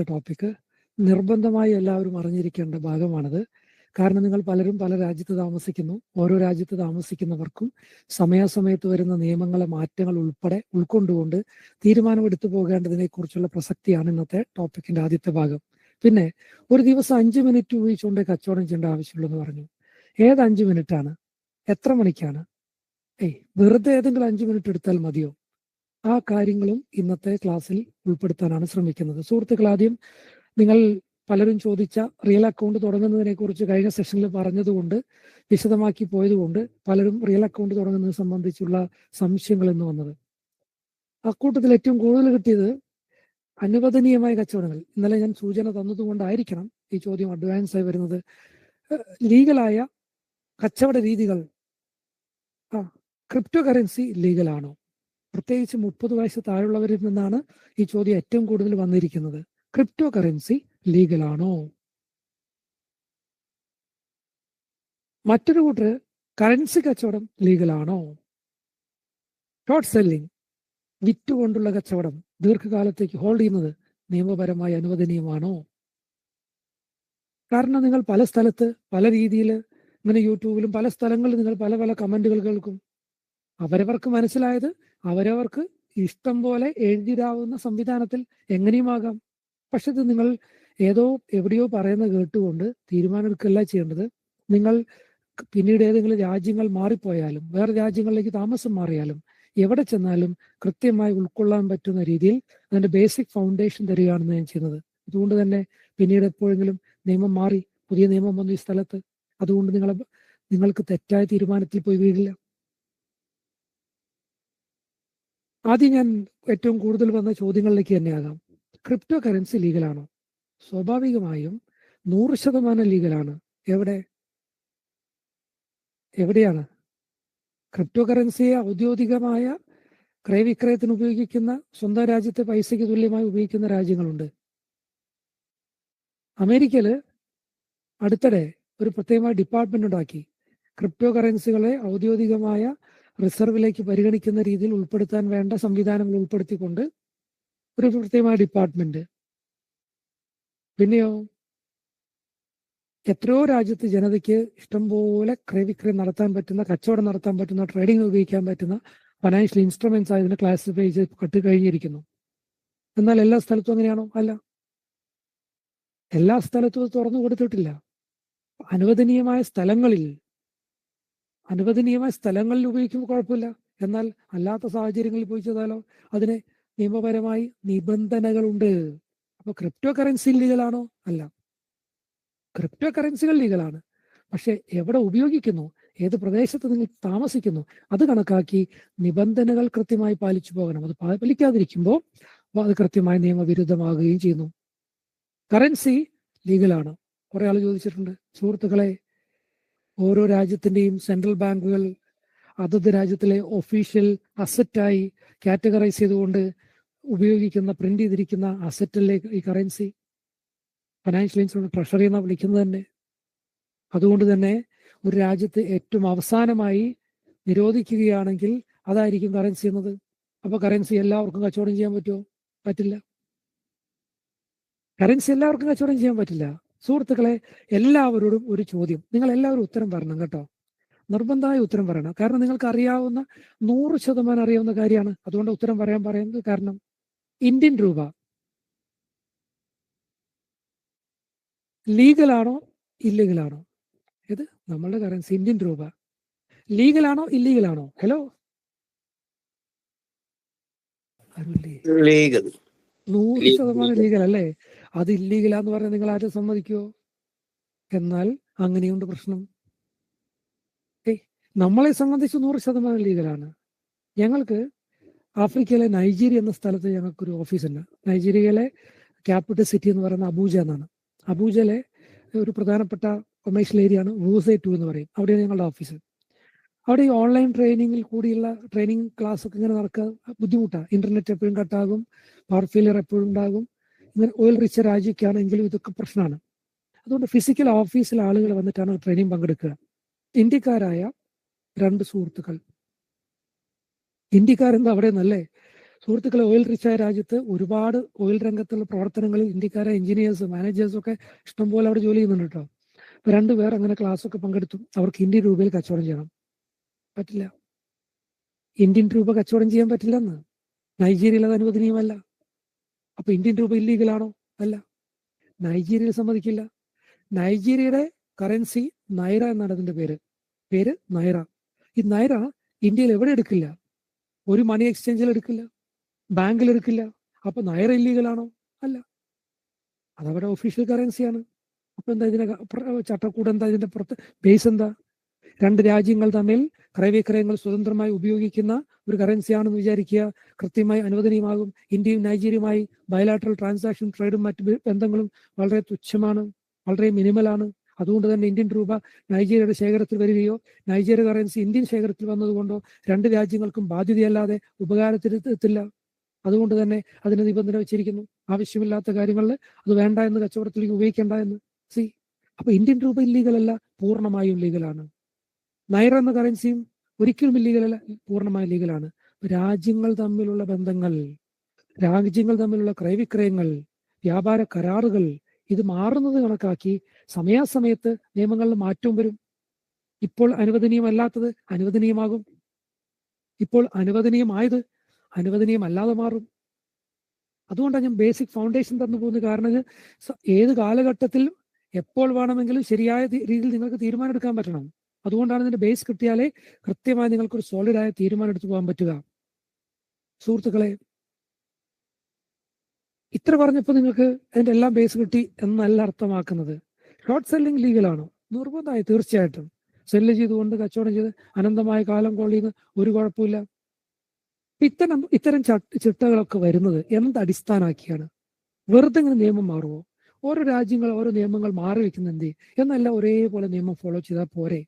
Topic നിർബന്ധമായി എല്ലാവരും അറിഞ്ഞിരിക്കേണ്ട ഭാഗമാണത്. കാരണം നിങ്ങൾ പലരും പല രാജ്യത്ത് താമസിക്കുന്നു. ഓരോ രാജ്യത്ത് താമസിക്കുന്നവർക്കും സമയാസമയത്ത് വരുന്ന നിയമങ്ങളെ മാറ്റങ്ങൾ ഉൾപ്പെടെ ഉൾക്കൊണ്ടുകൊണ്ട് തീരുമാനമെടുത്തു പോകേണ്ടതിനെ കുറിച്ചുള്ള പ്രസക്തിയാണ് ഇന്നത്തെ ടോപ്പിക്കിന്റെ ആദ്യത്തെ ഭാഗം. പിന്നെ ഒരു ദിവസം 5 മിനിറ്റ് ഉപയോഗിച്ചുകൊണ്ട് കച്ചവടം ചെയ്യേണ്ട ആവശ്യമുള്ളൂ എന്ന് പറഞ്ഞു. ഏത് 5 മിനിറ്റാണ്? എത്ര മണിക്കാണ്? വെറുതെ ഏതെങ്കിലും 5 മിനിറ്റ് എടുത്താൽ മതിയോ? ആ കാര്യങ്ങളും ഇന്നത്തെ ക്ലാസ്സിൽ ഉൾപ്പെടുത്താനാണ് ശ്രമിക്കുന്നത്. സുഹൃത്തുക്കൾ, ആദ്യം നിങ്ങൾ പലരും ചോദിച്ച റിയൽ അക്കൗണ്ട് തുടങ്ങുന്നതിനെ കുറിച്ച് കഴിഞ്ഞ സെഷനിൽ പറഞ്ഞതുകൊണ്ട് വിശദമാക്കി പോയതുകൊണ്ട് പലരും റിയൽ അക്കൗണ്ട് തുടങ്ങുന്നത് സംബന്ധിച്ചുള്ള സംശയങ്ങൾ എന്ന് വന്നത്. അക്കൂട്ടത്തിൽ ഏറ്റവും കൂടുതൽ കിട്ടിയത് അനുവദനീയമായ കച്ചവടങ്ങൾ. ഇന്നലെ ഞാൻ സൂചന തന്നതുകൊണ്ടായിരിക്കണം ഈ ചോദ്യം അഡ്വാൻസ് ആയി വരുന്നത്. ലീഗലായ കച്ചവട രീതികൾ. ക്രിപ്റ്റോ കറൻസി ലീഗലാണോ? പ്രത്യേകിച്ച് 30 വയസ്സ് താഴെയുള്ളവരിൽ നിന്നാണ് ഈ ചോദ്യം ഏറ്റവും കൂടുതൽ വന്നിരിക്കുന്നത്. ക്രിപ്റ്റോ കറൻസി ലീഗലാണോ? മറ്റൊരു കൂട്ടർ കറൻസി കച്ചവടം ലീഗലാണോ? ഷോർട്ട് സെല്ലിംഗ്, വിറ്റുകൊണ്ടുള്ള കച്ചവടം ദീർഘകാലത്തേക്ക് ഹോൾഡ് ചെയ്യുന്നത് നിയമപരമായി അനുവദനീയമാണോ? കാരണം നിങ്ങൾ പല സ്ഥലത്ത് പല രീതിയിൽ ഇങ്ങനെ യൂട്യൂബിലും പല സ്ഥലങ്ങളിൽ നിങ്ങൾ പല പല കമന്റുകൾ കേൾക്കും. അവരവർക്ക് മനസ്സിലായത് അവരവർക്ക് ഇഷ്ടം പോലെ എഴുതിയിടാവുന്ന സംവിധാനത്തിൽ എങ്ങനെയുമാകാം. പക്ഷെ ഇത് നിങ്ങൾ എവിടെയോ പറയുന്നത് കേട്ടുകൊണ്ട് തീരുമാനമെടുക്കുകയല്ല ചെയ്യേണ്ടത്. നിങ്ങൾ പിന്നീട് ഏതെങ്കിലും രാജ്യങ്ങൾ മാറിപ്പോയാലും വേറെ രാജ്യങ്ങളിലേക്ക് താമസം മാറിയാലും എവിടെ ചെന്നാലും കൃത്യമായി ഉൾക്കൊള്ളാൻ പറ്റുന്ന രീതിയിൽ അതിന്റെ ബേസിക് ഫൗണ്ടേഷൻ തരികയാണെന്ന് ഞാൻ ചെയ്യുന്നത്. അതുകൊണ്ട് തന്നെ പിന്നീട് എപ്പോഴെങ്കിലും നിയമം മാറി പുതിയ നിയമം വന്നു ഈ സ്ഥലത്ത്, അതുകൊണ്ട് നിങ്ങൾക്ക് തെറ്റായ തീരുമാനത്തിൽ പോയി വീഴില്ല. ആദ്യം ഞാൻ ഏറ്റവും കൂടുതൽ വന്ന ചോദ്യങ്ങളിലേക്ക് തന്നെയാകാം. Crypto currency ലീഗലാണോ? സ്വാഭാവികമായും 100% ലീഗലാണ്. എവിടെയാണ്? ക്രിപ്റ്റോ കറൻസിയെ ഔദ്യോഗികമായ ക്രയവിക്രയത്തിന് ഉപയോഗിക്കുന്ന, സ്വന്തം രാജ്യത്തെ പൈസയ്ക്ക് തുല്യമായി ഉപയോഗിക്കുന്ന രാജ്യങ്ങളുണ്ട്. അമേരിക്കയില് അടുത്തിടെ ഒരു പ്രത്യേകമായ ഡിപ്പാർട്ട്മെന്റ് ഉണ്ടാക്കി. ക്രിപ്റ്റോ കറൻസികളെ ഔദ്യോഗികമായ റിസർവിലേക്ക് പരിഗണിക്കുന്ന രീതിയിൽ ഉൾപ്പെടുത്താൻ വേണ്ട സംവിധാനങ്ങൾ ഉൾപ്പെടുത്തിക്കൊണ്ട് ഒരു പ്രത്യേകമായ ഡിപ്പാർട്ട്മെന്റ്. പിന്നെയോ എത്രയോ രാജ്യത്ത് ജനതയ്ക്ക് ഇഷ്ടംപോലെ ക്രയവിക്രയം നടത്താൻ പറ്റുന്ന, കച്ചവടം നടത്താൻ പറ്റുന്ന, ട്രേഡിംഗ് ഉപയോഗിക്കാൻ പറ്റുന്ന ഫൈനാൻഷ്യൽ ഇൻസ്ട്രുമെന്റ്സ് ആയതിനെ ക്ലാസിഫൈ ചെയ്ത് കെട്ടുകഴിഞ്ഞിരിക്കുന്നു. എന്നാൽ എല്ലാ സ്ഥലത്തും അങ്ങനെയാണോ? അല്ല, എല്ലാ സ്ഥലത്തും തുറന്നു കൊടുത്തിട്ടില്ല. അനുവദനീയമായ സ്ഥലങ്ങളിൽ ഉപയോഗിക്കുമ്പോൾ കുഴപ്പമില്ല. എന്നാൽ അല്ലാത്ത സാഹചര്യങ്ങളിൽ പോയി ചെയ്താലോ അതിന് നിയമപരമായി നിബന്ധനകളുണ്ട്. അപ്പൊ ക്രിപ്റ്റോ കറൻസി ലീഗലാണോ? അല്ല, ക്രിപ്റ്റോ കറൻസികൾ ലീഗലാണ്. പക്ഷെ എവിടെ ഉപയോഗിക്കുന്നു, ഏത് പ്രദേശത്ത് നിങ്ങൾ താമസിക്കുന്നു, അത് കണക്കാക്കി നിബന്ധനകൾ കൃത്യമായി പാലിച്ചു പോകണം. അത് പാലിക്കാതിരിക്കുമ്പോൾ അത് കൃത്യമായി നിയമവിരുദ്ധമാകുകയും ചെയ്യുന്നു. കറൻസി ലീഗലാണ്. കുറെ ആൾ ചോദിച്ചിട്ടുണ്ട്. സുഹൃത്തുക്കളെ, ഓരോ രാജ്യത്തിന്റെയും സെൻട്രൽ ബാങ്കുകൾ അതത് രാജ്യത്തിലെ ഒഫീഷ്യൽ അസറ്റായി കാറ്റഗറൈസ് ചെയ്തുകൊണ്ട് ഉപയോഗിക്കുന്ന, പ്രിന്റ് ചെയ്തിരിക്കുന്ന അസറ്റല്ലേ ഈ കറൻസി. ഫൈനാൻഷ്യൽ ഇൻസ്ട്രുമെന്റ് ട്രഷറി എന്നാണ് വിളിക്കുന്നത് തന്നെ. അതുകൊണ്ട് തന്നെ ഒരു രാജ്യത്ത് ഏറ്റവും അവസാനമായി നിരോധിക്കുകയാണെങ്കിൽ അതായിരിക്കും കറൻസി എന്നത്. അപ്പൊ കറൻസി എല്ലാവർക്കും കച്ചവടം ചെയ്യാൻ പറ്റുമോ? പറ്റില്ല. കറൻസി എല്ലാവർക്കും കച്ചവടം ചെയ്യാൻ പറ്റില്ല. സുഹൃത്തുക്കളെ, എല്ലാവരോടും ഒരു ചോദ്യം, നിങ്ങൾ എല്ലാവരും ഉത്തരം പറയണം കേട്ടോ. നിർബന്ധമായ ഉത്തരം പറയണം. കാരണം നിങ്ങൾക്ക് അറിയാവുന്ന 100% അറിയാവുന്ന കാര്യമാണ്. അതുകൊണ്ട് ഉത്തരം പറയാൻ പറയുന്നത്. കാരണം ഇന്ത്യൻ രൂപ ലീഗലാണോ ഇല്ലീഗലാണോ? ഇത് നമ്മളുടെ കറൻസി ഇന്ത്യൻ രൂപ ലീഗലാണോ ഇല്ലീഗലാണോ? ഹലോ, 100% ലീഗൽ അല്ലേ? അത് ഇല്ലീഗലാന്ന് പറഞ്ഞാൽ നിങ്ങൾ ആരും സമ്മതിക്കുമോ? എന്നാൽ അങ്ങനെയുണ്ട് പ്രശ്നം. നമ്മളെ സംബന്ധിച്ച് 100% ലീഗലാണ്. ഞങ്ങൾക്ക് ആഫ്രിക്കയിലെ നൈജീരിയ എന്ന സ്ഥലത്ത് ഞങ്ങൾക്കൊരു ഓഫീസുണ്ട്. നൈജീരിയയിലെ ക്യാപിറ്റൽ സിറ്റി എന്ന് പറയുന്ന അബൂജ എന്നാണ്. അബൂജയിലെ ഒരു പ്രധാനപ്പെട്ട കൊമേഴ്ഷ്യൽ ഏരിയ ആണ് വൂസെ 2 എന്ന് പറയും. അവിടെയാണ് ഞങ്ങളുടെ ഓഫീസ്. അവിടെ ഈ ഓൺലൈൻ ട്രെയിനിങ്ങിൽ കൂടിയുള്ള ട്രെയിനിങ് ക്ലാസ് ഒക്കെ ഇങ്ങനെ നടക്കുക ബുദ്ധിമുട്ടാണ്. ഇന്റർനെറ്റ് എപ്പോഴും കട്ടാകും, പവർ ഫെയിലിയർ എപ്പോഴും ഉണ്ടാകും. ഇങ്ങനെ ഓയിൽ റിച്ച് രാജ്യമൊക്കെയാണെങ്കിലും ഇതൊക്കെ പ്രശ്നമാണ്. അതുകൊണ്ട് ഫിസിക്കൽ ഓഫീസിൽ ആളുകൾ വന്നിട്ടാണ് ട്രെയിനിങ് പങ്കെടുക്കുക. ഇന്ത്യക്കാരായ 2 സുഹൃത്തുക്കൾ. ഇന്ത്യക്കാരെന്താ അവിടെ നല്ലേ? സുഹൃത്തുക്കളെ, ഓയിൽ റിച്ചായ രാജ്യത്ത് ഒരുപാട് ഓയിൽ രംഗത്തുള്ള പ്രവർത്തനങ്ങളിൽ ഇന്ത്യക്കാരെ എഞ്ചിനീയേഴ്സ്, മാനേജേഴ്സും ഒക്കെ ഇഷ്ടംപോലെ അവിടെ ജോലി ചെയ്യുന്നുണ്ട് കേട്ടോ. അപ്പൊ രണ്ടുപേർ അങ്ങനെ ക്ലാസ്സൊക്കെ പങ്കെടുത്തു. അവർക്ക് ഇന്ത്യൻ രൂപയിൽ കച്ചവടം ചെയ്യണം. പറ്റില്ല. ഇന്ത്യൻ രൂപ കച്ചവടം ചെയ്യാൻ പറ്റില്ലെന്ന്. നൈജീരിയയിൽ അത് അനുവദനീയമല്ല. അപ്പൊ ഇന്ത്യൻ രൂപ ഇല്ലീഗലാണോ? അല്ല. നൈജീരിയയിൽ സമ്മതിക്കില്ല. നൈജീരിയയുടെ കറൻസി നൈറ എന്നാണ് അതിന്റെ പേര് നൈറ. ഈ നൈറ ഇന്ത്യയിൽ എവിടെ എടുക്കില്ല? ഒരു മണി എക്സ്ചേഞ്ചിൽ എടുക്കില്ല, ബാങ്കിൽ എടുക്കില്ല. അപ്പൊ നൈറ ഇല്ലീഗലാണോ? അല്ല. അതവിടെ ഒഫീഷ്യൽ കറൻസിയാണ്. അപ്പൊ എന്താ ഇതിന്റെ ചട്ടക്കൂട് എന്താ? ഇതിന്റെ പുറത്ത് ബേസ് എന്താ? രണ്ട് രാജ്യങ്ങൾ തമ്മിൽ ക്രയവിക്രയങ്ങൾ സ്വതന്ത്രമായി ഉപയോഗിക്കുന്ന ഒരു കറൻസിയാണെന്ന് വിചാരിക്കുക, കൃത്യമായി അനുവദനീയമാകും. ഇന്ത്യയും നൈജീരിയയുമായി ബയലാട്രൽ ട്രാൻസാക്ഷൻ, ട്രേഡും മറ്റ് ബന്ധങ്ങളും വളരെ തുച്ഛമാണ്, വളരെ മിനിമലാണ്. അതുകൊണ്ട് തന്നെ ഇന്ത്യൻ രൂപ നൈജീരിയയുടെ ശേഖരത്തിൽ വരികയോ നൈജീരിയ കറൻസി ഇന്ത്യൻ ശേഖരത്തിൽ വന്നതുകൊണ്ടോ രണ്ട് രാജ്യങ്ങൾക്കും ബാധ്യതയല്ലാതെ ഉപകാരത്തിലെത്തില്ല. അതുകൊണ്ട് തന്നെ അതിന് നിബന്ധന വെച്ചിരിക്കുന്നു. ആവശ്യമില്ലാത്ത കാര്യങ്ങളിൽ അത് വേണ്ട എന്ന്, കച്ചവടത്തിലേക്ക് ഉപയോഗിക്കേണ്ട എന്ന്. അപ്പൊ ഇന്ത്യൻ രൂപ ഇല്ലീഗലല്ല, പൂർണ്ണമായും ലീഗലാണ്. നൈറ എന്ന കറൻസിയും ഒരിക്കലും ഇല്ലീഗലല്ല, പൂർണ്ണമായും ലീഗലാണ്. രാജ്യങ്ങൾ തമ്മിലുള്ള ബന്ധങ്ങൾ, രാജ്യങ്ങൾ തമ്മിലുള്ള ക്രയവിക്രയങ്ങൾ, വ്യാപാര കരാറുകൾ, ഇത് മാറുന്നത് കണക്കാക്കി സമയാസമയത്ത് നിയമങ്ങളിൽ മാറ്റവും വരും. ഇപ്പോൾ അനുവദനീയമല്ലാത്തത് അനുവദനീയമാകും. ഇപ്പോൾ അനുവദനീയമായത് അനുവദനീയമല്ലാതെ മാറും. അതുകൊണ്ടാണ് ഞാൻ ബേസിക് ഫൗണ്ടേഷൻ തന്നു പോകുന്നത്. കാരണം ഏത് കാലഘട്ടത്തിലും എപ്പോൾ വേണമെങ്കിലും ശരിയായ രീതിയിൽ നിങ്ങൾക്ക് തീരുമാനം എടുക്കാൻ പറ്റണം. അതുകൊണ്ടാണ് ഇതിന്റെ ബേസ് കിട്ടിയാലേ കൃത്യമായി നിങ്ങൾക്കൊരു സോളിഡായ തീരുമാനം എടുത്തു പോകാൻ പറ്റുക. സുഹൃത്തുക്കളെ, ഇത്ര പറഞ്ഞപ്പോൾ നിങ്ങൾക്ക് അതിന്റെ എല്ലാം ബേസ് കിട്ടി എന്നല്ല അർത്ഥമാക്കുന്നത്. ഷോർട്ട് സെല്ലിംഗ് ലീഗലാണോ? നിർബന്ധമായി, തീർച്ചയായിട്ടും. സെല്ല് ചെയ്തുകൊണ്ട് കച്ചവടം ചെയ്ത് അനന്തമായ കാലം കൊള്ളിയുന്ന ഒരു കുഴപ്പമില്ല. ഇത്തരം ചിട്ടകളൊക്കെ വരുന്നത് എന്ത് അടിസ്ഥാനാക്കിയാണ്? വെറുതെ ഇങ്ങനെ നിയമം മാറുമോ? ഓരോ രാജ്യങ്ങൾ ഓരോ നിയമങ്ങൾ മാറി വെക്കുന്നുണ്ട് എന്നല്ല ഒരേപോലെ നിയമം ഫോളോ ചെയ്താൽ പോരെ?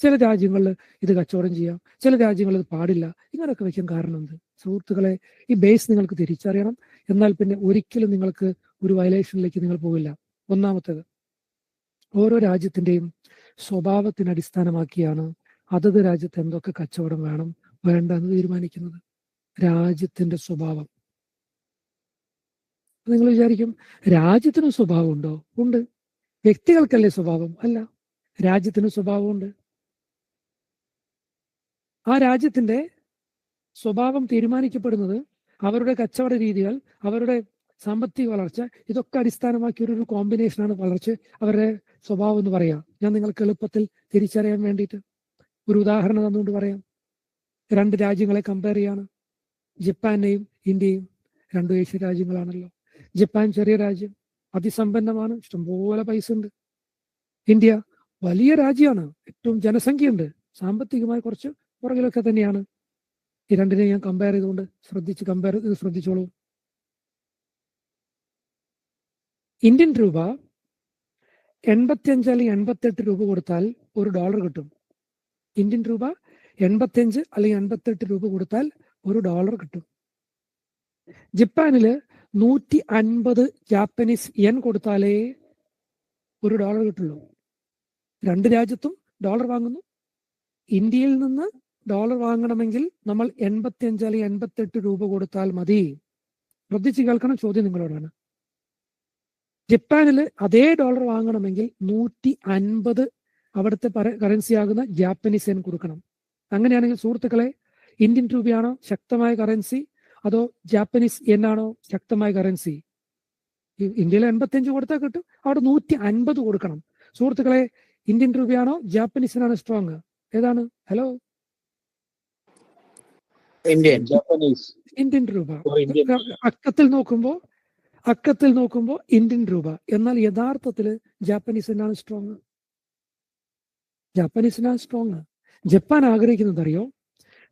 ചില രാജ്യങ്ങളിൽ ഇത് കച്ചവടം ചെയ്യാം, ചില രാജ്യങ്ങളിൽ ഇത് പാടില്ല. ഇങ്ങനെയൊക്കെ വെക്കാൻ കാരണം എന്ത്? സുഹൃത്തുക്കളെ, ഈ ബേസ് നിങ്ങൾക്ക് തിരിച്ചറിയണം. എന്നാൽ പിന്നെ ഒരിക്കലും നിങ്ങൾക്ക് ഒരു വയലേഷനിലേക്ക് നിങ്ങൾ പോകില്ല. ഒന്നാമത്തേത്, ഓരോ രാജ്യത്തിന്റെയും സ്വഭാവത്തിന് അടിസ്ഥാനമാക്കിയാണ് അതത് രാജ്യത്ത് എന്തൊക്കെ കച്ചവടം വേണം വേണ്ട എന്ന് തീരുമാനിക്കുന്നത്. രാജ്യത്തിന്റെ സ്വഭാവം. നിങ്ങൾ വിചാരിക്കും രാജ്യത്തിന് സ്വഭാവം ഉണ്ടോ? ഉണ്ട്. വ്യക്തികൾക്കല്ലേ സ്വഭാവം? അല്ല, രാജ്യത്തിന് സ്വഭാവമുണ്ട്. ആ രാജ്യത്തിന്റെ സ്വഭാവം തീരുമാനിക്കപ്പെടുന്നത് അവരുടെ കച്ചവട രീതികൾ, അവരുടെ സാമ്പത്തിക വളർച്ച, ഇതൊക്കെ അടിസ്ഥാനമാക്കിയ ഒരു കോമ്പിനേഷനാണ് വളർച്ച, അവരുടെ സ്വഭാവം എന്ന് പറയാം. ഞാൻ നിങ്ങൾക്ക് എളുപ്പത്തിൽ തിരിച്ചറിയാൻ വേണ്ടിയിട്ട് ഒരു ഉദാഹരണം തന്നുകൊണ്ട് പറയാം. രണ്ട് രാജ്യങ്ങളെ കമ്പയർ ചെയ്യാണ്. ജപ്പാനെയും ഇന്ത്യയും. രണ്ടു ഏഷ്യൻ രാജ്യങ്ങളാണല്ലോ. ജപ്പാൻ ചെറിയ രാജ്യം, അതിസമ്പന്നമാണ്, ഇഷ്ടംപോലെ പൈസ ഉണ്ട്. ഇന്ത്യ വലിയ രാജ്യമാണ്, ഏറ്റവും ജനസംഖ്യയുണ്ട്, സാമ്പത്തികമായി കുറച്ച് പുറകിലൊക്കെ തന്നെയാണ്. ഈ രണ്ടിനെ ഞാൻ കമ്പയർ ചെയ്തുകൊണ്ട് ശ്രദ്ധിച്ചോളൂ. ഇന്ത്യൻ രൂപ 85 അല്ലെങ്കിൽ 88 രൂപ കൊടുത്താൽ $1 കിട്ടും. ഇന്ത്യൻ രൂപ 85 അല്ലെങ്കിൽ 88 രൂപ കൊടുത്താൽ $1 കിട്ടും. ജപ്പാനില് 150 ജാപ്പനീസ് യെൻ കൊടുത്താലേ $1 കിട്ടുള്ളൂ. രണ്ട് രാജ്യത്തും ഡോളർ വാങ്ങുന്നു. ഇന്ത്യയിൽ നിന്ന് ഡോളർ വാങ്ങണമെങ്കിൽ നമ്മൾ 85 അല്ലെങ്കിൽ 88 രൂപ കൊടുത്താൽ മതി. ശ്രദ്ധിച്ച് കേൾക്കണം, ചോദ്യം നിങ്ങളോടാണ്. ജപ്പാനിൽ അതേ ഡോളർ വാങ്ങണമെങ്കിൽ 150 അവിടുത്തെ കറൻസി ആകുന്ന ജാപ്പനീസ് യെൻ കൊടുക്കണം. അങ്ങനെയാണെങ്കിൽ സുഹൃത്തുക്കളെ, ഇന്ത്യൻ രൂപയാണോ ശക്തമായ കറൻസി, അതോ ജാപ്പനീസ് യെൻ ആണോ ശക്തമായ കറൻസി? ഇന്ത്യയിൽ 85 കൊടുത്താൽ കിട്ടും, അവിടെ 150 കൊടുക്കണം. സുഹൃത്തുക്കളെ, ഇന്ത്യൻ രൂപയാണോ ജാപ്പനീസ് യെൻ ആണോ സ്ട്രോങ്? ഏതാണ്? ഹലോ, ഇന്ത്യൻ രൂപ. അക്കത്തിൽ നോക്കുമ്പോൾ ഇന്ത്യൻ രൂപ. എന്നാൽ യഥാർത്ഥത്തിൽ ജാപ്പനീസ് യെന്നാണ് സ്ട്രോങ്. ജപ്പാൻ ആഗ്രഹിക്കുന്നത് അറിയോ?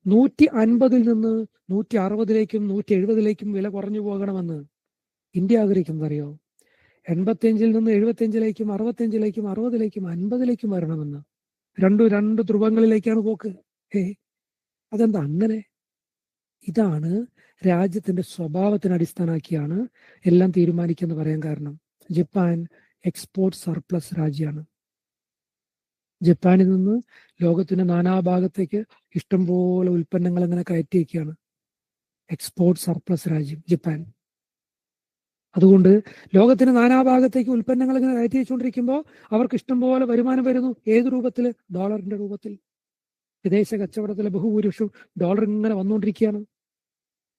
150 നിന്ന് 160 170 വില കുറഞ്ഞു പോകണമെന്ന്. ഇന്ത്യ ആഗ്രഹിക്കുന്നത് അറിയോ? 85 നിന്ന് 75 65 60 50 വരണമെന്ന്. രണ്ട് ധ്രുവങ്ങളിലേക്കാണ് പോക്ക്. അതെന്താ അങ്ങനെ? ഇതാണ് രാജ്യത്തിന്റെ സ്വഭാവത്തിന് അടിസ്ഥാനാക്കിയാണ് എല്ലാം തീരുമാനിക്കുന്നത് പറയാൻ കാരണം. ജപ്പാൻ എക്സ്പോർട്ട് സർപ്ലസ് രാജ്യമാണ്. ജപ്പാനിൽ നിന്ന് ലോകത്തിന്റെ നാനാഭാഗത്തേക്ക് ഇഷ്ടംപോലെ ഉൽപ്പന്നങ്ങൾ അങ്ങനെ കയറ്റി വയ്ക്കുകയാണ്. എക്സ്പോർട്ട് സർപ്ലസ് രാജ്യം ജപ്പാൻ. അതുകൊണ്ട് ലോകത്തിന് നാനാഭാഗത്തേക്ക് ഉൽപ്പന്നങ്ങൾ ഇങ്ങനെ കയറ്റി വെച്ചുകൊണ്ടിരിക്കുമ്പോൾ അവർക്ക് ഇഷ്ടംപോലെ വരുമാനം വരുന്നു. ഏത് രൂപത്തിൽ? ഡോളറിന്റെ രൂപത്തിൽ. വിദേശ കച്ചവടത്തിലെ ബഹുഭൂരിപക്ഷവും ഡോളർ ഇങ്ങനെ വന്നുകൊണ്ടിരിക്കുകയാണ്.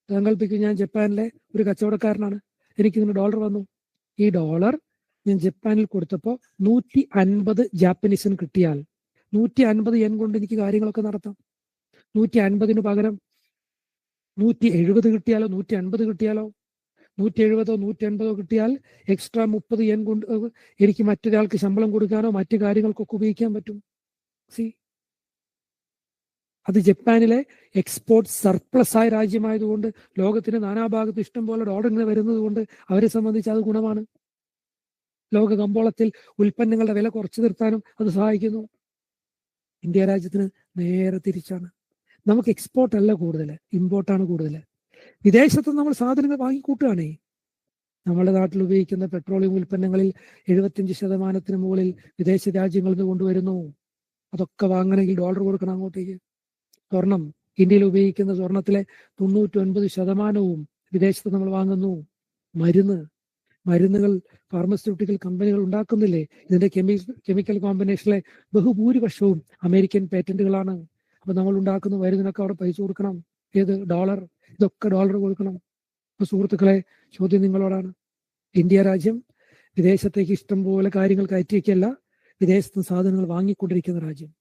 സങ്കല്പിക്കും, ഞാൻ ജപ്പാനിലെ ഒരു കച്ചവടക്കാരനാണ്, എനിക്കിങ്ങനെ ഡോളർ വന്നു. ഈ ഡോളർ ഞാൻ ജപ്പാനിൽ കൊടുത്തപ്പോൾ 150 ജാപ്പനീസിന് കിട്ടിയാൽ 150 yen കൊണ്ട് എനിക്ക് കാര്യങ്ങളൊക്കെ നടത്താം. 150 പകരം 170 കിട്ടിയാലോ, 150 കിട്ടിയാലോ, 170 180 കിട്ടിയാൽ എക്സ്ട്രാ 30 yen കൊണ്ട് എനിക്ക് മറ്റൊരാൾക്ക് ശമ്പളം കൊടുക്കാനോ മറ്റു കാര്യങ്ങൾക്കൊക്കെ ഉപയോഗിക്കാൻ പറ്റും. സി, അത് ജപ്പാനിലെ എക്സ്പോർട്ട് സർപ്ലസ് ആയ രാജ്യമായതുകൊണ്ട് ലോകത്തിന് നാനാഭാഗത്ത് ഇഷ്ടം പോലെ ഡോളർ ഇങ്ങനെ വരുന്നത് കൊണ്ട് അവരെ സംബന്ധിച്ച് അത് ഗുണമാണ്. ലോക കമ്പോളത്തിൽ ഉൽപ്പന്നങ്ങളുടെ വില കുറച്ചു നിർത്താനും അത് സഹായിക്കുന്നു. ഇന്ത്യ രാജ്യത്തിന് നേരെ തിരിച്ചാണ്. നമുക്ക് എക്സ്പോർട്ട് അല്ല കൂടുതൽ, ഇമ്പോർട്ടാണ് കൂടുതൽ. വിദേശത്ത് നമ്മൾ സാധനങ്ങൾ വാങ്ങിക്കൂട്ടുകയാണേ. നമ്മുടെ നാട്ടിൽ ഉപയോഗിക്കുന്ന പെട്രോളിയം ഉൽപ്പന്നങ്ങളിൽ 75% മുകളിൽ വിദേശ രാജ്യങ്ങളിൽ നിന്ന് കൊണ്ടുവരുന്നു. അതൊക്കെ വാങ്ങണമെങ്കിൽ ഡോളർ കൊടുക്കണം അങ്ങോട്ടേക്ക്. സ്വർണം, ഇന്ത്യയിൽ ഉപയോഗിക്കുന്ന സ്വർണത്തിലെ 99% വിദേശത്ത് നമ്മൾ വാങ്ങുന്നു. മരുന്നുകൾ ഫാർമസ്യൂട്ടിക്കൽ കമ്പനികൾ ഉണ്ടാക്കുന്നില്ലേ, ഇതിന്റെ കെമിക്കൽ കോമ്പിനേഷനിലെ ബഹുഭൂരിപക്ഷവും അമേരിക്കൻ പേറ്റന്റുകളാണ്. അപ്പൊ നമ്മൾ ഉണ്ടാക്കുന്ന മരുന്നിനൊക്കെ അവിടെ പൈസ കൊടുക്കണം. ഏത്? ഡോളർ. ഇതൊക്കെ ഡോളർ കൊടുക്കണം. അപ്പൊ സുഹൃത്തുക്കളെ, ചോദ്യം നിങ്ങളോടാണ്. ഇന്ത്യ രാജ്യം വിദേശത്തേക്ക് ഇഷ്ടം പോലെ കാര്യങ്ങൾ കയറ്റിവെക്കല്ല, വിദേശത്ത് സാധനങ്ങൾ വാങ്ങിക്കൊണ്ടിരിക്കുന്ന രാജ്യം.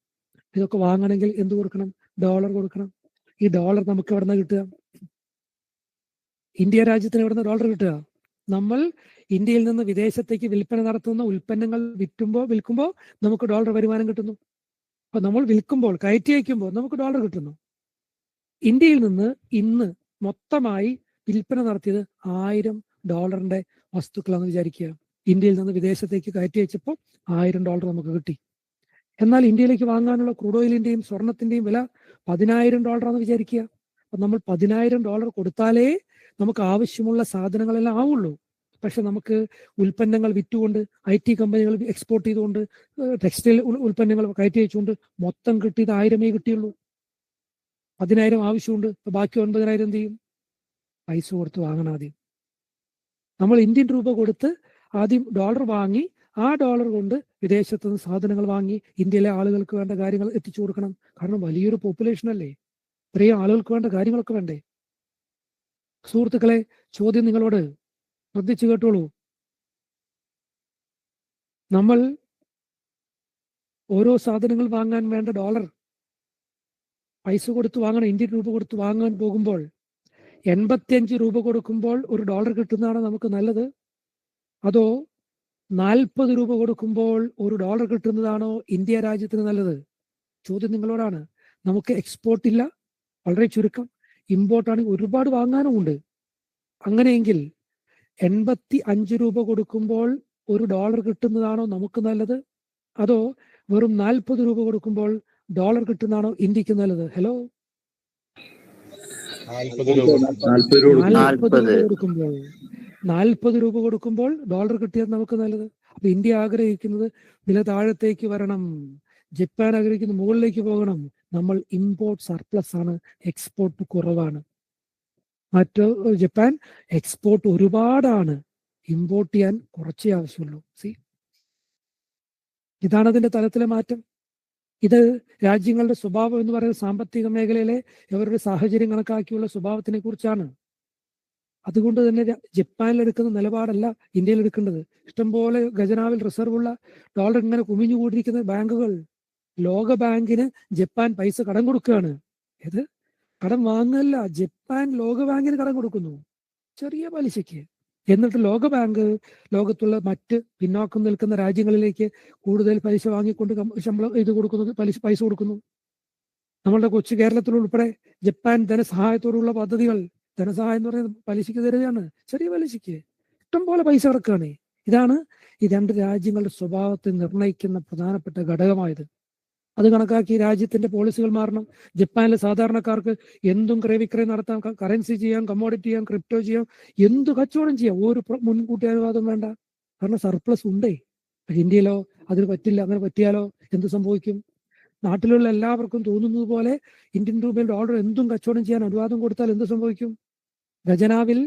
ഇതൊക്കെ വാങ്ങണമെങ്കിൽ എന്ത് കൊടുക്കണം? ഡോളർ കൊടുക്കണം. ഈ ഡോളർ നമുക്ക് എവിടെ നിന്ന് കിട്ടുക? ഇന്ത്യ രാജ്യത്തിന് എവിടെ നിന്ന് ഡോളർ കിട്ടുക? നമ്മൾ ഇന്ത്യയിൽ നിന്ന് വിദേശത്തേക്ക് വിൽപ്പന നടത്തുന്ന ഉൽപ്പന്നങ്ങൾ വിൽക്കുമ്പോൾ നമുക്ക് ഡോളർ വരുമാനം കിട്ടുന്നു. അപ്പൊ നമ്മൾ വിൽക്കുമ്പോൾ, കയറ്റി അയക്കുമ്പോൾ നമുക്ക് ഡോളർ കിട്ടുന്നു. ഇന്ത്യയിൽ നിന്ന് ഇന്ന് മൊത്തമായി വിൽപ്പന നടത്തിയത് $1000 വസ്തുക്കളാണെന്ന് വിചാരിക്കുക. ഇന്ത്യയിൽ നിന്ന് വിദേശത്തേക്ക് കയറ്റി അയച്ചപ്പോൾ $1000 നമുക്ക് കിട്ടി. എന്നാൽ ഇന്ത്യയിലേക്ക് വാങ്ങാനുള്ള ക്രൂഡ് ഓയിലിന്റെയും സ്വർണത്തിന്റെയും വില $10,000 വിചാരിക്കുക. അപ്പൊ നമ്മൾ $10,000 കൊടുത്താലേ നമുക്ക് ആവശ്യമുള്ള സാധനങ്ങളെല്ലാം ആവുള്ളൂ. പക്ഷെ നമുക്ക് ഉൽപ്പന്നങ്ങൾ വിറ്റുകൊണ്ട്, IT കമ്പനികൾ എക്സ്പോർട്ട് ചെയ്തുകൊണ്ട്, ടെക്സ്റ്റൈൽ ഉൽപ്പന്നങ്ങൾ കയറ്റി അയച്ചുകൊണ്ട് മൊത്തം കിട്ടിയത് 1000 കിട്ടിയുള്ളൂ. 10,000 ആവശ്യമുണ്ട്. ബാക്കി 9,000 എന്ത് ചെയ്യും? പൈസ കൊടുത്ത് വാങ്ങണം. ആദ്യം നമ്മൾ ഇന്ത്യൻ രൂപ കൊടുത്ത് ആദ്യം ഡോളർ വാങ്ങി, ആ ഡോളർ കൊണ്ട് വിദേശത്ത് നിന്ന് സാധനങ്ങൾ വാങ്ങി ഇന്ത്യയിലെ ആളുകൾക്ക് വേണ്ട കാര്യങ്ങൾ എത്തിച്ചു കൊടുക്കണം. കാരണം വലിയൊരു പോപ്പുലേഷൻ അല്ലേ, ഇത്രയും ആളുകൾക്ക് വേണ്ട കാര്യങ്ങളൊക്കെ വേണ്ടേ? സുഹൃത്തുക്കളെ, ചോദ്യം നിങ്ങളോട്, ശ്രദ്ധിച്ചു കേട്ടോളൂ. നമ്മൾ ഓരോ സാധനങ്ങൾ വാങ്ങാൻ വേണ്ട ഡോളർ പൈസ കൊടുത്ത് വാങ്ങണം. ഇന്ത്യൻ രൂപ കൊടുത്ത് വാങ്ങാൻ പോകുമ്പോൾ 85 രൂപ കൊടുക്കുമ്പോൾ ഒരു ഡോളർ കിട്ടുന്നതാണ് നമുക്ക് നല്ലത്, അതോ 40 രൂപ കൊടുക്കുമ്പോൾ ഒരു ഡോളർ കിട്ടുന്നതാണോ ഇന്ത്യ രാജ്യത്തിന് നല്ലത്? ചോദ്യം നിങ്ങളോടാണ്. നമുക്ക് എക്സ്പോർട്ട് ഇല്ല, വളരെ ചുരുക്കം. ഇമ്പോർട്ടാണെങ്കിൽ ഒരുപാട് വാങ്ങാനും ഉണ്ട്. അങ്ങനെയെങ്കിൽ 85 രൂപ കൊടുക്കുമ്പോൾ ഒരു ഡോളർ കിട്ടുന്നതാണോ നമുക്ക് നല്ലത്, അതോ വെറും 40 രൂപ കൊടുക്കുമ്പോൾ ഡോളർ കിട്ടുന്നതാണോ ഇന്ത്യക്ക് നല്ലത്? ഹലോ, 40 രൂപ കൊടുക്കുമ്പോൾ ഡോളർ കിട്ടിയാൽ നമുക്ക് നല്ലത്. അപ്പൊ ഇന്ത്യ ആഗ്രഹിക്കുന്നത് വില താഴത്തേക്ക് വരണം, ജപ്പാൻ ആഗ്രഹിക്കുന്നത് മുകളിലേക്ക് പോകണം. നമ്മൾ ഇമ്പോർട്ട് സർപ്ലസ് ആണ്, എക്സ്പോർട്ട് കുറവാണ്. ജപ്പാൻ എക്സ്പോർട്ട് ഒരുപാടാണ്, ഇമ്പോർട്ട് ചെയ്യാൻ കുറച്ചേ ആവശ്യമുള്ളൂ. ഇതാണ് അതിന്റെ തലത്തിലെ മാറ്റം. ഇത് രാജ്യങ്ങളുടെ സ്വഭാവം എന്ന് പറയുന്നത് സാമ്പത്തിക മേഖലയിലെ ഇവരുടെ സാഹചര്യം കണക്കാക്കിയുള്ള സ്വഭാവത്തിനെ കുറിച്ചാണ്. അതുകൊണ്ട് തന്നെ ജപ്പാനിൽ എടുക്കുന്ന നിലപാടല്ല ഇന്ത്യയിൽ എടുക്കേണ്ടത്. ഇഷ്ടംപോലെ ഖജനാവിൽ റിസർവുള്ള ഡോളർ ഇങ്ങനെ കുമിഞ്ഞുകൂടിയിരിക്കുന്ന ബാങ്കുകൾ, ലോക ബാങ്കിന് ജപ്പാൻ പൈസ കടം കൊടുക്കുകയാണ്. ഇത് കടം വാങ്ങല്ല, ജപ്പാൻ ലോക ബാങ്കിന് കടം കൊടുക്കുന്നു ചെറിയ പലിശയ്ക്ക്. എന്നിട്ട് ലോക ബാങ്ക് ലോകത്തുള്ള മറ്റ് പിന്നോക്കം നിൽക്കുന്ന രാജ്യങ്ങളിലേക്ക് കൂടുതൽ പലിശ വാങ്ങിക്കൊണ്ട് ശമ്പളം ഇത് കൊടുക്കുന്നു, പൈസ കൊടുക്കുന്നു. നമ്മളുടെ കൊച്ചു കേരളത്തിൽ ഉൾപ്പെടെ ജപ്പാൻ ധനസഹായത്തോടുള്ള പദ്ധതികൾ, ധനസഹായം എന്ന് പറയുന്നത് പലിശയ്ക്ക് തരുകയാണ്, ചെറിയ പലിശയ്ക്ക് ഇഷ്ടം പോലെ പൈസ ഇറക്കുകയാണ്. ഇതാണ് ഈ രണ്ട് രാജ്യങ്ങളുടെ സ്വഭാവത്തെ നിർണ്ണയിക്കുന്ന പ്രധാനപ്പെട്ട ഘടകമായത്. അത് കണക്കാക്കി രാജ്യത്തിന്റെ പോളിസികൾ മാറണം. ജപ്പാനിലെ സാധാരണക്കാർക്ക് എന്തും ക്രയവിക്രയം നടത്താം, കറൻസി ചെയ്യാം, കമ്മോഡിറ്റി ചെയ്യാം, ക്രിപ്റ്റോ ചെയ്യാം, എന്തു കച്ചവടം ചെയ്യാം, ഒരു മുൻകൂട്ടി അനുവാദം വേണ്ട. കാരണം സർപ്ലസ് ഉണ്ടേ. ഇന്ത്യയിലോ അതിന് പറ്റില്ല. അങ്ങനെ പറ്റിയാലോ എന്ത് സംഭവിക്കും? നാട്ടിലുള്ള എല്ലാവർക്കും തോന്നുന്നത് പോലെ ഇന്ത്യൻ രൂപയിൽ ഡോളർ എന്തും കച്ചവടം ചെയ്യാൻ അനുവാദം കൊടുത്താൽ എന്ത് സംഭവിക്കും? ഖജനാവിൽ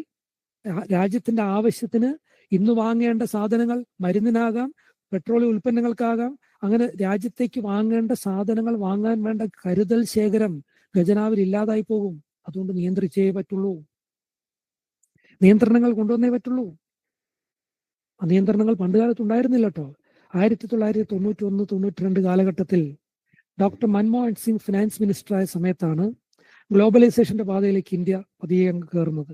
രാജ്യത്തിന്റെ ആവശ്യത്തിന് ഇന്ന് വാങ്ങേണ്ട സാധനങ്ങൾ മരുന്നിനാകാം, പെട്രോളിയം ഉൽപ്പന്നങ്ങൾക്കാകാം, അങ്ങനെ രാജ്യത്തേക്ക് വാങ്ങേണ്ട സാധനങ്ങൾ വാങ്ങാൻ വേണ്ട കരുതൽ ശേഖരം ഖജനാവിൽ ഇല്ലാതായി പോകും. അതുകൊണ്ട് നിയന്ത്രിച്ചേ പറ്റുള്ളൂ, നിയന്ത്രണങ്ങൾ കൊണ്ടുവന്നേ പറ്റുള്ളൂ. ആ നിയന്ത്രണങ്ങൾ പണ്ടുകാലത്ത് ഉണ്ടായിരുന്നില്ല കേട്ടോ. 1991-92 കാലഘട്ടത്തിൽ ഡോക്ടർ മൻമോഹൻ സിംഗ് ഫിനാൻസ് മിനിസ്റ്ററായ സമയത്താണ് ഗ്ലോബലൈസേഷന്റെ പാതയിലേക്ക് ഇന്ത്യ പതിയെ കയറുന്നത്.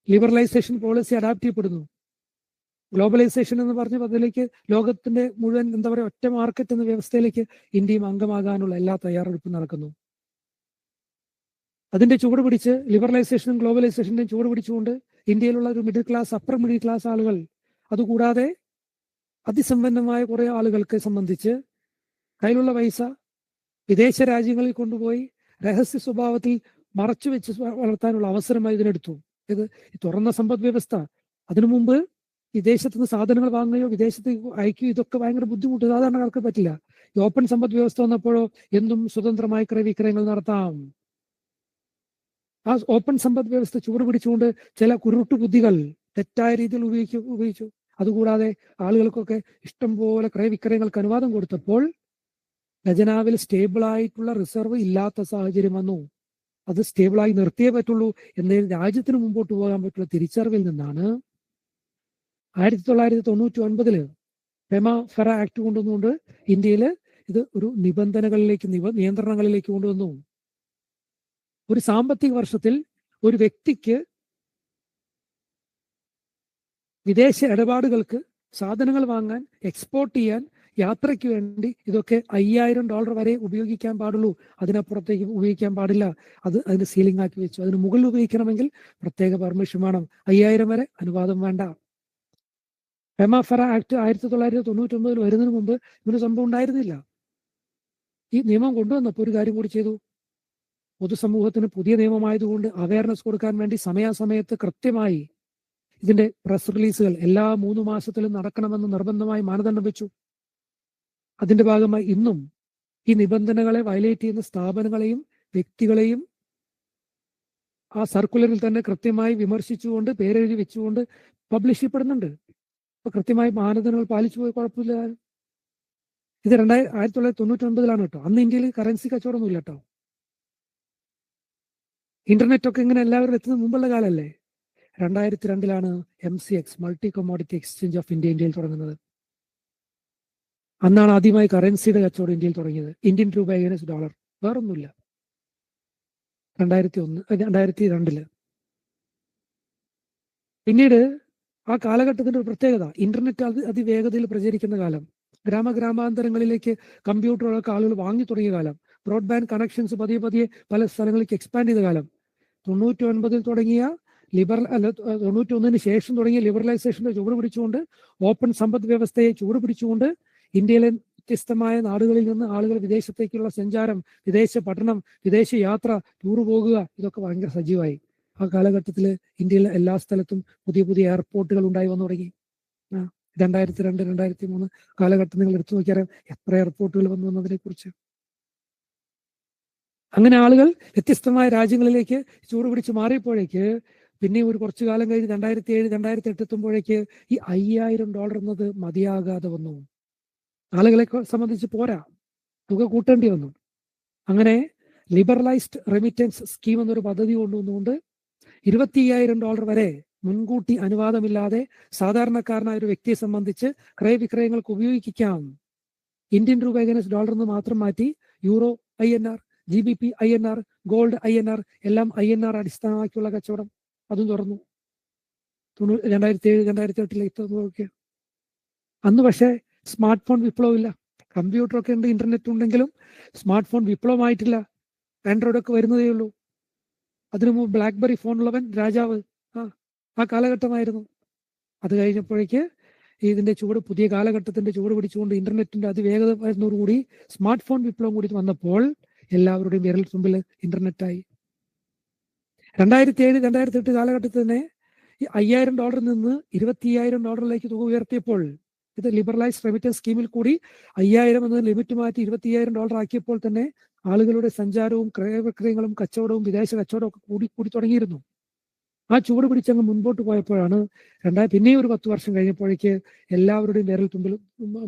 ലിബറലൈസേഷൻ പോളിസി അഡാപ്റ്റ് ചെയ്യപ്പെടുന്നു. ഗ്ലോബലൈസേഷൻ എന്ന് പറഞ്ഞ പദ്ധതിയിലേക്ക് ലോകത്തിന്റെ മുഴുവൻ എന്താ പറയുക ഒറ്റ മാർക്കറ്റ് എന്ന വ്യവസ്ഥയിലേക്ക് ഇന്ത്യയും അംഗമാകാനുള്ള എല്ലാ തയ്യാറെടുപ്പും നടക്കുന്നു. അതിന്റെ ചുവട് പിടിച്ച് ലിബറലൈസേഷനും ഗ്ലോബലൈസേഷന്റെയും ചുവട് പിടിച്ചുകൊണ്ട് ഇന്ത്യയിലുള്ള ഒരു middle class, upper middle class ആളുകൾ, അതുകൂടാതെ അതിസമ്പന്നമായ കുറെ ആളുകൾക്ക് സംബന്ധിച്ച് കയ്യിലുള്ള പൈസ വിദേശ രാജ്യങ്ങളിൽ കൊണ്ടുപോയി രഹസ്യ സ്വഭാവത്തിൽ മറച്ചു വെച്ച് വളർത്താനുള്ള അവസരമായി ഇതിനെടുത്തു. ഇത് തുറന്ന സമ്പദ് വ്യവസ്ഥ. അതിനു മുമ്പ് വിദേശത്തുനിന്ന് സാധനങ്ങൾ വാങ്ങുകയോ വിദേശത്തേക്ക് അയക്കുകയോ ഇതൊക്കെ ഭയങ്കര ബുദ്ധിമുട്ട്, സാധാരണക്കാർക്ക് പറ്റില്ല. ഈ ഓപ്പൺ സമ്പദ് വ്യവസ്ഥ വന്നപ്പോഴോ എന്തും സ്വതന്ത്രമായി ക്രയവിക്രയങ്ങൾ നടത്താം. ആ ഓപ്പൺ സമ്പദ് വ്യവസ്ഥ ചൂട് പിടിച്ചുകൊണ്ട് ചില കുരുട്ടു ബുദ്ധികൾ തെറ്റായ രീതിയിൽ ഉപയോഗിച്ചു. അതുകൂടാതെ ആളുകൾക്കൊക്കെ ഇഷ്ടം പോലെ ക്രയവിക്രയങ്ങൾക്ക് അനുവാദം കൊടുത്തപ്പോൾ ഖജനാവിൽ സ്റ്റേബിളായിട്ടുള്ള റിസർവ് ഇല്ലാത്ത സാഹചര്യം വന്നു. അത് സ്റ്റേബിളായി നിർത്തിയേ പറ്റുള്ളൂ എന്നതിൽ രാജ്യത്തിന് മുമ്പോട്ട് പോകാൻ പറ്റുള്ള തിരിച്ചറിവിൽ നിന്നാണ് 1999 പെമ ഫെറ ആക്ട് കൊണ്ടുവന്നുകൊണ്ട് ഇന്ത്യയിൽ ഇത് ഒരു നിയന്ത്രണങ്ങളിലേക്ക് കൊണ്ടുവന്നു. ഒരു സാമ്പത്തിക വർഷത്തിൽ ഒരു വ്യക്തിക്ക് വിദേശ ഇടപാടുകൾക്ക്, സാധനങ്ങൾ വാങ്ങാൻ, എക്സ്പോർട്ട് ചെയ്യാൻ, യാത്രയ്ക്ക് വേണ്ടി ഇതൊക്കെ $5,000 വരെ ഉപയോഗിക്കാൻ പാടുള്ളൂ. അതിനപ്പുറത്തേക്ക് ഉപയോഗിക്കാൻ പാടില്ല. അതിന് സീലിംഗ് ആക്കി വെച്ചു. അതിന് മുകളിൽ ഉപയോഗിക്കണമെങ്കിൽ പ്രത്യേക പെർമിഷൻ വേണം. 5,000 വരെ അനുവാദം വേണ്ട. പെമ ഫെറ ആക്ട് 1999 വരുന്നതിന് മുമ്പ് ഇങ്ങനെ സംഭവം ഉണ്ടായിരുന്നില്ല. ഈ നിയമം കൊണ്ടുവന്നപ്പോൾ ഒരു കാര്യം കൂടി ചെയ്തു. പൊതുസമൂഹത്തിന് പുതിയ നിയമമായതുകൊണ്ട് അവയർനെസ് കൊടുക്കാൻ വേണ്ടി സമയാസമയത്ത് കൃത്യമായി ഇതിന്റെ പ്രസ് റിലീസുകൾ എല്ലാ 3 മാസത്തിലും നടക്കണമെന്ന് നിർബന്ധമായി മാനദണ്ഡം വെച്ചു. അതിന്റെ ഭാഗമായി ഇന്നും ഈ നിബന്ധനകളെ വയലേറ്റ് ചെയ്യുന്ന സ്ഥാപനങ്ങളെയും വ്യക്തികളെയും ആ സർക്കുലറിൽ തന്നെ കൃത്യമായി വിമർശിച്ചുകൊണ്ട് പേരെഴുതി വെച്ചുകൊണ്ട് പബ്ലിഷ് ചെയ്യപ്പെടുന്നുണ്ട്. അപ്പൊ കൃത്യമായി മാനദണ്ഡങ്ങൾ പാലിച്ചു പോയി കുഴപ്പമില്ല. ഇത് 1999 കേട്ടോ. അന്ന് ഇന്ത്യയിൽ കറൻസി കച്ചവടമൊന്നുമില്ല കേട്ടോ. ഇന്റർനെറ്റ് ഒക്കെ ഇങ്ങനെ എല്ലാവരും എത്തുന്ന മുമ്പുള്ള കാലല്ലേ. 2002 MCX multi commodity exchange of ഇന്ത്യയിൽ തുടങ്ങുന്നത്. അന്നാണ് ആദ്യമായി കറൻസിയുടെ കച്ചവടം ഇന്ത്യയിൽ തുടങ്ങിയത്. ഇന്ത്യൻ രൂപ അഗൈൻസ്റ്റ് ഡോളർ, വേറൊന്നുമില്ല. 2002 പിന്നീട് ആ കാലഘട്ടത്തിന്റെ ഒരു പ്രത്യേകത, ഇന്റർനെറ്റ് അതിവേഗതയിൽ പ്രചരിക്കുന്ന കാലം, ഗ്രാമാന്തരങ്ങളിലേക്ക് കമ്പ്യൂട്ടറുകളൊക്കെ ആളുകൾ വാങ്ങി തുടങ്ങിയ കാലം, ബ്രോഡ്ബാൻഡ് കണക്ഷൻസ് പതിയെ പല സ്ഥലങ്ങളിലേക്ക് എക്സ്പാൻഡ് ചെയ്ത കാലം, 99 തുടങ്ങിയ 91 ശേഷം തുടങ്ങിയ ലിബറലൈസേഷന്റെ ചുവട് പിടിച്ചുകൊണ്ട്, ഓപ്പൺ സമ്പദ് വ്യവസ്ഥയെ ചുവട് പിടിച്ചുകൊണ്ട് ഇന്ത്യയിലെ വ്യത്യസ്തമായ നാടുകളിൽ നിന്ന് ആളുകൾ വിദേശത്തേക്കുള്ള സഞ്ചാരം, വിദേശ പഠനം, വിദേശ യാത്ര, ടൂർ പോകുക, ഇതൊക്കെ ഭയങ്കര സജീവമായി. ആ കാലഘട്ടത്തിൽ ഇന്ത്യയിലെ എല്ലാ സ്ഥലത്തും പുതിയ എയർപോർട്ടുകൾ ഉണ്ടായി വന്നു തുടങ്ങി. 2002-2003 കാലഘട്ടം നിങ്ങൾ എടുത്തു നോക്കിയാൽ എത്ര എയർപോർട്ടുകൾ വന്നു എന്നതിനെ കുറിച്ച്. അങ്ങനെ ആളുകൾ വ്യത്യസ്തമായ രാജ്യങ്ങളിലേക്ക് ചൂട് പിടിച്ച് മാറിയപ്പോഴേക്ക് പിന്നെ ഒരു കുറച്ചു കാലം കഴിഞ്ഞ് 2007-2008 എത്തുമ്പോഴേക്ക് ഈ $5,000 എന്നത് മതിയാകാതെ വന്നു. ആളുകളെ സംബന്ധിച്ച് പോരാ, തുക കൂട്ടേണ്ടി വന്നു. അങ്ങനെ ലിബറലൈസ്ഡ് റെമിറ്റൻസ് സ്കീം എന്നൊരു പദ്ധതി കൊണ്ടുവന്നുകൊണ്ട് $25,000 വരെ മുൻകൂട്ടി അനുവാദമില്ലാതെ സാധാരണക്കാരനായ ഒരു വ്യക്തിയെ സംബന്ധിച്ച് ക്രയവിക്രയങ്ങൾക്ക് ഉപയോഗിക്കാം. ഇന്ത്യൻ രൂപ അഗൈൻസ്റ്റ് ഡോളർ എന്ന് മാത്രം മാറ്റി euro INR, GBP INR, gold INR, എല്ലാം INR അടിസ്ഥാനമാക്കിയുള്ള കച്ചവടം അതും തുറന്നു. 2007-2008 അന്ന് പക്ഷേ സ്മാർട്ട് ഫോൺ വിപ്ലവമില്ല. കമ്പ്യൂട്ടറൊക്കെ ഉണ്ട്, ഇന്റർനെറ്റ് ഉണ്ടെങ്കിലും സ്മാർട്ട് ഫോൺ വിപ്ലവമായിട്ടില്ല. ആൻഡ്രോയിഡ് ഒക്കെ വരുന്നതേ ഉള്ളൂ. അതിനു മുമ്പ് ബ്ലാക്ക്ബെറി ഫോണുള്ളവൻ രാജാവ്. ആ കാലഘട്ടമായിരുന്നു. അത് കഴിഞ്ഞപ്പോഴേക്ക് ഇതിന്റെ പുതിയ കാലഘട്ടത്തിന്റെ ചുവട് പിടിച്ചുകൊണ്ട് ഇന്റർനെറ്റിന്റെ അതിവേഗത വരുന്നതോടുകൂടി സ്മാർട്ട് ഫോൺ വിപ്ലവം കൂടി വന്നപ്പോൾ എല്ലാവരുടെയും വിരൽ തുമ്പിൽ ഇന്റർനെറ്റായി. 2007-2008 കാലഘട്ടത്തിൽ തന്നെ ഈ $5,000 നിന്ന് $25,000 തുക ഉയർത്തിയപ്പോൾ, ഇത് ലിബറലൈസ്ഡ് റെമിറ്റൻസ് സ്കീമിൽ കൂടി 5,000 എന്ന ലിമിറ്റ് മാറ്റി $25,000 ആക്കിയപ്പോൾ തന്നെ ആളുകളുടെ സഞ്ചാരവും ക്രയവിക്രയങ്ങളും കച്ചവടവും വിദേശ കച്ചവടവും ഒക്കെ കൂടി തുടങ്ങിയിരുന്നു. ആ ചൂട് പിടിച്ചങ്ങ് മുൻപോട്ട് പോയപ്പോഴാണ് പിന്നെയും ഒരു 10 വർഷം കഴിഞ്ഞപ്പോഴേക്ക് എല്ലാവരുടെയും വിരൽ തുമ്പിൽ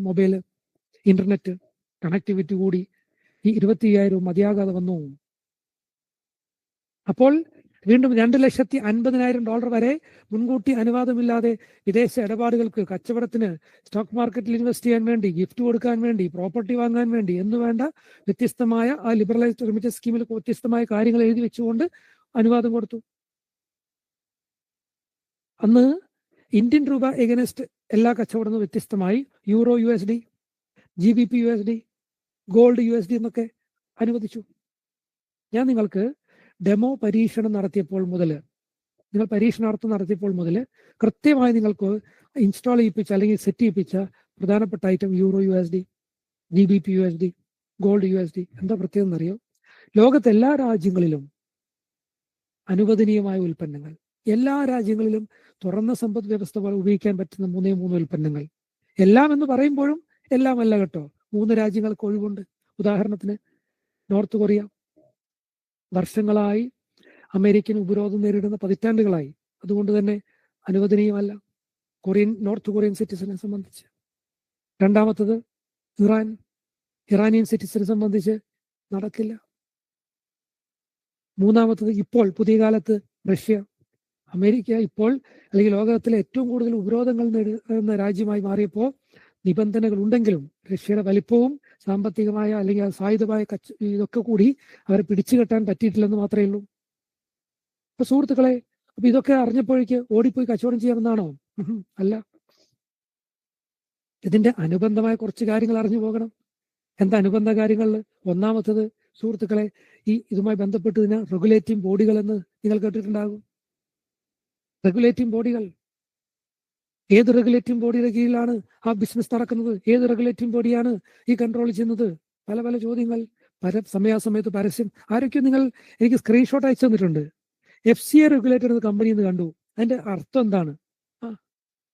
മൊബൈൽ, ഇന്റർനെറ്റ് കണക്ടിവിറ്റി കൂടി ഈ 25,000 മതിയാകാതെ വന്നു. അപ്പോൾ വീണ്ടും $2,50,000 വരെ മുൻകൂട്ടി അനുവാദമില്ലാതെ വിദേശ ഇടപാടുകൾക്ക്, കച്ചവടത്തിന്, സ്റ്റോക്ക് മാർക്കറ്റിൽ ഇൻവെസ്റ്റ് ചെയ്യാൻ വേണ്ടി, ഗിഫ്റ്റ് കൊടുക്കാൻ വേണ്ടി, പ്രോപ്പർട്ടി വാങ്ങാൻ വേണ്ടി എന്ന് വേണ്ട വ്യത്യസ്തമായ ആ ലിബറലൈസ്ഡ് റെമിറ്റൻസ് സ്കീമിൽ വ്യത്യസ്തമായ കാര്യങ്ങൾ എഴുതി വെച്ചുകൊണ്ട് അനുവാദം കൊടുത്തു. അന്ന് ഇന്ത്യൻ രൂപ എഗനസ്റ്റ് എല്ലാ കച്ചവടവും വ്യത്യസ്തമായി euro USD, GBP USD, gold USD എന്നൊക്കെ അനുവദിച്ചു. ഞാൻ നിങ്ങൾക്ക് ഡെമോ പരീക്ഷണം നടത്തിയപ്പോൾ മുതൽ, കൃത്യമായി നിങ്ങൾക്ക് ഇൻസ്റ്റാൾ ചെയ്യിപ്പിച്ച അല്ലെങ്കിൽ സെറ്റ് ചെയ്യിപ്പിച്ച പ്രധാനപ്പെട്ട item euro USD, GBP USD, gold USD. എന്താ പ്രത്യേകം എന്നറിയോ? ലോകത്തെ എല്ലാ രാജ്യങ്ങളിലും അനുവദനീയമായ ഉൽപ്പന്നങ്ങൾ, എല്ലാ രാജ്യങ്ങളിലും തുറന്ന സമ്പദ് വ്യവസ്ഥ പോലെ ഉപയോഗിക്കാൻ പറ്റുന്ന 3 ഉൽപ്പന്നങ്ങൾ. എല്ലാം എന്ന് പറയുമ്പോഴും എല്ലാം അല്ല കേട്ടോ. 3 രാജ്യങ്ങൾക്ക് ഒഴിവുണ്ട്. ഉദാഹരണത്തിന് നോർത്ത് കൊറിയ വർഷങ്ങളായി അമേരിക്കൻ ഉപരോധം നേരിടുന്ന പതിറ്റാണ്ടുകളായി, അതുകൊണ്ട് തന്നെ അനുവദനീയമല്ല നോർത്ത് കൊറിയൻ സിറ്റിസനെ സംബന്ധിച്ച്. രണ്ടാമത്തത് ഇറാനിയൻ സിറ്റിസനെ സംബന്ധിച്ച് നടക്കില്ല. മൂന്നാമത്തത് ഇപ്പോൾ പുതിയ കാലത്ത് റഷ്യ. അമേരിക്ക ഇപ്പോൾ അല്ലെങ്കിൽ ലോകത്തിലെ ഏറ്റവും കൂടുതൽ ഉപരോധങ്ങൾ നേരിടുന്ന രാജ്യമായി മാറിയപ്പോൾ നിബന്ധനകൾ ഉണ്ടെങ്കിലും റഷ്യയുടെ വലിപ്പവും സാമ്പത്തികമായ അല്ലെങ്കിൽ സായുധമായ ഇതൊക്കെ കൂടി അവരെ പിടിച്ചു കെട്ടാൻ പറ്റിയിട്ടില്ലെന്ന് മാത്രമേ ഉള്ളൂ. അപ്പൊ സുഹൃത്തുക്കളെ, അപ്പൊ ഇതൊക്കെ അറിഞ്ഞപ്പോഴേക്ക് ഓടിപ്പോയി കച്ചവടം ചെയ്യാമെന്നാണോ? അല്ല. ഇതിന്റെ അനുബന്ധമായ കുറച്ച് കാര്യങ്ങൾ അറിഞ്ഞു പോകണം. എന്താ അനുബന്ധ കാര്യങ്ങളിൽ? ഒന്നാമത്തത് സുഹൃത്തുക്കളെ, ഇതുമായി ബന്ധപ്പെട്ട് റെഗുലേറ്റിംഗ് ബോഡികൾ എന്ന് നിങ്ങൾ കേട്ടിട്ടുണ്ടാകും. റെഗുലേറ്റിംഗ് ബോഡികൾ, ഏത് റെഗുലേറ്റിംഗ് ബോഡിയുടെ കീഴിലാണ് ആ ബിസിനസ് നടക്കുന്നത്? ഏത് റെഗുലേറ്റിംഗ് ബോഡിയാണ് ഈ കൺട്രോൾ ചെയ്യുന്നത്? പല പല ചോദ്യങ്ങൾ. സമയാസമയത്ത് പരസ്യം. ആരൊക്കെയോ എനിക്ക് സ്ക്രീൻഷോട്ട് അയച്ചു തന്നിട്ടുണ്ട്. FCA റെഗുലേറ്റഡ് എന്ന കമ്പനി എന്ന് കണ്ടു. അതിന്റെ അർത്ഥം എന്താണ്?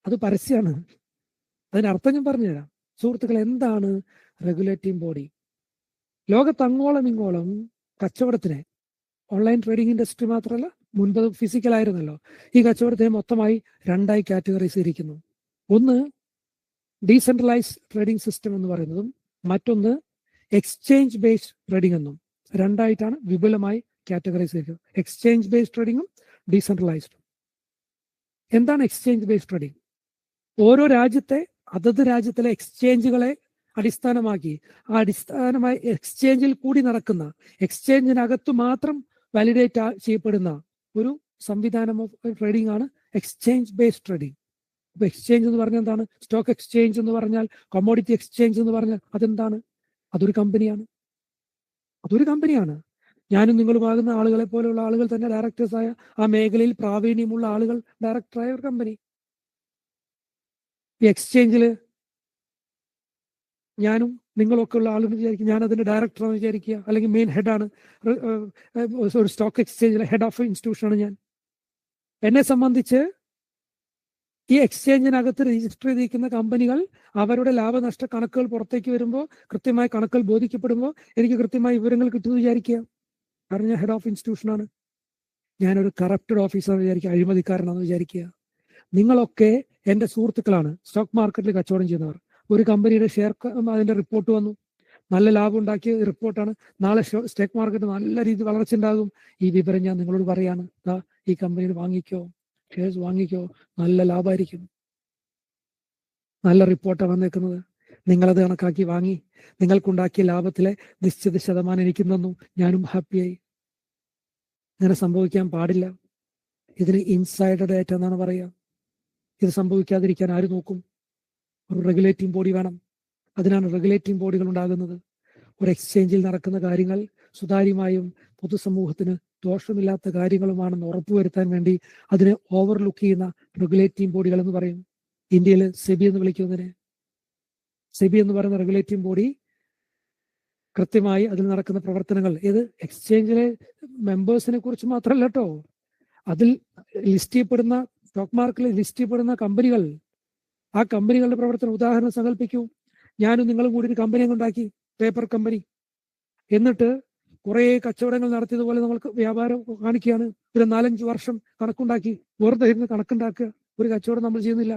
അത് പരസ്യമാണ്. അതിന്റെ അർത്ഥം ഞാൻ പറഞ്ഞുതരാം. സുഹൃത്തുക്കൾ, എന്താണ് റെഗുലേറ്റിംഗ് ബോഡി? ലോകത്ത് അങ്ങോളം ഇങ്ങോളം കച്ചവടത്തിനെ, ഓൺലൈൻ ട്രേഡിംഗ് ഇൻഡസ്ട്രി മാത്രമല്ല, മുൻപ് ഫിസിക്കൽ ആയിരുന്നല്ലോ, ഈ കച്ചവടത്തെ മൊത്തമായി 2 കാറ്റഗറൈസ് ചെയ്തിരിക്കുന്നു. ഒന്ന് ഡീസെൻട്രലൈസ് ട്രേഡിംഗ് സിസ്റ്റം എന്ന് പറയുന്നതും മറ്റൊന്ന് എക്സ്ചേഞ്ച് ബേസ്ഡ് ട്രേഡിംഗ് എന്നും 2 വിപുലമായി കാറ്റഗറൈസ് ചെയ്തിരിക്കുന്നത്. എക്സ്ചേഞ്ച് ബേസ്ഡ് ട്രേഡിംഗും ഡീസെൻട്രലൈസ്ഡും. എന്താണ് എക്സ്ചേഞ്ച് ബേസ്ഡ് ട്രേഡിംഗ്? ഓരോ അതത് രാജ്യത്തിലെ എക്സ്ചേഞ്ചുകളെ അടിസ്ഥാനമാക്കി അടിസ്ഥാനമായി എക്സ്ചേഞ്ചിൽ കൂടി നടക്കുന്ന, എക്സ്ചേഞ്ചിനകത്ത് മാത്രം വാലിഡേറ്റ് ചെയ്യപ്പെടുന്ന ഒരു സംവിധാനം ഓഫ് ട്രേഡിംഗ് ആണ് എക്സ്ചേഞ്ച് ബേസ്ഡ് ട്രേഡിംഗ്. അപ്പൊ എക്സ്ചേഞ്ച് എന്ന് പറഞ്ഞാൽ എന്താണ്? സ്റ്റോക്ക് എക്സ്ചേഞ്ച് എന്ന് പറഞ്ഞാൽ, കമ്മോഡിറ്റി എക്സ്ചേഞ്ച് എന്ന് പറഞ്ഞാൽ അതെന്താണ്? അതൊരു കമ്പനിയാണ്. ഞാനും നിങ്ങളുമാകുന്ന ആളുകളെ പോലെയുള്ള ആളുകൾ തന്നെ ഡയറക്ടേഴ്സായ, ആ മേഖലയിൽ പ്രാവീണ്യമുള്ള ആളുകൾ ഡയറക്ടറായ ഒരു കമ്പനി. ഈ എക്സ്ചേഞ്ചിൽ ഞാനും നിങ്ങളൊക്കെ ഉള്ള ആളുകൾ വിചാരിക്കും ഞാൻ അതിന്റെ ഡയറക്ടറാണെന്ന് വിചാരിക്കുക, അല്ലെങ്കിൽ മെയിൻ ഹെഡാണ്. ഒരു സ്റ്റോക്ക് എക്സ്ചേഞ്ചിലെ ഹെഡ് ഓഫ് ഇൻസ്റ്റിറ്റ്യൂഷനാണ് ഞാൻ. എന്നെ സംബന്ധിച്ച് ഈ എക്സ്ചേഞ്ചിനകത്ത് രജിസ്റ്റർ ചെയ്തിരിക്കുന്ന കമ്പനികൾ അവരുടെ ലാഭനഷ്ട കണക്കുകൾ പുറത്തേക്ക് വരുമ്പോൾ, കൃത്യമായ കണക്കുകൾ ബോധിക്കപ്പെടുമ്പോൾ എനിക്ക് കൃത്യമായ വിവരങ്ങൾ കിട്ടുമെന്ന് വിചാരിക്കുക. കാരണം ഞാൻ ഹെഡ് ഓഫ് ഇൻസ്റ്റിറ്റ്യൂഷനാണ്. ഞാനൊരു കറപ്റ്റഡ് ഓഫീസറാണെന്ന് വിചാരിക്കുക, അഴിമതിക്കാരനാണെന്ന് വിചാരിക്കുക. നിങ്ങളൊക്കെ എൻ്റെ സുഹൃത്തുക്കളാണ്, സ്റ്റോക്ക് മാർക്കറ്റിൽ കച്ചവടം ചെയ്യുന്നവർ. ഒരു കമ്പനിയുടെ ഷെയർ അതിന്റെ റിപ്പോർട്ട് വന്നു, നല്ല ലാഭം ഉണ്ടാക്കിയ റിപ്പോർട്ടാണ്. നാളെ സ്റ്റോക്ക് മാർക്കറ്റ് നല്ല രീതിയിൽ വളർച്ച ഉണ്ടാകും. ഈ വിവരം ഞാൻ നിങ്ങളോട് പറയാണ്, ഈ കമ്പനിയിൽ വാങ്ങിക്കോ, ഷെയർസ് വാങ്ങിക്കോ, നല്ല ലാഭമായിരിക്കും. നല്ല റിപ്പോർട്ടാണ് വന്നേക്കുന്നത്. നിങ്ങളത് കണക്കാക്കി വാങ്ങി നിങ്ങൾക്കുണ്ടാക്കിയ ലാഭത്തിലെ നിശ്ചിത ശതമാനം എനിക്ക് തന്നു, ഞാനും ഹാപ്പിയായി. ഇങ്ങനെ സംഭവിക്കാൻ പാടില്ല. ഇതിന് ഇൻസൈഡർ ഡേറ്റ എന്നാണ് പറയുക. ഇത് സംഭവിക്കാതിരിക്കാൻ ആര് നോക്കും? ഒരു റെഗുലേറ്റിംഗ് ബോഡി വേണം. അതിനാണ് റെഗുലേറ്റിംഗ് ബോഡികൾ ഉണ്ടാകുന്നത്. ഒരു എക്സ്ചേഞ്ചിൽ നടക്കുന്ന കാര്യങ്ങൾ സുതാര്യമായും പൊതുസമൂഹത്തിന് ദോഷമില്ലാത്ത കാര്യങ്ങളുമാണെന്ന് ഉറപ്പുവരുത്താൻ വേണ്ടി അതിനെ ഓവർലുക്ക് ചെയ്യുന്ന റെഗുലേറ്റിംഗ് ബോഡികൾ എന്ന് പറയും. ഇന്ത്യയിൽ സെബി എന്ന് വിളിക്കുന്നതിനെ. സെബി എന്ന് പറയുന്ന റെഗുലേറ്റിംഗ് ബോഡി കൃത്യമായി അതിൽ നടക്കുന്ന പ്രവർത്തനങ്ങൾ, ഏത് എക്സ്ചേഞ്ചിലെ മെമ്പേഴ്സിനെ കുറിച്ച് മാത്രമല്ല കേട്ടോ, അതിൽ ലിസ്റ്റ് ചെയ്യപ്പെടുന്ന, സ്റ്റോക്ക് മാർക്കറ്റിൽ ലിസ്റ്റ് ചെയ്യപ്പെടുന്ന കമ്പനികൾ, ആ കമ്പനികളുടെ പ്രവർത്തനം. ഉദാഹരണം സങ്കല്പിക്കൂ, ഞാനും നിങ്ങളും കൂടി ഒരു കമ്പനി ഉണ്ടാക്കി, പേപ്പർ കമ്പനി. എന്നിട്ട് കുറെ കച്ചവടങ്ങൾ നടത്തിയതുപോലെ നമ്മൾക്ക് വ്യാപാരം കാണിക്കുകയാണ്. ഒരു 4-5 വർഷം കണക്കുണ്ടാക്കി വെറുതെ ഇരുന്ന് കണക്കുണ്ടാക്കുക. ഒരു കച്ചവടം നമ്മൾ ചെയ്യുന്നില്ല.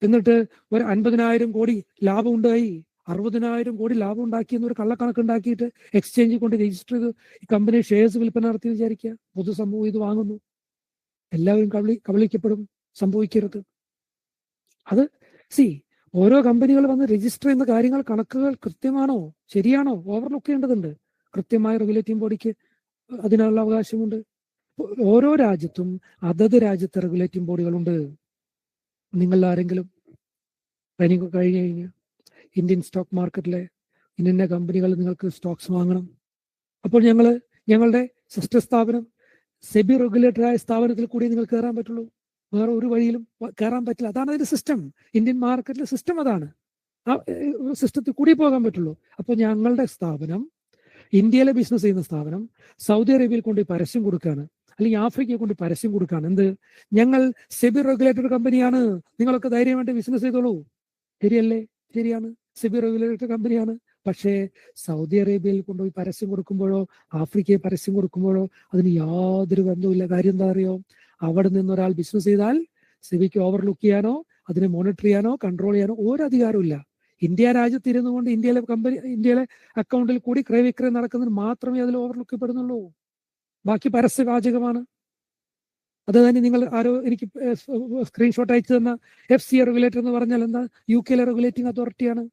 എന്നിട്ട് ഒരു 50,000 കോടി ലാഭം ഉണ്ടായി, 60,000 കോടി ലാഭം ഉണ്ടാക്കി എന്നൊരു കള്ളക്കണക്ക് ഉണ്ടാക്കിയിട്ട് എക്സ്ചേഞ്ചിൽ കൊണ്ട് രജിസ്റ്റർ ചെയ്ത് ഈ കമ്പനി ഷെയർസ് വിൽപ്പന നടത്തി വിചാരിക്കുക. പൊതുസമൂഹം ഇത് വാങ്ങുന്നു, എല്ലാവരും കബളിക്കപ്പെടും. സംഭവിക്കരുത്. അത് ഓരോ കമ്പനികൾ വന്ന് രജിസ്റ്റർ ചെയ്യുന്ന കാര്യങ്ങൾ, കണക്കുകൾ കൃത്യമാണോ ശരിയാണോ ഓവർലുക്ക് ചെയ്യേണ്ടതുണ്ട്. കൃത്യമായ റെഗുലേറ്റിംഗ് ബോഡിക്ക് അതിനുള്ള അവകാശമുണ്ട്. ഓരോ രാജ്യത്തും അതത് രാജ്യത്തെ റെഗുലേറ്റിംഗ് ബോഡികളുണ്ട്. നിങ്ങൾ ആരെങ്കിലും ട്രെയിനിങ് കഴിഞ്ഞ് കഴിഞ്ഞ് ഇന്ത്യൻ സ്റ്റോക്ക് മാർക്കറ്റിലെ ഇന്ന കമ്പനികൾ നിങ്ങൾക്ക് സ്റ്റോക്സ് വാങ്ങണം. അപ്പോൾ ഞങ്ങളുടെ സിസ്റ്റർ സ്ഥാപനം സെബി റെഗുലേറ്ററായ സ്ഥാപനത്തിൽ കൂടി നിങ്ങൾ കയറാൻ പറ്റുള്ളൂ. വേറെ ഒരു വഴിയിലും കയറാൻ പറ്റില്ല. അതാണ് അതിന്റെ സിസ്റ്റം. ഇന്ത്യൻ മാർക്കറ്റിലെ സിസ്റ്റം അതാണ്. ആ സിസ്റ്റത്തിൽ കൂടി പോകാൻ പറ്റുള്ളൂ. അപ്പോൾ ഞങ്ങളുടെ സ്ഥാപനം, ഇന്ത്യയിലെ ബിസിനസ് ചെയ്യുന്ന സ്ഥാപനം സൗദി അറേബ്യയിൽ കൊണ്ട് പരസ്യം കൊടുക്കുകയാണ്, അല്ലെങ്കിൽ ആഫ്രിക്കയെ കൊണ്ട് പരസ്യം കൊടുക്കുകയാണ്. എന്ത്? ഞങ്ങൾ സെബി റെഗുലേറ്റഡ് കമ്പനിയാണ്, നിങ്ങളൊക്കെ ധൈര്യമായിട്ട് ബിസിനസ് ചെയ്തോളൂ. ശരിയല്ലേ? ശരിയാണ്, സെബി റെഗുലേറ്റഡ് കമ്പനിയാണ്. പക്ഷേ സൗദി അറേബ്യയിൽ കൊണ്ടുപോയി പരസ്യം കൊടുക്കുമ്പോഴോ ആഫ്രിക്കയെ പരസ്യം കൊടുക്കുമ്പോഴോ അതിന് യാതൊരു ബന്ധവുമില്ല. കാര്യം എന്താ അറിയോ? അവിടെ നിന്ന് ഒരാൾ ബിസിനസ് ചെയ്താൽ സെബിക്ക് ഓവർലുക്ക് ചെയ്യാനോ അതിനെ മോണിറ്റർ ചെയ്യാനോ കൺട്രോൾ ചെയ്യാനോ ഒരു അധികാരവും ഇല്ല. ഇന്ത്യ രാജ്യത്ത് ഇരുന്നു കൊണ്ട് ഇന്ത്യയിലെ അക്കൗണ്ടിൽ കൂടി ക്രയവിക്രയം നടക്കുന്നതിന് മാത്രമേ അതിൽ ഓവർലുക്ക് പെടുന്നുള്ളൂ. ബാക്കി പരസ്യവാചകമാണ്. അത് തന്നെ നിങ്ങൾ ആരോ എനിക്ക് സ്ക്രീൻഷോട്ട് അയച്ചു തന്ന FCA റെഗുലേറ്റർ എന്ന് പറഞ്ഞാൽ എന്താ? UK റെഗുലേറ്റിംഗ് അതോറിറ്റിയാണ്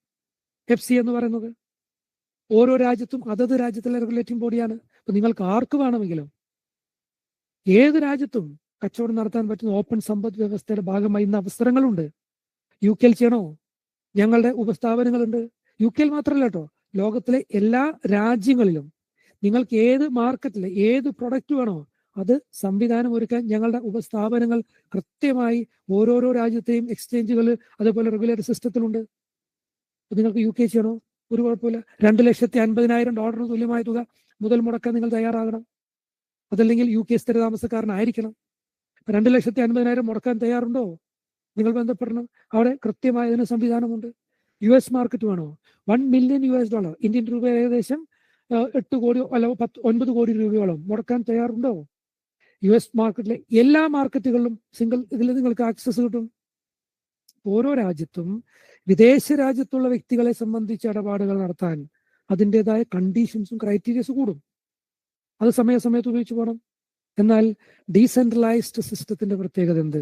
FCA എന്ന് പറയുന്നത്. ഓരോ രാജ്യത്തും അതത് രാജ്യത്തിലെ റെഗുലേറ്റിംഗ് ബോഡിയാണ്. അപ്പൊ നിങ്ങൾക്ക് ആർക്ക് വേണമെങ്കിലും ഏത് രാജ്യത്തും കച്ചവടം നടത്താൻ പറ്റുന്ന ഓപ്പൺ സമ്പദ് വ്യവസ്ഥയുടെ ഭാഗമായി ഇന്ന് അവസരങ്ങളുണ്ട്. UK ചെയ്യണോ? ഞങ്ങളുടെ ഉപസ്ഥാപനങ്ങളുണ്ട്. UK മാത്രമല്ല കേട്ടോ, ലോകത്തിലെ എല്ലാ രാജ്യങ്ങളിലും നിങ്ങൾക്ക് ഏത് മാർക്കറ്റിൽ ഏത് പ്രൊഡക്റ്റ് വേണോ അത് സംവിധാനം ഒരുക്കാൻ ഞങ്ങളുടെ ഉപസ്ഥാപനങ്ങൾ കൃത്യമായി ഓരോരോ രാജ്യത്തെയും എക്സ്ചേഞ്ചുകൾ അതേപോലെ റെഗുലേറ്ററി സിസ്റ്റത്തിലുണ്ട്. നിങ്ങൾക്ക് UK ചെയ്യണോ? ഒരു കുഴപ്പമില്ല. $2,50,000 തുല്യമായ തുക മുതൽ മുടക്കാൻ നിങ്ങൾ തയ്യാറാകണം. അതല്ലെങ്കിൽ UK സ്ഥിര താമസക്കാരനായിരിക്കണം. 2,50,000 മുടക്കാൻ തയ്യാറുണ്ടോ? നിങ്ങൾ ബന്ധപ്പെടണം. അവിടെ കൃത്യമായ അതിന് സംവിധാനമുണ്ട്. US മാർക്കറ്റ് വേണോ? $1 മില്യൺ ഇന്ത്യൻ രൂപ ഏകദേശം 8 കോടി അല്ല 9 കോടി രൂപയോളം മുടക്കാൻ തയ്യാറുണ്ടോ? US മാർക്കറ്റിലെ എല്ലാ മാർക്കറ്റുകളിലും ഇതിൽ നിങ്ങൾക്ക് ആക്സസ് കിട്ടും. ഓരോ രാജ്യത്തും വിദേശ രാജ്യത്തുള്ള വ്യക്തികളെ സംബന്ധിച്ച് ഇടപാടുകൾ നടത്താൻ അതിൻ്റെതായ കണ്ടീഷൻസും ക്രൈറ്റീരിയസും കൂടും. അത് സമയത്ത് ഉപയോഗിച്ച് പോകണം. എന്നാൽ ഡീസെൻട്രലൈസ്ഡ് സിസ്റ്റത്തിന്റെ പ്രത്യേകത എന്ത്?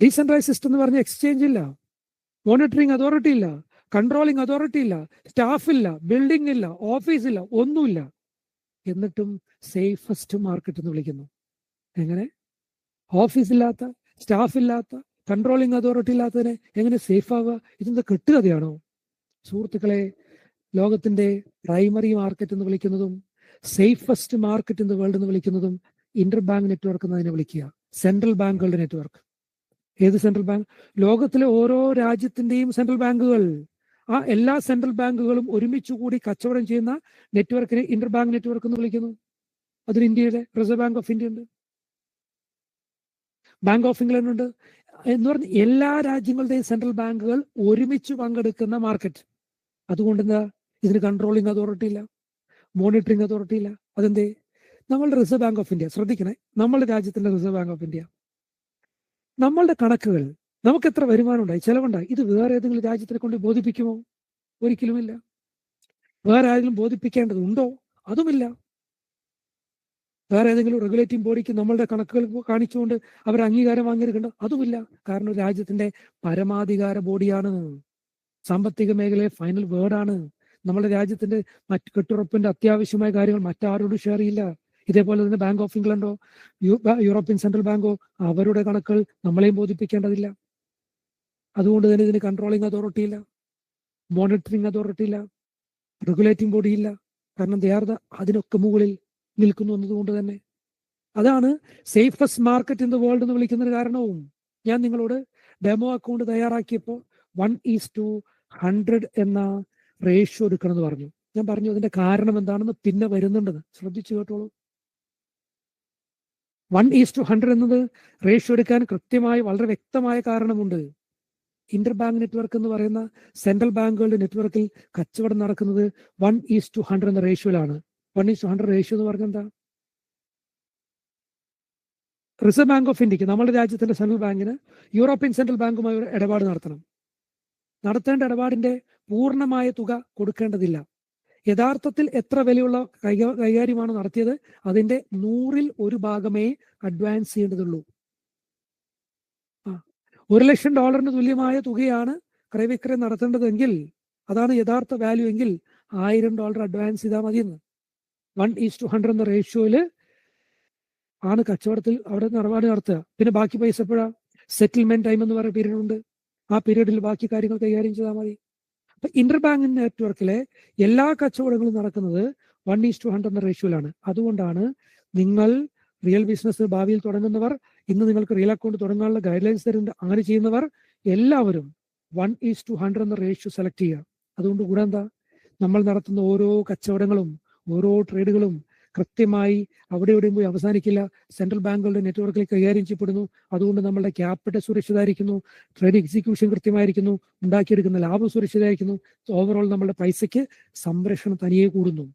ഡീസെൻട്രലൈസ്ഡ് സിസ്റ്റം എന്ന് പറഞ്ഞ എക്സ്ചേഞ്ച് ഇല്ല, മോണിറ്ററിംഗ് അതോറിറ്റി ഇല്ല, കൺട്രോളിംഗ് അതോറിറ്റി ഇല്ല, സ്റ്റാഫ് ഇല്ല, ബിൽഡിംഗ് ഇല്ല, ഓഫീസ് ഇല്ല, ഒന്നുമില്ല. എന്നിട്ടും സേഫസ്റ്റ് മാർക്കറ്റ് എന്ന് വിളിക്കുന്നു. എങ്ങനെ? ഓഫീസ് ഇല്ലാത്ത, സ്റ്റാഫ് ഇല്ലാത്ത, കൺട്രോളിംഗ് അതോറിറ്റി ഇല്ലാത്തതിനെ എങ്ങനെ സേഫ് ആവുക? ഇതെന്താ കെട്ടുകഥയാണോ? സുഹൃത്തുക്കളെ, ലോകത്തിന്റെ പ്രൈമറി മാർക്കറ്റ് എന്ന് വിളിക്കുന്നതും safest market in the world എന്ന് വിളിക്കുന്നതും ഇന്റർ ബാങ്ക് നെറ്റ്വർക്ക് എന്നതിനെ വിളിക്കുക. സെൻട്രൽ ബാങ്കുകളുടെ നെറ്റ്വർക്ക്. ഏത് സെൻട്രൽ ബാങ്ക്? ലോകത്തിലെ ഓരോ രാജ്യത്തിന്റെയും സെൻട്രൽ ബാങ്കുകൾ. ആ എല്ലാ സെൻട്രൽ ബാങ്കുകളും ഒരുമിച്ച് കൂടി കച്ചവടം ചെയ്യുന്ന നെറ്റ്വർക്കിനെ ഇന്റർ ബാങ്ക് നെറ്റ്വർക്ക് എന്ന് വിളിക്കുന്നു. അതിൽ ഇന്ത്യയുടെ റിസർവ് ബാങ്ക് ഓഫ് ഇന്ത്യ ഉണ്ട്, ബാങ്ക് ഓഫ് ഇംഗ്ലണ്ട് ഉണ്ട് എന്ന് പറഞ്ഞ് എല്ലാ രാജ്യങ്ങളുടെയും സെൻട്രൽ ബാങ്കുകൾ ഒരുമിച്ച് പങ്കെടുക്കുന്ന മാർക്കറ്റ്. അതുകൊണ്ട് എന്താ? ഇതിന് കൺട്രോളിംഗ് അതോറിറ്റി ഇല്ല, മോണിറ്ററിംഗ് അതോറിറ്റി ഇല്ല. അതെന്തേ? നമ്മളുടെ റിസർവ് ബാങ്ക് ഓഫ് ഇന്ത്യ, ശ്രദ്ധിക്കണേ, നമ്മളുടെ രാജ്യത്തിന്റെ റിസർവ് ബാങ്ക് ഓഫ് ഇന്ത്യ നമ്മളുടെ കണക്കുകൾ, നമുക്ക് എത്ര വരുമാനം ഉണ്ടായി, ചെലവുണ്ടായി, ഇത് വേറെ ഏതെങ്കിലും രാജ്യത്തിനെ കൊണ്ട് ബോധിപ്പിക്കുമോ? ഒരിക്കലുമില്ല. വേറെ ആരെങ്കിലും ബോധിപ്പിക്കേണ്ടതുണ്ടോ? അതുമില്ല. വേറെ ഏതെങ്കിലും റെഗുലേറ്റിംഗ് ബോഡിക്ക് നമ്മളുടെ കണക്കുകൾ കാണിച്ചുകൊണ്ട് അവർ അംഗീകാരം വാങ്ങിയിരിക്കണ്ടോ? അതുമില്ല. കാരണം രാജ്യത്തിന്റെ പരമാധികാര ബോഡിയാണ്, സാമ്പത്തിക മേഖലയെ ഫൈനൽ വേർഡാണ്. നമ്മുടെ രാജ്യത്തിന്റെ മറ്റ് കെട്ടുറപ്പിന്റെ അത്യാവശ്യമായ കാര്യങ്ങൾ മറ്റാരോടും ഷെയർ ചെയ്യില്ല. ഇതേപോലെ തന്നെ ബാങ്ക് ഓഫ് ഇംഗ്ലണ്ടോ യൂറോപ്യൻ സെൻട്രൽ ബാങ്കോ അവരുടെ കണക്കുകൾ നമ്മളെയും ബോധിപ്പിക്കേണ്ടതില്ല. അതുകൊണ്ട് തന്നെ ഇതിന് കൺട്രോളിംഗ് അതോറിറ്റി ഇല്ല, മോണിറ്ററിംഗ് അതോറിറ്റി ഇല്ല, റെഗുലേറ്റിംഗ് ബോഡി ഇല്ല. കാരണം അതിനൊക്കെ മുകളിൽ നിൽക്കുന്നു എന്നതുകൊണ്ട് തന്നെ. അതാണ് safest market in the world എന്ന് വിളിക്കുന്ന കാരണവും. ഞാൻ നിങ്ങളോട് ഡെമോ അക്കൗണ്ട് തയ്യാറാക്കിയപ്പോൾ 1:100 എന്ന റേഷ്യോ എടുക്കണം എന്ന് പറഞ്ഞു. ഞാൻ പറഞ്ഞു അതിന്റെ കാരണം എന്താണെന്ന് പിന്നെ വരുന്നുണ്ടെന്ന്. ശ്രദ്ധിച്ചു കേട്ടോളൂ. 1:100 എന്നത് റേഷ്യോ എടുക്കാൻ കൃത്യമായി വളരെ വ്യക്തമായ കാരണമുണ്ട്. ഇന്റർ ബാങ്ക് നെറ്റ്വർക്ക് എന്ന് പറയുന്ന സെൻട്രൽ ബാങ്കുകളുടെ നെറ്റ്വർക്കിൽ കച്ചവടം നടക്കുന്നത് 1:100 എന്ന റേഷ്യോയിലാണ്. 1:100 റേഷ്യോ എന്ന് പറഞ്ഞാൽ എന്താ? റിസർവ് ബാങ്ക് ഓഫ് ഇന്ത്യക്ക്, നമ്മുടെ രാജ്യത്തിന്റെ സെൻട്രൽ ബാങ്കിന് യൂറോപ്യൻ സെൻട്രൽ ബാങ്കുമായി ഒരു ഇടപാട് നടത്തേണ്ട ഇടപാടിന്റെ പൂർണ്ണമായ തുക കൊടുക്കേണ്ടതില്ല. യഥാർത്ഥത്തിൽ എത്ര വിലയുള്ള കൈകാര്യമാണ് നടത്തിയത് അതിന്റെ 100ൽ 1 ഭാഗമേ അഡ്വാൻസ് ചെയ്യേണ്ടതുള്ളൂ. $1,00,000 തുല്യമായ തുകയാണ് ക്രയവിക്രയം നടത്തേണ്ടതെങ്കിൽ, അതാണ് യഥാർത്ഥ വാല്യൂ എങ്കിൽ $1,000 അഡ്വാൻസ് ചെയ്താൽ മതിയെന്ന്. 1:100 എന്ന റേഷ്യോയില് ആണ് കച്ചവടത്തിൽ അവിടെ ഇടപാട് നടത്തുക. പിന്നെ ബാക്കി പൈസ എപ്പോഴാ? സെറ്റിൽമെന്റ് ടൈം എന്ന് പറയുന്ന പീരീഡ് ഉണ്ട്. ആ പീരീഡിൽ ബാക്കി കാര്യങ്ങൾ കൈകാര്യം ചെയ്താൽ മതി. അപ്പൊ ഇന്റർ ബാങ്ക് നെറ്റ്വർക്കിലെ എല്ലാ കച്ചവടങ്ങളും നടക്കുന്നത് 1:100 എന്ന റേഷ്യോയിലാണ്. അതുകൊണ്ടാണ് നിങ്ങൾ റിയൽ ബിസിനസ് ഭാവിയിൽ തുടങ്ങുന്നവർ, ഇന്ന് നിങ്ങൾക്ക് റിയൽ അക്കൗണ്ട് തുടങ്ങാനുള്ള ഗൈഡ് ലൈൻസ് തരുന്നുണ്ട്, അങ്ങനെ ചെയ്യുന്നവർ എല്ലാവരും 1:100 എന്ന റേഷ്യോ സെലക്ട് ചെയ്യുക. അതുകൊണ്ട് കൂടെ എന്താ, നമ്മൾ നടത്തുന്ന ഓരോ കച്ചവടങ്ങളും ഓരോ ട്രേഡുകളും കൃത്യമായി അവിടെ എവിടെയും പോയി അവസാനിക്കില്ല. സെൻട്രൽ ബാങ്കുകളുടെ നെറ്റ്വർക്കിൽ കൈകാര്യം ചെയ്യപ്പെടുന്നു. അതുകൊണ്ട് നമ്മളുടെ ക്യാപിറ്റൽ സുരക്ഷിതമായിരിക്കുന്നു, ട്രേഡ് എക്സിക്യൂഷൻ കൃത്യമായിരിക്കുന്നു, ഉണ്ടാക്കിയെടുക്കുന്ന ലാഭം സുരക്ഷിതമായിരിക്കുന്നു. ഓവറോൾ നമ്മുടെ പൈസയ്ക്ക് സംരക്ഷണം തനിയെ കൂടുന്നു.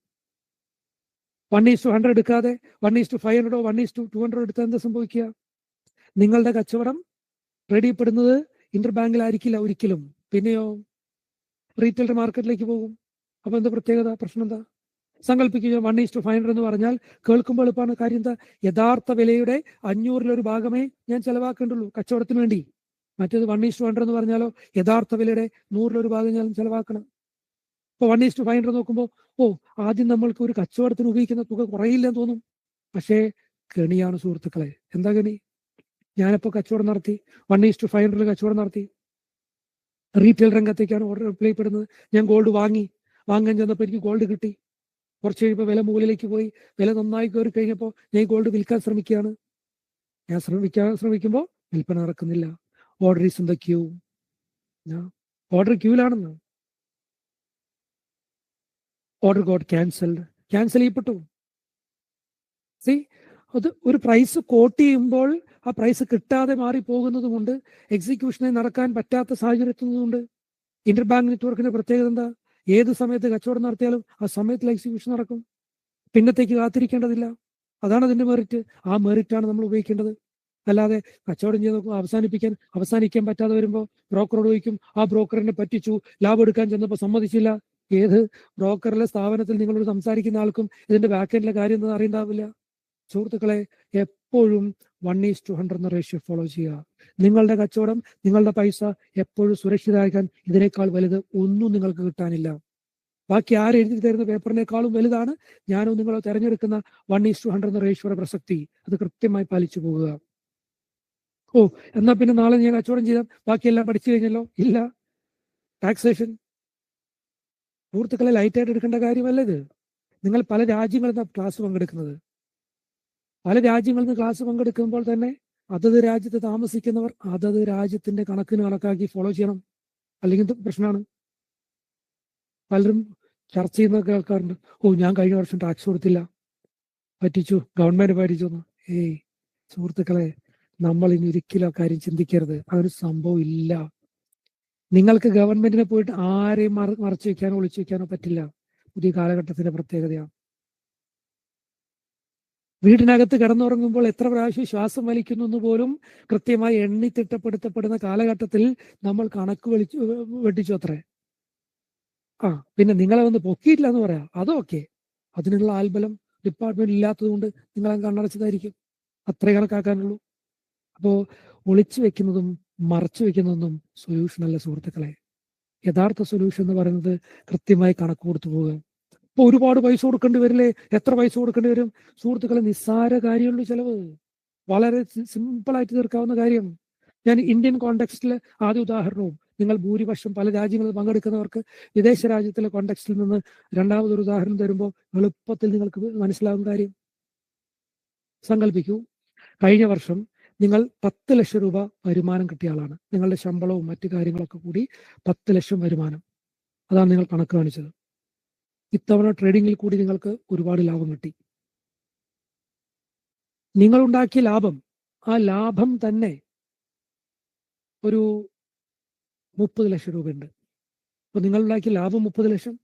1:100 എടുക്കാതെ 1:500 1:200 എടുത്താൽ എന്താ സംഭവിക്കുക? നിങ്ങളുടെ കച്ചവടം ട്രേഡ് ചെയ്യപ്പെടുന്നത് ഇന്റർ ബാങ്കിലായിരിക്കില്ല ഒരിക്കലും. പിന്നെയോ റീറ്റെയിൽ മാർക്കറ്റിലേക്ക് പോകും. അപ്പൊ എന്താ പ്രത്യേകത? പ്രശ്നം എന്താ? സങ്കല്പിക്കുക, 1:500 എന്ന് പറഞ്ഞാൽ കേൾക്കുമ്പോൾ എളുപ്പമാണ്. കാര്യം എന്താ? യഥാർത്ഥ വിലയുടെ 500ൽ 1 ഭാഗമേ ഞാൻ ചെലവാക്കേണ്ടുള്ളൂ കച്ചവടത്തിന് വേണ്ടി. മറ്റേത് 1:100 എന്ന് പറഞ്ഞാലോ യഥാർത്ഥ വിലയുടെ 100ൽ 1 ഭാഗം ഞാൻ ചെലവാക്കണം. ഇപ്പൊ 1:500 നോക്കുമ്പോൾ ആദ്യം നമ്മൾക്ക് ഒരു കച്ചവടത്തിന് ഉപയോഗിക്കുന്ന തുക കുറയില്ലെന്ന് തോന്നും. പക്ഷേ കെണിയാണ് സുഹൃത്തുക്കളെ. എന്താ കെണി? ഞാനിപ്പോ കച്ചവടം നടത്തി, 1:500 കച്ചവടം നടത്തി, റീറ്റെയിൽ രംഗത്തേക്കാണ് ഓർഡർ റിപ്ലൈ പെടുന്നത്. ഞാൻ ഗോൾഡ് വാങ്ങാൻ ചെന്നപ്പോൾ എനിക്ക് ഗോൾഡ് കിട്ടി. കുറച്ച് കഴിയുമ്പോൾ വില മുകളിലേക്ക് പോയി, വില നന്നായി കയറി കഴിഞ്ഞപ്പോൾ ഞാൻ ഗോൾഡ് വിൽക്കാൻ ശ്രമിക്കുകയാണ്. ഞാൻ ശ്രമിക്കുമ്പോൾ വിൽപ്പന നടക്കുന്നില്ല. Order is in the queue. Order ക്യൂവിലാണെന്ന്. ഓർഡർ ഗോട്ട് ക്യാൻസൽ ചെയ്യപ്പെട്ടു. അത് ഒരു പ്രൈസ് കോട്ട് ചെയ്യുമ്പോൾ ആ പ്രൈസ് കിട്ടാതെ മാറി പോകുന്നതുകൊണ്ട് എക്സിക്യൂഷനെ നടക്കാൻ പറ്റാത്ത സാഹചര്യത്തുന്നുണ്ട്. ഇന്റർ ബാങ്ക് നെറ്റ്വർക്കിന്റെ പ്രത്യേകത എന്താ? ഏത് സമയത്ത് കച്ചവടം നടത്തിയാലും ആ സമയത്തിൽ എക്സിക്യൂഷൻ നടക്കും. പിന്നത്തേക്ക് കാത്തിരിക്കേണ്ടതില്ല. അതാണ് അതിന്റെ മെറിറ്റ്. ആ മെറിറ്റാണ് നമ്മൾ ഉപയോഗിക്കേണ്ടത്. അല്ലാതെ കച്ചവടം ചെയ്ത് അവസാനിക്കാൻ പറ്റാതെ വരുമ്പോൾ ബ്രോക്കറോട് ചോദിക്കും, ആ ബ്രോക്കറിനെ പറ്റിച്ചു, ലാഭം എടുക്കാൻ ചെന്നപ്പോൾ സമ്മതിച്ചില്ല. ഏത് ബ്രോക്കറിലെ സ്ഥാപനത്തിൽ നിങ്ങളോട് സംസാരിക്കുന്ന ആൾക്കും ഇതിന്റെ ബാക്ക് എൻഡിലെ കാര്യം ഒന്നും അറിയണ്ടാവില്ല. സുഹൃത്തുക്കളെ, എപ്പോഴും 1:100 എന്ന റേഷ്യോ ഫോളോ ചെയ്യുക. നിങ്ങളുടെ കച്ചവടം, നിങ്ങളുടെ പൈസ എപ്പോഴും സുരക്ഷിതമാക്കാൻ ഇതിനേക്കാൾ വലുത് ഒന്നും നിങ്ങൾക്ക് കിട്ടാനില്ല. ബാക്കി ആരെഴുതി തരുന്ന പേപ്പറിനേക്കാളും വലുതാണ് ഞാനോ നിങ്ങളോ തെരഞ്ഞെടുക്കുന്ന 1:100 എന്ന റേഷ്യോയുടെ പ്രസക്തി. അത് കൃത്യമായി പാലിച്ചു പോകുക. എന്നാ പിന്നെ നാളെ ഞാൻ കച്ചവടം ചെയ്താൽ ബാക്കിയെല്ലാം പഠിച്ചു കഴിഞ്ഞല്ലോ? ഇല്ല. ടാക്സേഷൻ സുഹൃത്തുക്കളെ ലൈറ്റായിട്ട് എടുക്കേണ്ട കാര്യമല്ല ഇത്. നിങ്ങൾ പല രാജ്യങ്ങളിൽ നിന്ന് ക്ലാസ് പങ്കെടുക്കുന്നത്. പല രാജ്യങ്ങളിൽ നിന്ന് ക്ലാസ് പങ്കെടുക്കുമ്പോൾ തന്നെ അതത് രാജ്യത്ത് താമസിക്കുന്നവർ അതത് രാജ്യത്തിന്റെ കണക്കാക്കി ഫോളോ ചെയ്യണം. അല്ലെങ്കിൽ പ്രശ്നമാണ്. പലരും ചർച്ച ചെയ്യുന്ന കേൾക്കാറുണ്ട്, ഞാൻ കഴിഞ്ഞ വർഷം ടാക്സ് കൊടുത്തില്ല, പറ്റിച്ചു, ഗവൺമെന്റ് പറ്റിച്ചു. സുഹൃത്തുക്കളെ, നമ്മൾ ഇനി ഒരിക്കലും ആ കാര്യം ചിന്തിക്കരുത്. അതൊരു സംഭവം ഇല്ല. നിങ്ങൾക്ക് ഗവൺമെന്റിനെ പോയിട്ട് ആരെയും മറച്ചു വെക്കാനോ ഒളിച്ചു വെക്കാനോ പറ്റില്ല. പുതിയ കാലഘട്ടത്തിന്റെ പ്രത്യേകതയാണ്. വീടിനകത്ത് കിടന്നുറങ്ങുമ്പോൾ എത്ര പ്രാവശ്യം ശ്വാസം വലിക്കുന്നു എന്ന് പോലും കൃത്യമായി എണ്ണിത്തിട്ടപ്പെടുത്തപ്പെടുന്ന കാലഘട്ടത്തിൽ നമ്മൾ കണക്ക് വെട്ടിച്ചു അത്രേ. പിന്നെ നിങ്ങളെ ഒന്ന് പൊക്കിയിട്ടില്ല എന്ന് പറയാം, അതൊക്കെ അതിനുള്ള ആൽബലം ഡിപ്പാർട്ട്മെന്റ് ഇല്ലാത്തത് കൊണ്ട് നിങ്ങളെ കണ്ണടച്ചതായിരിക്കും. അത്രേ കണക്കാക്കാനുള്ളൂ. അപ്പോ ഒളിച്ചു വെക്കുന്നതും മറച്ചു വെക്കുന്നതൊന്നും സൊല്യൂഷൻ അല്ല സുഹൃത്തുക്കളെ. യഥാർത്ഥ സൊല്യൂഷൻ എന്ന് പറയുന്നത് കൃത്യമായി കണക്ക് കൊടുത്തു പോവുക. ഇപ്പൊ ഒരുപാട് പൈസ കൊടുക്കേണ്ടി വരില്ലേ? എത്ര പൈസ കൊടുക്കേണ്ടി വരും? സുഹൃത്തുക്കളെ, നിസ്സാര കാര്യമുള്ളൂ ചെലവ്. വളരെ സിമ്പിളായിട്ട് തീർക്കാവുന്ന കാര്യം. ഞാൻ ഇന്ത്യൻ കോണ്ടെക്സ്റ്റിലെ ആദ്യ ഉദാഹരണവും, നിങ്ങൾ ഭൂരിപക്ഷം പല രാജ്യങ്ങളിൽ പങ്കെടുക്കുന്നവർക്ക് വിദേശ രാജ്യത്തിലെ കോണ്ടെക്സ്റ്റിൽ നിന്ന് രണ്ടാമതൊരു ഉദാഹരണം തരുമ്പോൾ എളുപ്പത്തിൽ നിങ്ങൾക്ക് മനസ്സിലാകുന്ന കാര്യം. സങ്കല്പിക്കൂ, കഴിഞ്ഞ വർഷം നിങ്ങൾ 10 ലക്ഷം രൂപ വരുമാനം കിട്ടിയ ആളാണ്. നിങ്ങളുടെ ശമ്പളവും മറ്റു കാര്യങ്ങളൊക്കെ കൂടി 10 ലക്ഷം വരുമാനം. അതാണ് നിങ്ങൾ കണക്ക് കാണിച്ചത്. ഇത്തവണ ട്രേഡിങ്ങിൽ കൂടി നിങ്ങൾക്ക് ഒരുപാട് ലാഭം കിട്ടി. നിങ്ങൾ ഉണ്ടാക്കിയ ലാഭം, ആ ലാഭം തന്നെ ഒരു 30 ലക്ഷം രൂപയുണ്ട്. അപ്പോൾ നിങ്ങളുണ്ടാക്കിയ ലാഭം 30 ലക്ഷം.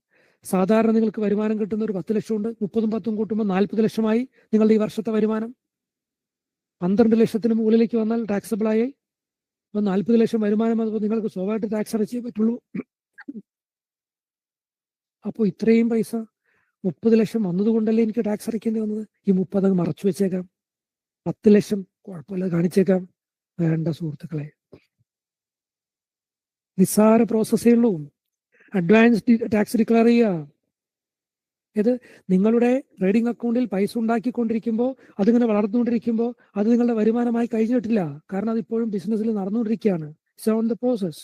സാധാരണ നിങ്ങൾക്ക് വരുമാനം കിട്ടുന്ന ഒരു 10 ലക്ഷമുണ്ട്. 30ഉം 10ഉം കൂട്ടുമ്പോൾ 40 ലക്ഷമായി നിങ്ങളുടെ ഈ വർഷത്തെ വരുമാനം. 12 ലക്ഷത്തിന് മുകളിലേക്ക് വന്നാൽ ടാക്സബിൾ ആയി. അപ്പോൾ 40 ലക്ഷം വരുമാനം അതുപോലെ നിങ്ങൾക്ക് സ്വാഭാവികമായിട്ട് ടാക്സ് അടച്ചേ പറ്റുള്ളൂ. അപ്പോൾ ഇത്രയും പൈസ 30 ലക്ഷം വന്നതുകൊണ്ടല്ലേ എനിക്ക് ടാക്സ് അടയ്ക്കേണ്ടി വന്നത്. ഈ 30 അങ്ങ് മറച്ചു വെച്ചേക്കാം. 10 ലക്ഷം കുഴപ്പമില്ല കാണിച്ചേക്കാം. വേണ്ട സുഹൃത്തുക്കളെ, നിസ്സാര പ്രോസസ്സേ ഉള്ളൂ. അഡ്വാൻസ് ടാക്സ് ഡിക്ലെയർ ചെയ്യുക. ഇത് നിങ്ങളുടെ ട്രേഡിംഗ് അക്കൗണ്ടിൽ പൈസ ഉണ്ടാക്കിക്കൊണ്ടിരിക്കുമ്പോൾ, അതിങ്ങനെ വളർന്നുകൊണ്ടിരിക്കുമ്പോൾ അത് നിങ്ങളുടെ വരുമാനമായി കഴിഞ്ഞിട്ടില്ല. കാരണം അതിപ്പോഴും ബിസിനസ്സിൽ നടന്നുകൊണ്ടിരിക്കുകയാണ്. It's on the process.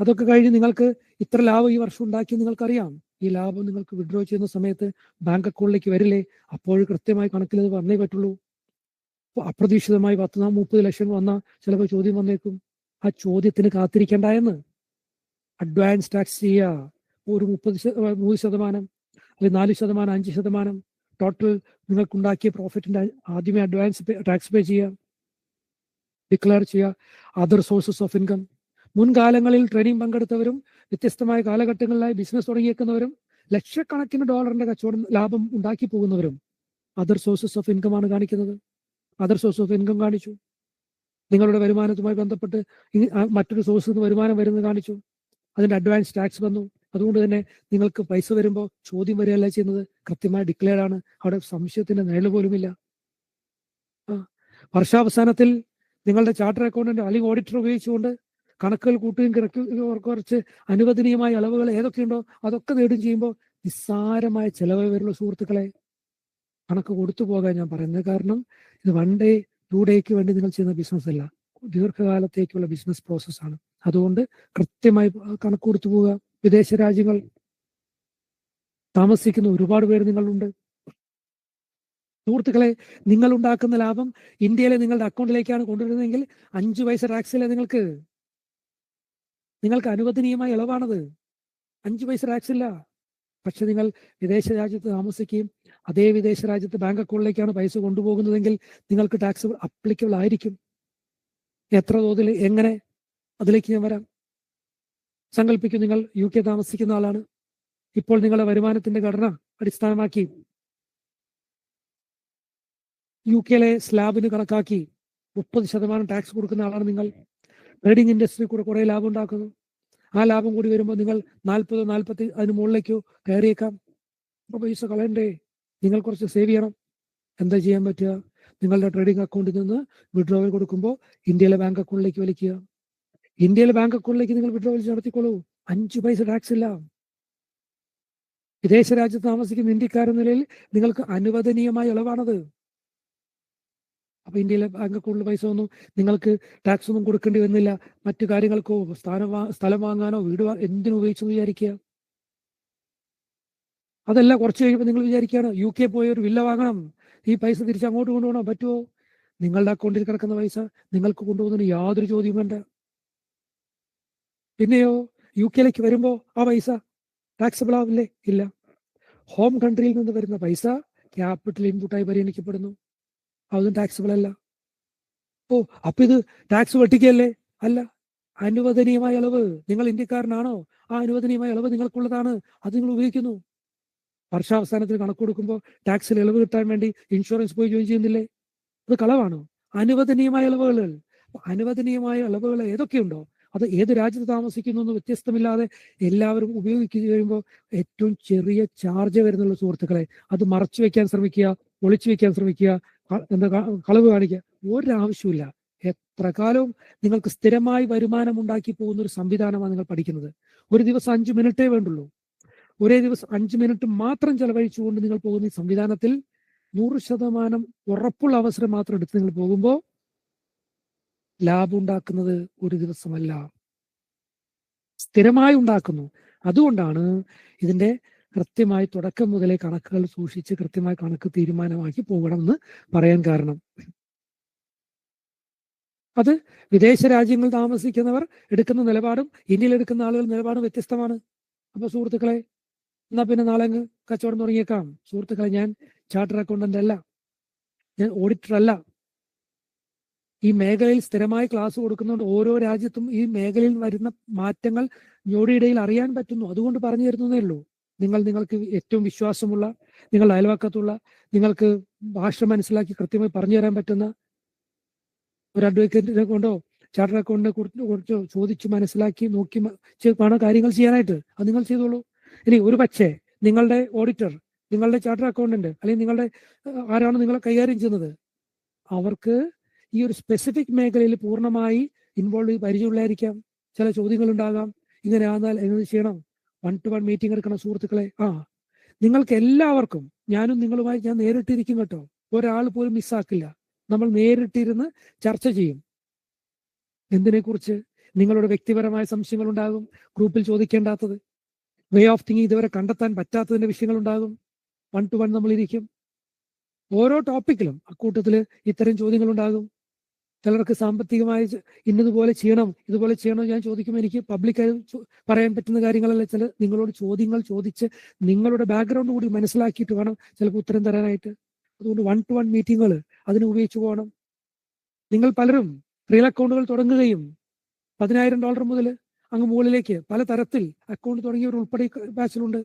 അതൊക്കെ കഴിഞ്ഞ് നിങ്ങൾക്ക് ഇത്ര ലാഭം ഈ വർഷം ഉണ്ടാക്കി നിങ്ങൾക്കറിയാം. ഈ ലാഭം നിങ്ങൾക്ക് വിഡ്രോ ചെയ്യുന്ന സമയത്ത് ബാങ്ക് അക്കൗണ്ടിലേക്ക് വരില്ലേ? അപ്പോൾ കൃത്യമായി കണക്കിൽ അത് വന്നേ പറ്റുള്ളൂ. അപ്രതീക്ഷിതമായി 10-30 ലക്ഷം വന്ന ചിലപ്പോൾ ചോദ്യം വന്നേക്കും. ആ ചോദ്യത്തിന് കാത്തിരിക്കേണ്ട എന്ന് അഡ്വാൻസ് ടാക്സ് ചെയ്യുക. ഒരു 3% അല്ലെങ്കിൽ 4%, 5% ടോട്ടൽ നിങ്ങൾക്കുണ്ടാക്കിയ പ്രോഫിറ്റിന്റെ ആദ്യമേ അഡ്വാൻസ് ടാക്സ് പേ ചെയ്യുക, ഡിക്ലെയർ ചെയ്യുക. അതർ സോഴ്സസ് ഓഫ് ഇൻകം, മുൻകാലങ്ങളിൽ ട്രേഡിംഗ് പങ്കെടുത്തവരും വ്യത്യസ്തമായ കാലഘട്ടങ്ങളിലായി ബിസിനസ് തുടങ്ങിയേക്കുന്നവരും ലക്ഷക്കണക്കിന് ഡോളറിന്റെ കച്ചവടം ലാഭം ഉണ്ടാക്കി പോകുന്നവരും അതർ സോഴ്സസ് ഓഫ് ഇൻകം ആണ് കാണിക്കുന്നത്. അതർ സോഴ്സ് ഓഫ് ഇൻകം കാണിച്ചു. നിങ്ങളുടെ വരുമാനത്തുമായി ബന്ധപ്പെട്ട് മറ്റൊരു സോഴ്സിൽ നിന്ന് വരുമാനം വരുന്നത് കാണിച്ചു. അതിന്റെ അഡ്വാൻസ് ടാക്സ് വന്നു. അതുകൊണ്ട് തന്നെ നിങ്ങൾക്ക് പൈസ വരുമ്പോൾ ചോദ്യം വരികയല്ല ചെയ്യുന്നത്, കൃത്യമായി ഡിക്ലെയർ ആണ്. അവിടെ സംശയത്തിന്റെ നിഴൽ പോലുമില്ല. വർഷാവസാനത്തിൽ നിങ്ങളുടെ ചാർട്ടർ അക്കൗണ്ടന്റ് അല്ലെങ്കിൽ ഓഡിറ്റർ ഉപയോഗിച്ചുകൊണ്ട് കണക്കുകൾ കൂട്ടുകയും കുറച്ച് അനുവദനീയമായ അളവുകൾ ഏതൊക്കെയുണ്ടോ അതൊക്കെ നേടുകയും ചെയ്യുമ്പോൾ നിസ്സാരമായ ചെലവ് വരുള്ള സുഹൃത്തുക്കളെ. കണക്ക് കൊടുത്തു പോകാൻ ഞാൻ പറയുന്നത് കാരണം ഇത് 1 ഡേ 2 ഡേക്ക് വേണ്ടി നിങ്ങൾ ചെയ്യുന്ന ബിസിനസ് അല്ല, ദീർഘകാലത്തേക്കുള്ള ബിസിനസ് പ്രോസസ്സാണ്. അതുകൊണ്ട് കൃത്യമായി കണക്ക് കൊടുത്തു പോവുക. വിദേശ രാജ്യങ്ങൾ താമസിക്കുന്ന ഒരുപാട് പേര് നിങ്ങളുണ്ട് സുഹൃത്തുക്കളെ. നിങ്ങൾ ഉണ്ടാക്കുന്ന ലാഭം ഇന്ത്യയിലെ നിങ്ങളുടെ അക്കൗണ്ടിലേക്കാണ് കൊണ്ടുവരുന്നതെങ്കിൽ 5 പൈസ ടാക്സിലെ നിങ്ങൾക്ക് അനുവദനീയമായ ഇളവാണത്. 5 പൈസ ടാക്സ് ഇല്ല. പക്ഷെ നിങ്ങൾ വിദേശ രാജ്യത്ത് താമസിക്കുകയും അതേ വിദേശ രാജ്യത്ത് ബാങ്ക് അക്കൗണ്ടിലേക്കാണ് പൈസ കൊണ്ടുപോകുന്നതെങ്കിൽ നിങ്ങൾക്ക് ടാക്സ് അപ്ലിക്കബിൾ ആയിരിക്കും. എത്ര തോതിൽ, എങ്ങനെ, അതിലേക്ക് ഞാൻ വരാം. സങ്കല്പിക്കും നിങ്ങൾ UK താമസിക്കുന്ന ആളാണ്. ഇപ്പോൾ നിങ്ങളുടെ വരുമാനത്തിന്റെ ഘടന അടിസ്ഥാനമാക്കി UK സ്ലാബിന് കണക്കാക്കി 30% ടാക്സ് കൊടുക്കുന്ന ആളാണ് നിങ്ങൾ. ട്രേഡിംഗ് ഇൻഡസ്ട്രി കൂടെ കുറെ ലാഭം ഉണ്ടാക്കുന്നു. ആ ലാഭം കൂടി വരുമ്പോൾ നിങ്ങൾ 40 അതിന് മുകളിലേക്കോ കയറിയേക്കാം. അപ്പോൾ പൈസ കളയണ്ടേ? നിങ്ങൾ കുറച്ച് സേവ് ചെയ്യണം. എന്താ ചെയ്യാൻ പറ്റുക? നിങ്ങളുടെ ട്രേഡിംഗ് അക്കൗണ്ടിൽ നിന്ന് വിഡ്രോവൽ കൊടുക്കുമ്പോൾ ഇന്ത്യയിലെ ബാങ്ക് അക്കൗണ്ടിലേക്ക് വലിക്കുക. ഇന്ത്യയിലെ ബാങ്ക് അക്കൗണ്ടിലേക്ക് നിങ്ങൾ വിഡ്രോവൽ നടത്തിക്കോളൂ. 5 പൈസ ടാക്സ് ഇല്ല. വിദേശ രാജ്യത്ത് താമസിക്കുന്ന ഇന്ത്യക്കാരെന്ന നിലയിൽ നിങ്ങൾക്ക് അനുവദനീയമായ ഇളവാണത്. അപ്പൊ ഇന്ത്യയിലെ ബാങ്ക് അക്കൗണ്ടിൽ പൈസ ഒന്നും നിങ്ങൾക്ക് ടാക്സ് ഒന്നും കൊടുക്കേണ്ടി വരുന്നില്ല. മറ്റു കാര്യങ്ങൾക്കോ സ്ഥലം വാങ്ങാനോ വീട് എന്തിനു ഉപയോഗിച്ചെന്ന് വിചാരിക്കുക. അതല്ല, കുറച്ച് കഴിയുമ്പോൾ നിങ്ങൾ വിചാരിക്കുകയാണ് UK പോയി ഒരു വില്ല വാങ്ങണം, ഈ പൈസ തിരിച്ച് അങ്ങോട്ട് കൊണ്ടുപോകണം. പറ്റുമോ? നിങ്ങളുടെ അക്കൗണ്ടിൽ കിടക്കുന്ന പൈസ നിങ്ങൾക്ക് കൊണ്ടുപോകുന്നതിന് യാതൊരു ചോദ്യം വേണ്ട. പിന്നെയോ UK വരുമ്പോൾ ആ പൈസ ടാക്സബിൾ ആവില്ലേ? ഇല്ല. ഹോം കൺട്രിയിൽ നിന്ന് വരുന്ന പൈസ ക്യാപിറ്റൽ ഇൻപുട്ടായി പരിഗണിക്കപ്പെടുന്നു. അതും ടാക്സബിൾ അല്ല. അപ്പൊ ഇത് ടാക്സ് വെട്ടിക്കല്ലേ? അല്ല. അനുവദനീയമായ അളവ്, നിങ്ങൾ ഇന്ത്യക്കാരനാണോ? ആ അനുവദനീയമായ അളവ് നിങ്ങൾക്കുള്ളതാണ്. അത് നിങ്ങൾ ഉപയോഗിക്കുന്നു. വർഷാവസാനത്തിൽ കണക്ക് കൊടുക്കുമ്പോൾ ടാക്സിൽ ഇളവ് കിട്ടാൻ വേണ്ടി ഇൻഷുറൻസ് പോയി ജോയിൻ ചെയ്യുന്നില്ലേ? അത് കളവാണോ? അനുവദനീയമായ ഇളവുകൾ. അനുവദനീയമായ ഇളവുകൾ ഏതൊക്കെയുണ്ടോ അത് ഏത് രാജ്യത്ത് താമസിക്കുന്നു എന്ന് വ്യത്യസ്തമില്ലാതെ എല്ലാവരും ഉപയോഗിക്കുക കഴിയുമ്പോൾ ഏറ്റവും ചെറിയ ചാർജ് വരുന്നുള്ള സുഹൃത്തുക്കളെ. അത് മറച്ചു വെക്കാൻ ശ്രമിക്കുക, ഒളിച്ചു വെക്കാൻ ശ്രമിക്കുക, എന്താ കളവ് കാണിക്കുക. ഒരാവശ്യമില്ല. എത്ര കാലവും നിങ്ങൾക്ക് സ്ഥിരമായി വരുമാനം ഉണ്ടാക്കി പോകുന്ന ഒരു സംവിധാനമാണ് നിങ്ങൾ പഠിക്കുന്നത്. ഒരു ദിവസം 5 മിനിറ്റേ വേണ്ടുള്ളൂ. ഒരേ ദിവസം 5 മിനിറ്റ് മാത്രം ചെലവഴിച്ചുകൊണ്ട് നിങ്ങൾ പോകുന്ന ഈ സംവിധാനത്തിൽ 100% ഉറപ്പുള്ള അവസരം മാത്രം എടുത്ത് നിങ്ങൾ പോകുമ്പോൾ ലാഭം ഉണ്ടാക്കുന്നത് ഒരു ദിവസമല്ല, സ്ഥിരമായി ഉണ്ടാക്കുന്നു. അതുകൊണ്ടാണ് ഇതിന്റെ കൃത്യമായി തുടക്കം മുതലേ കണക്കുകൾ സൂക്ഷിച്ച് കൃത്യമായി കണക്ക് തീരുമാനമാക്കി പോകണമെന്ന് പറയാൻ കാരണം. അത് വിദേശ രാജ്യങ്ങൾ താമസിക്കുന്നവർ എടുക്കുന്ന നിലപാടും ഇന്ത്യയിൽ എടുക്കുന്ന ആളുകൾ നിലപാടും വ്യത്യസ്തമാണ്. അപ്പൊ സുഹൃത്തുക്കളെ, എന്നാ പിന്നെ നാളെ അങ്ങ് കച്ചവടം തുടങ്ങിയേക്കാം. സുഹൃത്തുക്കളെ, ഞാൻ ചാർട്ടർ അക്കൗണ്ടന്റ് അല്ല, ഞാൻ ഓഡിറ്റർ അല്ല. ഈ മേഖലയിൽ സ്ഥിരമായി ക്ലാസ് കൊടുക്കുന്നതുകൊണ്ട് ഓരോ രാജ്യത്തും ഈ മേഖലയിൽ വരുന്ന മാറ്റങ്ങൾ ഞൊടിയിടയിൽ അറിയാൻ പറ്റുന്നു. അതുകൊണ്ട് പറഞ്ഞു തരുന്നതേ ഉള്ളൂ. നിങ്ങൾക്ക് ഏറ്റവും വിശ്വാസമുള്ള, നിങ്ങളുടെ അയൽവക്കത്തുള്ള, നിങ്ങൾക്ക് ഭാഷ മനസ്സിലാക്കി കൃത്യമായി പറഞ്ഞു തരാൻ പറ്റുന്ന ഒരു അഡ്വക്കേറ്റിനെ കൊണ്ടോ ചാർട്ടർ അക്കൗണ്ടിനെ കുറിച്ച് ചോദിച്ച് മനസ്സിലാക്കി നോക്കി വേണം കാര്യങ്ങൾ ചെയ്യാനായിട്ട്. അത് നിങ്ങൾ ചെയ്തോളൂ. ഇനി ഒരു പക്ഷേ നിങ്ങളുടെ ഓഡിറ്റർ, നിങ്ങളുടെ ചാർട്ടർ അക്കൗണ്ടന്റ്, അല്ലെങ്കിൽ നിങ്ങളുടെ ആരാണ് നിങ്ങളെ കൈകാര്യം ചെയ്യുന്നത്, അവർക്ക് ഈ ഒരു സ്പെസിഫിക് മേഖലയിൽ പൂർണ്ണമായി ഇൻവോൾവ് ചെയ്ത് പരിചയമുള്ളായിരിക്കാം. ചില ചോദ്യങ്ങൾ ഉണ്ടാകാം. ഇങ്ങനെ ആണെന്നാൽ എങ്ങനെ ചെയ്യണം? 1-to-1 മീറ്റിംഗ് എടുക്കണം സുഹൃത്തുക്കളെ. നിങ്ങൾക്ക് എല്ലാവർക്കും, ഞാൻ നേരിട്ടിരിക്കും കേട്ടോ. ഒരാൾ പോലും മിസ്സാക്കില്ല. നമ്മൾ നേരിട്ടിരുന്ന് ചർച്ച ചെയ്യും. എന്തിനെക്കുറിച്ച്? നിങ്ങളുടെ വ്യക്തിപരമായ സംശയങ്ങൾ ഉണ്ടാകും, ഗ്രൂപ്പിൽ ചോദിക്കേണ്ടാത്തത്, വേ ഓഫ് തിങ്കിങ് ഇതുവരെ കണ്ടെത്താൻ പറ്റാത്തതിന്റെ വിഷയങ്ങൾ ഉണ്ടാകും. 1-to-1 നമ്മൾ ഇരിക്കും. ഓരോ ടോപ്പിക്കിലും അക്കൂട്ടത്തിൽ ഇത്തരം ചോദ്യങ്ങൾ ഉണ്ടാകും. ചിലർക്ക് സാമ്പത്തികമായി ഇന്നതുപോലെ ചെയ്യണം, ഇതുപോലെ ചെയ്യണം ഞാൻ ചോദിക്കുമ്പോൾ എനിക്ക് പബ്ലിക്കായി പറയാൻ പറ്റുന്ന കാര്യങ്ങളല്ല. നിങ്ങളോട് ചോദ്യങ്ങൾ ചോദിച്ച് നിങ്ങളുടെ ബാക്ക്ഗ്രൗണ്ട് കൂടി മനസ്സിലാക്കിയിട്ട് വേണം ചിലപ്പോൾ ഉത്തരം തരാനായിട്ട്. അതുകൊണ്ട് 1-to-1 മീറ്റിങ്ങുകൾ അതിന് ഉപയോഗിച്ചു പോകണം. നിങ്ങൾ പലരും റിയൽ അക്കൗണ്ടുകൾ തുടങ്ങുകയും $10,000 മുതൽ അങ്ങ് മുകളിലേക്ക് പല തരത്തിൽ അക്കൗണ്ട് തുടങ്ങിയവർ ഉൾപ്പെടെ ബാച്ചിലുണ്ട്.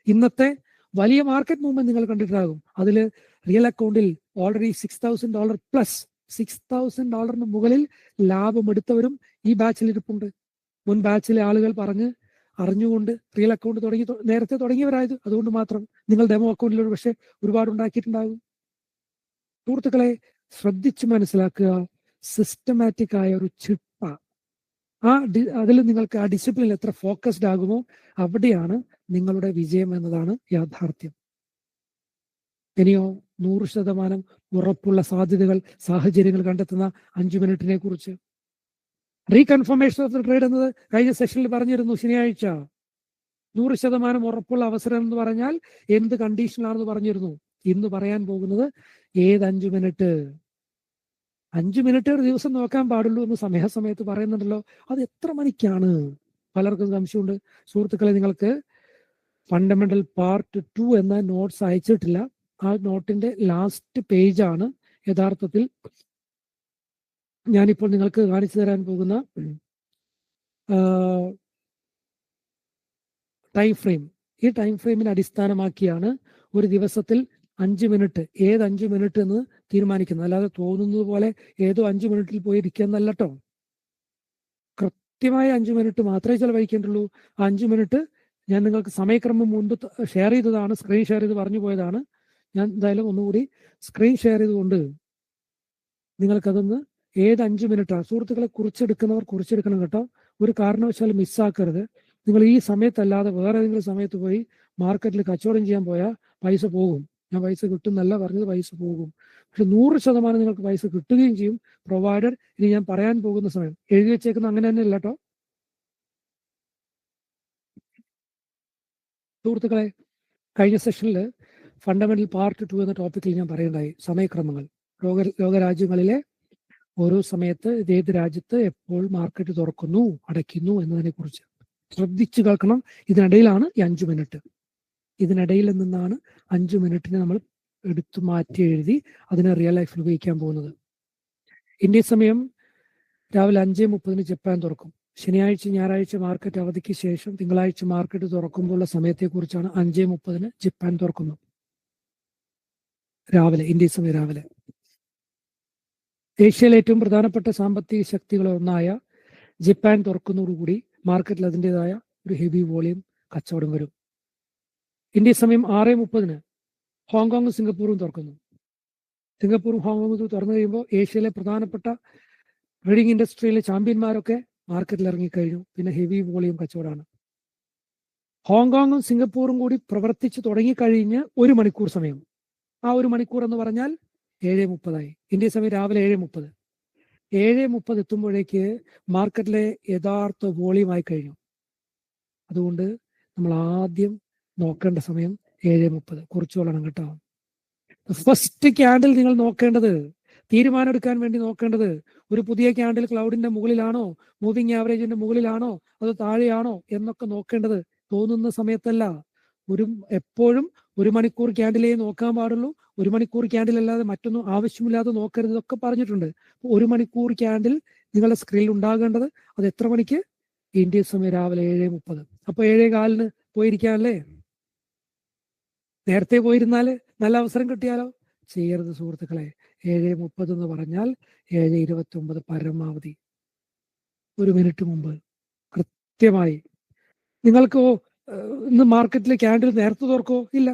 ഇന്നത്തെ വലിയ മാർക്കറ്റ് മൂവ്മെന്റ് നിങ്ങൾ കണ്ടിട്ടുണ്ടാകും. അതിൽ റിയൽ അക്കൗണ്ടിൽ ഓൾറെഡി $6,000 പ്ലസ് $6,000 മുകളിൽ ലാഭമെടുത്തവരും ഈ ബാച്ചിൽ ഇരിപ്പുണ്ട്. മുൻ ബാച്ചിലെ ആളുകൾ അറിഞ്ഞുകൊണ്ട് റിയൽ അക്കൗണ്ട് നേരത്തെ തുടങ്ങിയവരായത്. അതുകൊണ്ട് മാത്രം നിങ്ങൾ ഡെമോ അക്കൗണ്ടിൽ ഒരു പക്ഷേ ഒരുപാട് ഉണ്ടാക്കിയിട്ടുണ്ടാകും. സുഹൃത്തുക്കളെ, ശ്രദ്ധിച്ചു മനസ്സിലാക്കുക. സിസ്റ്റമാറ്റിക് ആയ ഒരു ചിട്ട, അതിൽ നിങ്ങൾക്ക് ആ ഡിസിപ്ലിനിൽ എത്ര ഫോക്കസ്ഡ് ആകുമോ അവിടെയാണ് നിങ്ങളുടെ വിജയം എന്നതാണ് യാഥാർത്ഥ്യം. ഇനിയോ 100% ഉറപ്പുള്ള സാഹചര്യങ്ങൾ കണ്ടെത്തുന്ന 5 മിനിറ്റിനെ കുറിച്ച്. റീകൺഫർമേഷൻ ഓഫ് ദ ട്രേഡ് എന്നത് കഴിഞ്ഞ സെഷനിൽ പറഞ്ഞിരുന്നു. ശനിയാഴ്ച 100% ഉറപ്പുള്ള അവസരം എന്ന് പറഞ്ഞാൽ എന്ത് കണ്ടീഷനിലാണെന്ന് പറഞ്ഞിരുന്നു. ഇന്ന് പറയാൻ പോകുന്നത് ഏത് 5 മിനിറ്റ്. 5 മിനിറ്റ് ഒരു ദിവസം നോക്കാൻ പാടുള്ളൂ എന്ന് സമയത്ത് പറയുന്നുണ്ടല്ലോ. അത് എത്ര മണിക്കാണ്? പലർക്കും സംശയമുണ്ട്. സുഹൃത്തുക്കളെ, നിങ്ങൾക്ക് ഫണ്ടമെന്റൽ പാർട്ട് 2 എന്ന നോട്ട്സ് അയച്ചിട്ടില്ല. ആ നോട്ടിന്റെ ലാസ്റ്റ് പേജാണ് യഥാർത്ഥത്തിൽ ഞാനിപ്പോൾ നിങ്ങൾക്ക് കാണിച്ചു തരാൻ പോകുന്ന ടൈം ഫ്രെയിം. ഈ ടൈം ഫ്രെയിമിനെ അടിസ്ഥാനമാക്കിയാണ് ഒരു ദിവസത്തിൽ 5 മിനിറ്റ്, ഏത് 5 മിനിറ്റ് എന്ന് തീരുമാനിക്കുന്നത്. അല്ലാതെ തോന്നുന്നത് പോലെ ഏതോ 5 മിനിറ്റിൽ പോയി ഇരിക്കുക എന്നല്ല കേട്ടോ. കൃത്യമായ 5 മിനിറ്റ് മാത്രമേ ചെലവഴിക്കേണ്ടുള്ളൂ. 5 മിനിറ്റ് ഞാൻ നിങ്ങൾക്ക് സമയക്രമം മുൻപ് ഷെയർ ചെയ്തതാണ്, സ്ക്രീൻ ഷെയർ ചെയ്ത് പറഞ്ഞു പോയതാണ്. ഞാൻ എന്തായാലും ഒന്നുകൂടി സ്ക്രീൻ ഷെയർ ചെയ്തുകൊണ്ട് നിങ്ങൾക്കതൊന്ന് ഏത് 5 മിനിറ്റാണ് സുഹൃത്തുക്കളെ കുറിച്ചെടുക്കണം കേട്ടോ. ഒരു കാരണവശാലും മിസ്സാക്കരുത്. നിങ്ങൾ ഈ സമയത്തല്ലാതെ വേറെ ഏതെങ്കിലും സമയത്ത് പോയി മാർക്കറ്റിൽ കച്ചവടം ചെയ്യാൻ പോയാൽ പൈസ പോകും. ഞാൻ പൈസ കിട്ടുന്നല്ല പറഞ്ഞത്, പൈസ പോകും. പക്ഷെ 100% നിങ്ങൾക്ക് പൈസ കിട്ടുകയും ചെയ്യും, പ്രൊവൈഡഡ് ഇനി ഞാൻ പറയാൻ പോകുന്ന സമയം എഴുതി വെച്ചേക്കുന്ന അങ്ങനെ തന്നെ അല്ല കേട്ടോ. സുഹൃത്തുക്കളെ, കഴിഞ്ഞ സെഷനിൽ ഫണ്ടമെന്റൽ പാർട്ട് 2 എന്ന ടോപ്പിക്കിൽ ഞാൻ പറയുണ്ടായി സമയക്രമങ്ങൾ. ലോകരാജ്യങ്ങളിലെ ഓരോ സമയത്ത് ഏത് രാജ്യത്ത് എപ്പോൾ മാർക്കറ്റ് തുറക്കുന്നു അടയ്ക്കുന്നു എന്നതിനെ കുറിച്ച് ശ്രദ്ധിച്ചു കേൾക്കണം. ഇതിനിടയിലാണ് ഈ 5 മിനിറ്റ്. ഇതിനിടയിൽ നിന്നാണ് 5 മിനിറ്റിനെ നമ്മൾ എടുത്തു മാറ്റി എഴുതി അതിനെ റിയൽ ലൈഫിൽ ഉപയോഗിക്കാൻ പോകുന്നത്. ഇന്ത്യ സമയം രാവിലെ 5:30 ജപ്പാൻ തുറക്കും. ശനിയാഴ്ച ഞായറാഴ്ച മാർക്കറ്റ് അവധിക്ക് ശേഷം തിങ്കളാഴ്ച മാർക്കറ്റ് തുറക്കുമ്പോഴുള്ള സമയത്തെക്കുറിച്ചാണ്. 5:30 ജപ്പാൻ തുറക്കുന്നു രാവിലെ, ഇന്ത്യ സമയം രാവിലെ. ഏഷ്യയിലെ ഏറ്റവും പ്രധാനപ്പെട്ട സാമ്പത്തിക ശക്തികളൊന്നായ ജപ്പാൻ തുറക്കുന്നതോടുകൂടി മാർക്കറ്റിൽ അതിൻ്റെതായ ഒരു ഹെവി വോളിയം കച്ചവടം വരും. ഇന്ത്യ സമയം 6:30 ഹോങ്കോങ്ങും സിംഗപ്പൂരും തുറക്കുന്നു. സിംഗപ്പൂരും ഹോങ്കോങ്ങും തുറന്നു കഴിയുമ്പോൾ ഏഷ്യയിലെ പ്രധാനപ്പെട്ട ട്രേഡിംഗ് ഇൻഡസ്ട്രിയിലെ ചാമ്പ്യന്മാരൊക്കെ മാർക്കറ്റിൽ ഇറങ്ങിക്കഴിഞ്ഞു. പിന്നെ ഹെവി വോളിയം കച്ചവടമാണ്. ഹോങ്കോങ്ങും സിംഗപ്പൂരും കൂടി പ്രവർത്തിച്ച് തുടങ്ങിക്കഴിഞ്ഞ് 1 മണിക്കൂർ സമയം. ആ 1 മണിക്കൂർ എന്ന് പറഞ്ഞാൽ 7:30 ഇന്ത്യ സമയം രാവിലെ 7:30. 7:30 എത്തുമ്പോഴേക്ക് മാർക്കറ്റിലെ യഥാർത്ഥ വോളിയം ആയി കഴിഞ്ഞു. അതുകൊണ്ട് നമ്മൾ ആദ്യം നോക്കേണ്ട സമയം 7:30. കുറിച്ചോളണം കേട്ടോ. ഫസ്റ്റ് ക്യാൻഡിൽ നിങ്ങൾ നോക്കേണ്ടത്, തീരുമാനം എടുക്കാൻ വേണ്ടി നോക്കേണ്ടത്, ഒരു പുതിയ ക്യാൻഡിൽ ക്ലൗഡിന്റെ മുകളിലാണോ, മൂവിങ് ആവറേജിന്റെ മുകളിലാണോ, അത് താഴെയാണോ എന്നൊക്കെ നോക്കേണ്ടത് തോന്നുന്ന സമയത്തല്ല. എപ്പോഴും 1 മണിക്കൂർ ക്യാൻഡിലേ നോക്കാൻ പാടുള്ളൂ. 1 മണിക്കൂർ ക്യാൻഡിൽ അല്ലാതെ മറ്റൊന്നും ആവശ്യമില്ലാതെ നോക്കരുത് ഇതൊക്കെ പറഞ്ഞിട്ടുണ്ട്. 1 മണിക്കൂർ ക്യാൻഡിൽ നിങ്ങളുടെ സ്ക്രീനിൽ ഉണ്ടാകേണ്ടത് അത് എത്ര മണിക്ക്? ഇന്ത്യൻ സമയം രാവിലെ 7:30. അപ്പോൾ 7:15 പോയിരിക്കാമല്ലേ? നേരത്തെ പോയിരുന്നാല് നല്ല അവസരം കിട്ടിയാലോ? ചെയ്യരുത് സുഹൃത്തുക്കളെ. 7:30 എന്ന് പറഞ്ഞാൽ 7:29 പരമാവധി. 1 മിനിറ്റ് മുമ്പ് കൃത്യമായി. നിങ്ങൾക്ക് ഇന്ന് മാർക്കറ്റിലെ ക്യാൻഡിൽ നേരത്തെ തുറക്കോ? ഇല്ല.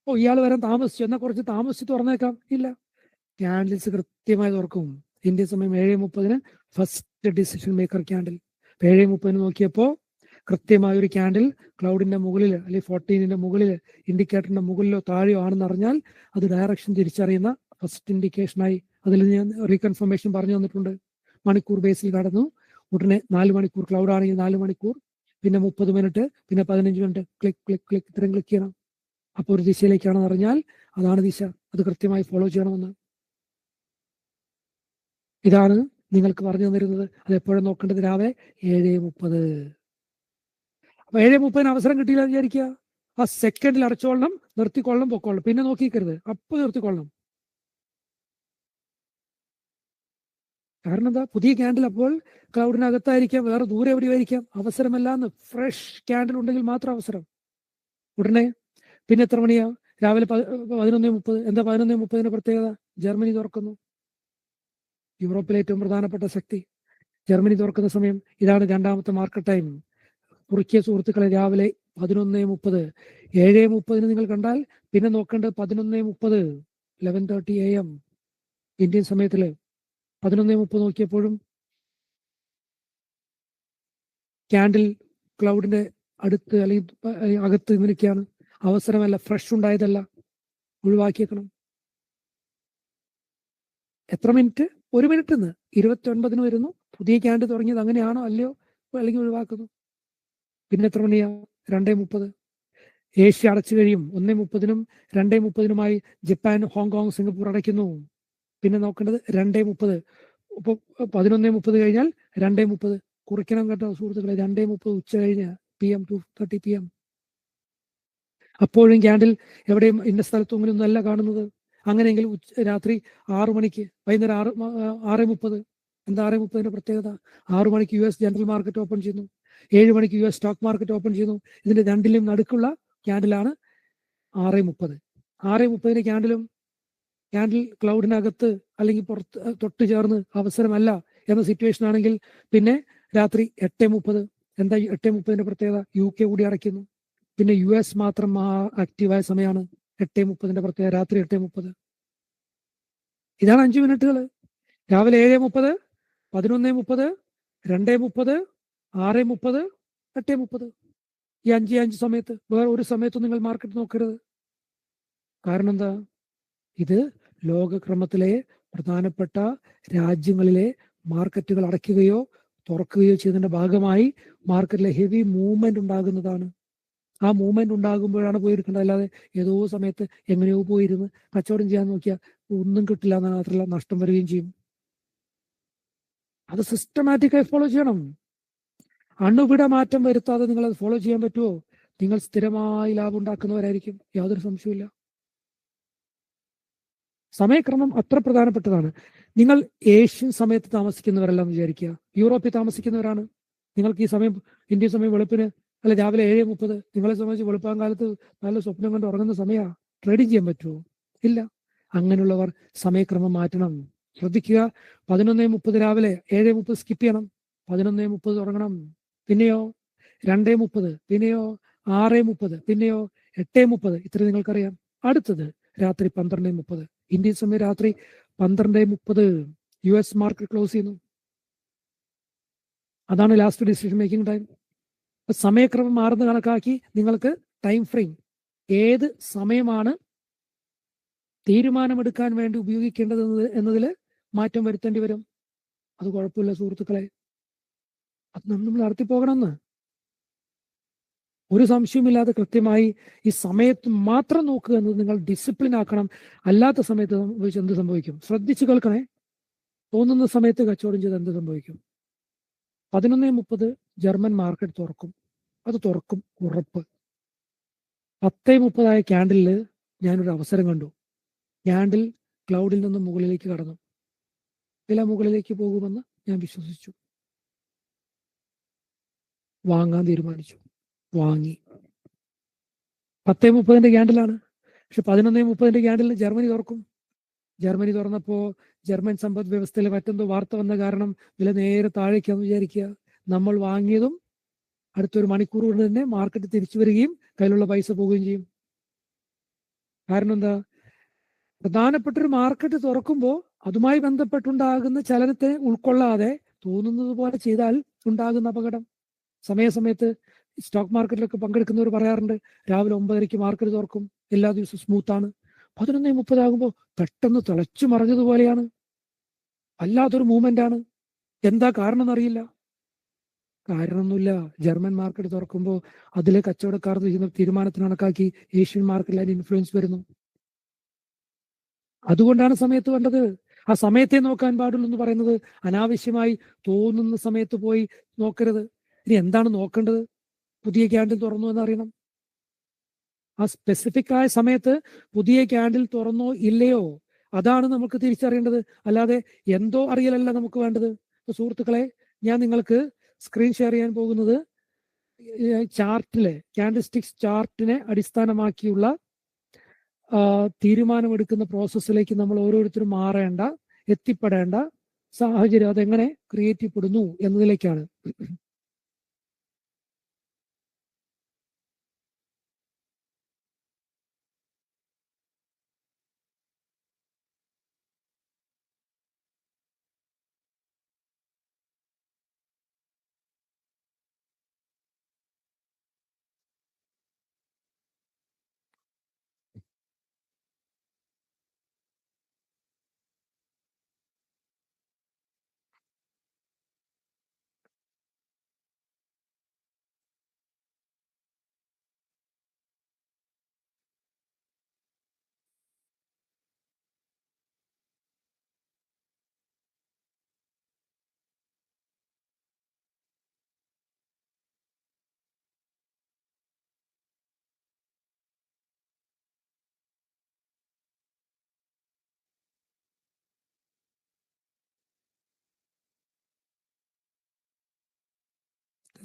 ഇയാൾ വരാൻ താമസിച്ചു, എന്നാൽ കുറച്ച് താമസിച്ച് തുറന്നേക്കാം. ഇല്ല, ക്യാൻഡിൽസ് കൃത്യമായി തുറക്കും. ഇന്ത്യൻ സമയം 7:30 ഫസ്റ്റ് ഡിസിഷൻ മേക്കർ ക്യാൻഡിൽ. 7:30 നോക്കിയപ്പോൾ കൃത്യമായ ഒരു ക്യാൻഡിൽ ക്ലൗഡിന്റെ മുകളിൽ അല്ലെങ്കിൽ 14ന്റെ മുകളിൽ, ഇൻഡിക്കേറ്ററിന്റെ മുകളിലോ താഴെയോ ആണെന്ന് അറിഞ്ഞാൽ അത് ഡയറക്ഷൻ തിരിച്ചറിയുന്ന ഫസ്റ്റ് ഇൻഡിക്കേഷനായി അതിൽ ഞാൻ റീകൺഫർമേഷൻ പറഞ്ഞു തന്നിട്ടുണ്ട്. മണിക്കൂർ ബേസിൽ കടന്നു ഉടനെ 4 മണിക്കൂർ, ക്ലൗഡ് ആണെങ്കിൽ 4 മണിക്കൂർ, പിന്നെ 30 മിനിറ്റ്, പിന്നെ 15 മിനിറ്റ്, ക്ലിക്ക് ക്ലിക്ക് ക്ലിക്ക് ഇത്രയും ക്ലിക്ക് ചെയ്യണം. അപ്പോൾ ഒരു ദിശയിലേക്കാണെന്ന് അറിഞ്ഞാൽ അതാണ് ദിശ, അത് കൃത്യമായി ഫോളോ ചെയ്യണമെന്ന്. ഇതാണ് നിങ്ങൾക്ക് പറഞ്ഞു തന്നിരുന്നത്. അത് എപ്പോഴും നോക്കേണ്ടത് രാവിലെ 7:30. അപ്പൊ 7:30 അവസരം കിട്ടിയില്ല വിചാരിക്കുക, ആ സെക്കൻഡിൽ അടച്ചോളണം, നിർത്തിക്കൊള്ളണം, പൊക്കോളണം, പിന്നെ നോക്കിക്കരുത്, അപ്പൊ നിർത്തിക്കൊള്ളണം. കാരണം എന്താ? പുതിയ ക്യാൻഡിൽ അപ്പോൾ ക്ലൗഡിനകത്തായിരിക്കാം, വേറെ ദൂരെ എവിടെയായിരിക്കാം. അവസരമല്ലാന്ന് ഫ്രഷ് ക്യാൻഡിൽ ഉണ്ടെങ്കിൽ മാത്രം അവസരം. ഉടനെ പിന്നെ എത്ര മണിയാ? രാവിലെ 11:30. എന്താ 11:30 പ്രത്യേകത? ജർമ്മനി തുറക്കുന്നു. യൂറോപ്പിലെ ഏറ്റവും പ്രധാനപ്പെട്ട ശക്തി ജർമ്മനി തുറക്കുന്ന സമയം. ഇതാണ് രണ്ടാമത്തെ മാർക്കറ്റ് ടൈം. കുറിക്കിയ സുഹൃത്തുക്കളെ, രാവിലെ 11:30. 7:30 നിങ്ങൾ കണ്ടാൽ പിന്നെ നോക്കേണ്ടത് 11:30, 11:30 AM ഇന്ത്യൻ സമയത്തില്. 11:30 നോക്കിയപ്പോഴും ക്യാൻഡിൽ ക്ലൗഡിന്റെ അടുത്ത് അല്ലെങ്കിൽ അകത്ത് നിൽക്കുകയാണ്. അവസരമല്ല, ഫ്രഷ് ഉണ്ടായതല്ല, ഒഴിവാക്കിയേക്കണം. എത്ര മിനിറ്റ്? 1 മിനിറ്റ്. 29 വരുന്നു. പുതിയ ക്യാൻഡിൽ തുടങ്ങിയത് അങ്ങനെയാണോ അല്ലയോ, അല്ലെങ്കിൽ ഒഴിവാക്കുന്നു. പിന്നെ എത്ര മണിയാ? 2:30. ഏഷ്യ അടച്ചു കഴിയും. 1:30 2:30 ജപ്പാൻ, ഹോങ്കോങ്, സിംഗപ്പൂർ അടയ്ക്കുന്നു. പിന്നെ നോക്കേണ്ടത് 2:30. ഇപ്പൊ 11:30 കഴിഞ്ഞാൽ 2:30 കുറിക്കണം കേട്ടോ സുഹൃത്തുക്കളെ. 2:30 ഉച്ച കഴിഞ്ഞ് PM 2:30 PM. അപ്പോഴും ക്യാൻഡിൽ എവിടെയും ഇന്ന സ്ഥലത്തും അങ്ങനെയൊന്നും അല്ല കാണുന്നത്. അങ്ങനെയെങ്കിൽ രാത്രി 6 മണിക്ക്, വൈകുന്നേരം 6:30. എന്താ 6:30 പ്രത്യേകത? 6 മണിക്ക് US ജനറൽ മാർക്കറ്റ് ഓപ്പൺ ചെയ്യുന്നു, 7 മണിക്ക് US സ്റ്റോക്ക് മാർക്കറ്റ് ഓപ്പൺ ചെയ്യുന്നു. ഇതിന്റെ രണ്ടിലും നടുക്കുള്ള ക്യാൻഡിലാണ് 6:30. 6:30 ക്യാൻഡിൽ ക്ലൗഡിനകത്ത് അല്ലെങ്കിൽ പുറത്ത് തൊട്ട് ചേർന്ന് അവസരമല്ല എന്ന സിറ്റുവേഷൻ ആണെങ്കിൽ പിന്നെ രാത്രി 8:30. എന്താ 8:30 പ്രത്യേകത? UK കൂടി അടയ്ക്കുന്നു. പിന്നെ US മാത്രം ആക്റ്റീവായ സമയമാണ് 8:30 പ്രത്യേകത, രാത്രി 8:30. ഇതാണ് 5 മിനിറ്റുകൾ. രാവിലെ 7:30, 11:30, 2:30, 6:30, 8:30. ഈ 5 സമയത്ത് വേറെ ഒരു സമയത്തും നിങ്ങൾ മാർക്കറ്റ് നോക്കരുത്. കാരണം എന്താ? ഇത് ലോകക്രമത്തിലെ പ്രധാനപ്പെട്ട രാജ്യങ്ങളിലെ മാർക്കറ്റുകൾ അടയ്ക്കുകയോ തുറക്കുകയോ ചെയ്തതിന്റെ ഭാഗമായി മാർക്കറ്റിലെ ഹെവി മൂവ്മെന്റ് ഉണ്ടാകുന്നതാണ്. ആ മൂവ്മെന്റ് ഉണ്ടാകുമ്പോഴാണ് പോയിരിക്കേണ്ടത്. അല്ലാതെ ഏതോ സമയത്ത് എങ്ങനെയോ പോയിരുന്ന് കച്ചവടം ചെയ്യാൻ നോക്കിയാൽ ഒന്നും കിട്ടില്ല എന്ന് മാത്രമല്ല, നഷ്ടം വരികയും ചെയ്യും. അത് സിസ്റ്റമാറ്റിക്കായി ഫോളോ ചെയ്യണം. അണുവിട മാറ്റം വരുത്താതെ നിങ്ങൾ അത് ഫോളോ ചെയ്യാൻ പറ്റുമോ? നിങ്ങൾ സ്ഥിരമായി ലാഭം ഉണ്ടാക്കുന്നവരായിരിക്കും, യാതൊരു സംശയമില്ല. സമയക്രമം അത്ര പ്രധാനപ്പെട്ടതാണ്. നിങ്ങൾ ഏഷ്യൻ സമയത്ത് താമസിക്കുന്നവരല്ലെന്ന് വിചാരിക്കുക, യൂറോപ്പിൽ താമസിക്കുന്നവരാണ്. നിങ്ങൾക്ക് ഈ സമയം, ഇന്ത്യൻ സമയം വെളുപ്പിന് അല്ല രാവിലെ 7:30, നിങ്ങളെ സംബന്ധിച്ച് വെളുപ്പാൻ കാലത്ത് നല്ല സ്വപ്നം കൊണ്ട് ഉറങ്ങുന്ന സമയമാണ്. ട്രേഡിങ് ചെയ്യാൻ പറ്റുമോ? ഇല്ല. അങ്ങനെയുള്ളവർ സമയക്രമം മാറ്റണം. ശ്രദ്ധിക്കുക. 11:30 രാവിലെ, 7:30 സ്കിപ്പ് ചെയ്യണം. 11:30 തുടങ്ങണം. പിന്നെയോ 2:30, പിന്നെയോ 6:30, പിന്നെയോ 8:30. ഇത്ര നിങ്ങൾക്കറിയാം. അടുത്തത് രാത്രി 12:30 ഇന്ത്യൻ സമയം. രാത്രി 12:30 US മാർക്കറ്റ് ക്ലോസ് ചെയ്യുന്നു. അതാണ് ലാസ്റ്റ് ഡിസിഷൻ മേക്കിംഗ് ടൈം. സമയക്രമം മാറുന്ന കണക്കാക്കി നിങ്ങൾക്ക് ടൈം ഫ്രെയിം, ഏത് സമയമാണ് തീരുമാനമെടുക്കാൻ വേണ്ടി ഉപയോഗിക്കേണ്ടത് എന്നതിൽ മാറ്റം വരുത്തേണ്ടി വരും. അത് കുഴപ്പമില്ല സുഹൃത്തുക്കളെ, അത് നമ്മൾ നടത്തിപ്പോകണമെന്ന് ഒരു സംശയമില്ലാതെ കൃത്യമായി ഈ സമയത്ത് മാത്രം നോക്കുക എന്നത് നിങ്ങൾ ഡിസിപ്ലിൻ ആക്കണം. അല്ലാത്ത സമയത്ത് എന്ത് സംഭവിക്കും? ശ്രദ്ധിച്ചു കേൾക്കണേ. തോന്നുന്ന സമയത്ത് കച്ചവടം ചെയ്ത് എന്ത് സംഭവിക്കും? 11:30 ജർമ്മൻ മാർക്കറ്റ് തുറക്കും. അത് തുറക്കും, ഉറപ്പ്. 10:30 ക്യാൻഡിലിൽ ഞാനൊരു അവസരം കണ്ടു. ക്യാൻഡിൽ ക്ലൗഡിൽ നിന്നും മുകളിലേക്ക് കടന്നു. വില മുകളിലേക്ക് പോകുമെന്ന് ഞാൻ വിശ്വസിച്ചു. വാങ്ങാൻ തീരുമാനിച്ചു. വാങ്ങി. 10:30 ക്യാൻഡിലാണ്. പക്ഷെ 11:30 ക്യാൻഡിലിന് ജർമ്മനി തുറക്കും. ജർമ്മനി തുറന്നപ്പോൾ ജർമ്മൻ സമ്പദ് വ്യവസ്ഥയിൽ മറ്റെന്തോ വാർത്ത വന്ന കാരണം വില നേരെ താഴേക്കാന്ന് വിചാരിക്കുക. നമ്മൾ വാങ്ങിയതും അടുത്തൊരു മണിക്കൂർ കൊണ്ട് തന്നെ മാർക്കറ്റ് തിരിച്ചു വരികയും കയ്യിലുള്ള പൈസ പോവുകയും ചെയ്യും. കാരണം എന്താ? പ്രധാനപ്പെട്ടൊരു മാർക്കറ്റ് തുറക്കുമ്പോൾ അതുമായി ബന്ധപ്പെട്ടുണ്ടാകുന്ന ചലനത്തെ ഉൾക്കൊള്ളാതെ തോന്നുന്നത് പോലെ ചെയ്താൽ ഉണ്ടാകുന്ന അപകടം. സമയത്ത് സ്റ്റോക്ക് മാർക്കറ്റിലൊക്കെ പങ്കെടുക്കുന്നവർ പറയാറുണ്ട്, രാവിലെ 9:30 മാർക്കറ്റ് തുറക്കും, എല്ലാ ദിവസവും സ്മൂത്താണ്. 11:30 ആകുമ്പോൾ പെട്ടെന്ന് തിളച്ചു മറിഞ്ഞതുപോലെയാണ്. വല്ലാത്തൊരു മൂവ്മെന്റ് ആണ്. എന്താ കാരണം എന്നറിയില്ല. കാരണമൊന്നുമില്ല. ജർമ്മൻ മാർക്കറ്റ് തുറക്കുമ്പോൾ അതിലെ കച്ചവടക്കാർ ചെയ്യുന്ന തീരുമാനത്തിന് കണക്കാക്കി ഏഷ്യൻ മാർക്കറ്റിൽ അതിന് ഇൻഫ്ലുവൻസ് വരുന്നു. അതുകൊണ്ടാണ് സമയത്ത് വേണ്ടത്. ആ സമയത്തെ നോക്കാൻ പാടുള്ളൂ എന്ന് പറയുന്നത്. അനാവശ്യമായി തോന്നുന്ന സമയത്ത് പോയി നോക്കരുത്. ഇനി എന്താണ് നോക്കേണ്ടത്? പുതിയ ക്യാൻഡിൽ തുറന്നു എന്നറിയണം. ആ സ്പെസിഫിക് ആയ സമയത്ത് പുതിയ ക്യാൻഡിൽ തുറന്നോ ഇല്ലയോ, അതാണ് നമുക്ക് തിരിച്ചറിയേണ്ടത്. അല്ലാതെ എന്തോ അറിയലല്ല നമുക്ക് വേണ്ടത്. സുഹൃത്തുക്കളെ, ഞാൻ നിങ്ങൾക്ക് സ്ക്രീൻ ഷെയർ ചെയ്യാൻ പോകുന്നത് ചാർട്ടിലെ ക്യാൻഡിൽസ്റ്റിക്സ് ചാർട്ടിനെ അടിസ്ഥാനമാക്കിയുള്ള തീരുമാനമെടുക്കുന്ന പ്രോസസ്സിലേക്ക് നമ്മൾ ഓരോരുത്തരും മാറേണ്ട, എത്തിപ്പെടേണ്ട സാഹചര്യം അതെങ്ങനെ ക്രിയേറ്റ് ചെയ്യപ്പെടുന്നു എന്നതിലേക്കാണ്.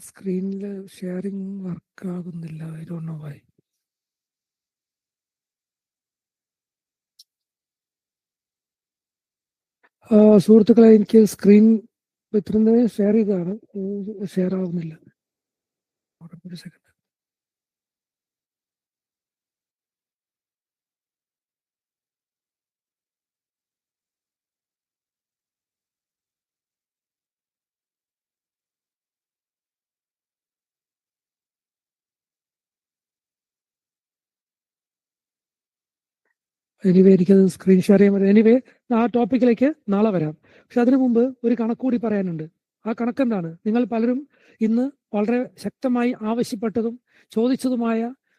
സ്ക്രീനിൽ ഷെയറിംഗ് വർക്ക് ആകുന്നില്ല. I don't know why. സുഹൃത്തുക്കളെ, എനിക്ക് സ്ക്രീൻ ഇത്രയും ഷെയർ ചെയ്തതാണ്, ഷെയർ ആവുന്നില്ല. ഒരു സെക്കൻഡ്. എനിവേ എനിക്കത് സ്ക്രീൻ ഷെയർ ചെയ്യാൻ പറ്റും. എനിവേ ആ ടോപ്പിക്കിലേക്ക് നാളെ വരാം. പക്ഷെ അതിനു മുമ്പ് ഒരു കണക്കുകൂടി പറയാനുണ്ട്. ആ കണക്കെന്താണ്? നിങ്ങൾ പലരും ഇന്ന് വളരെ ശക്തമായി ആവശ്യപ്പെട്ടതും ചോദിച്ചതുമായ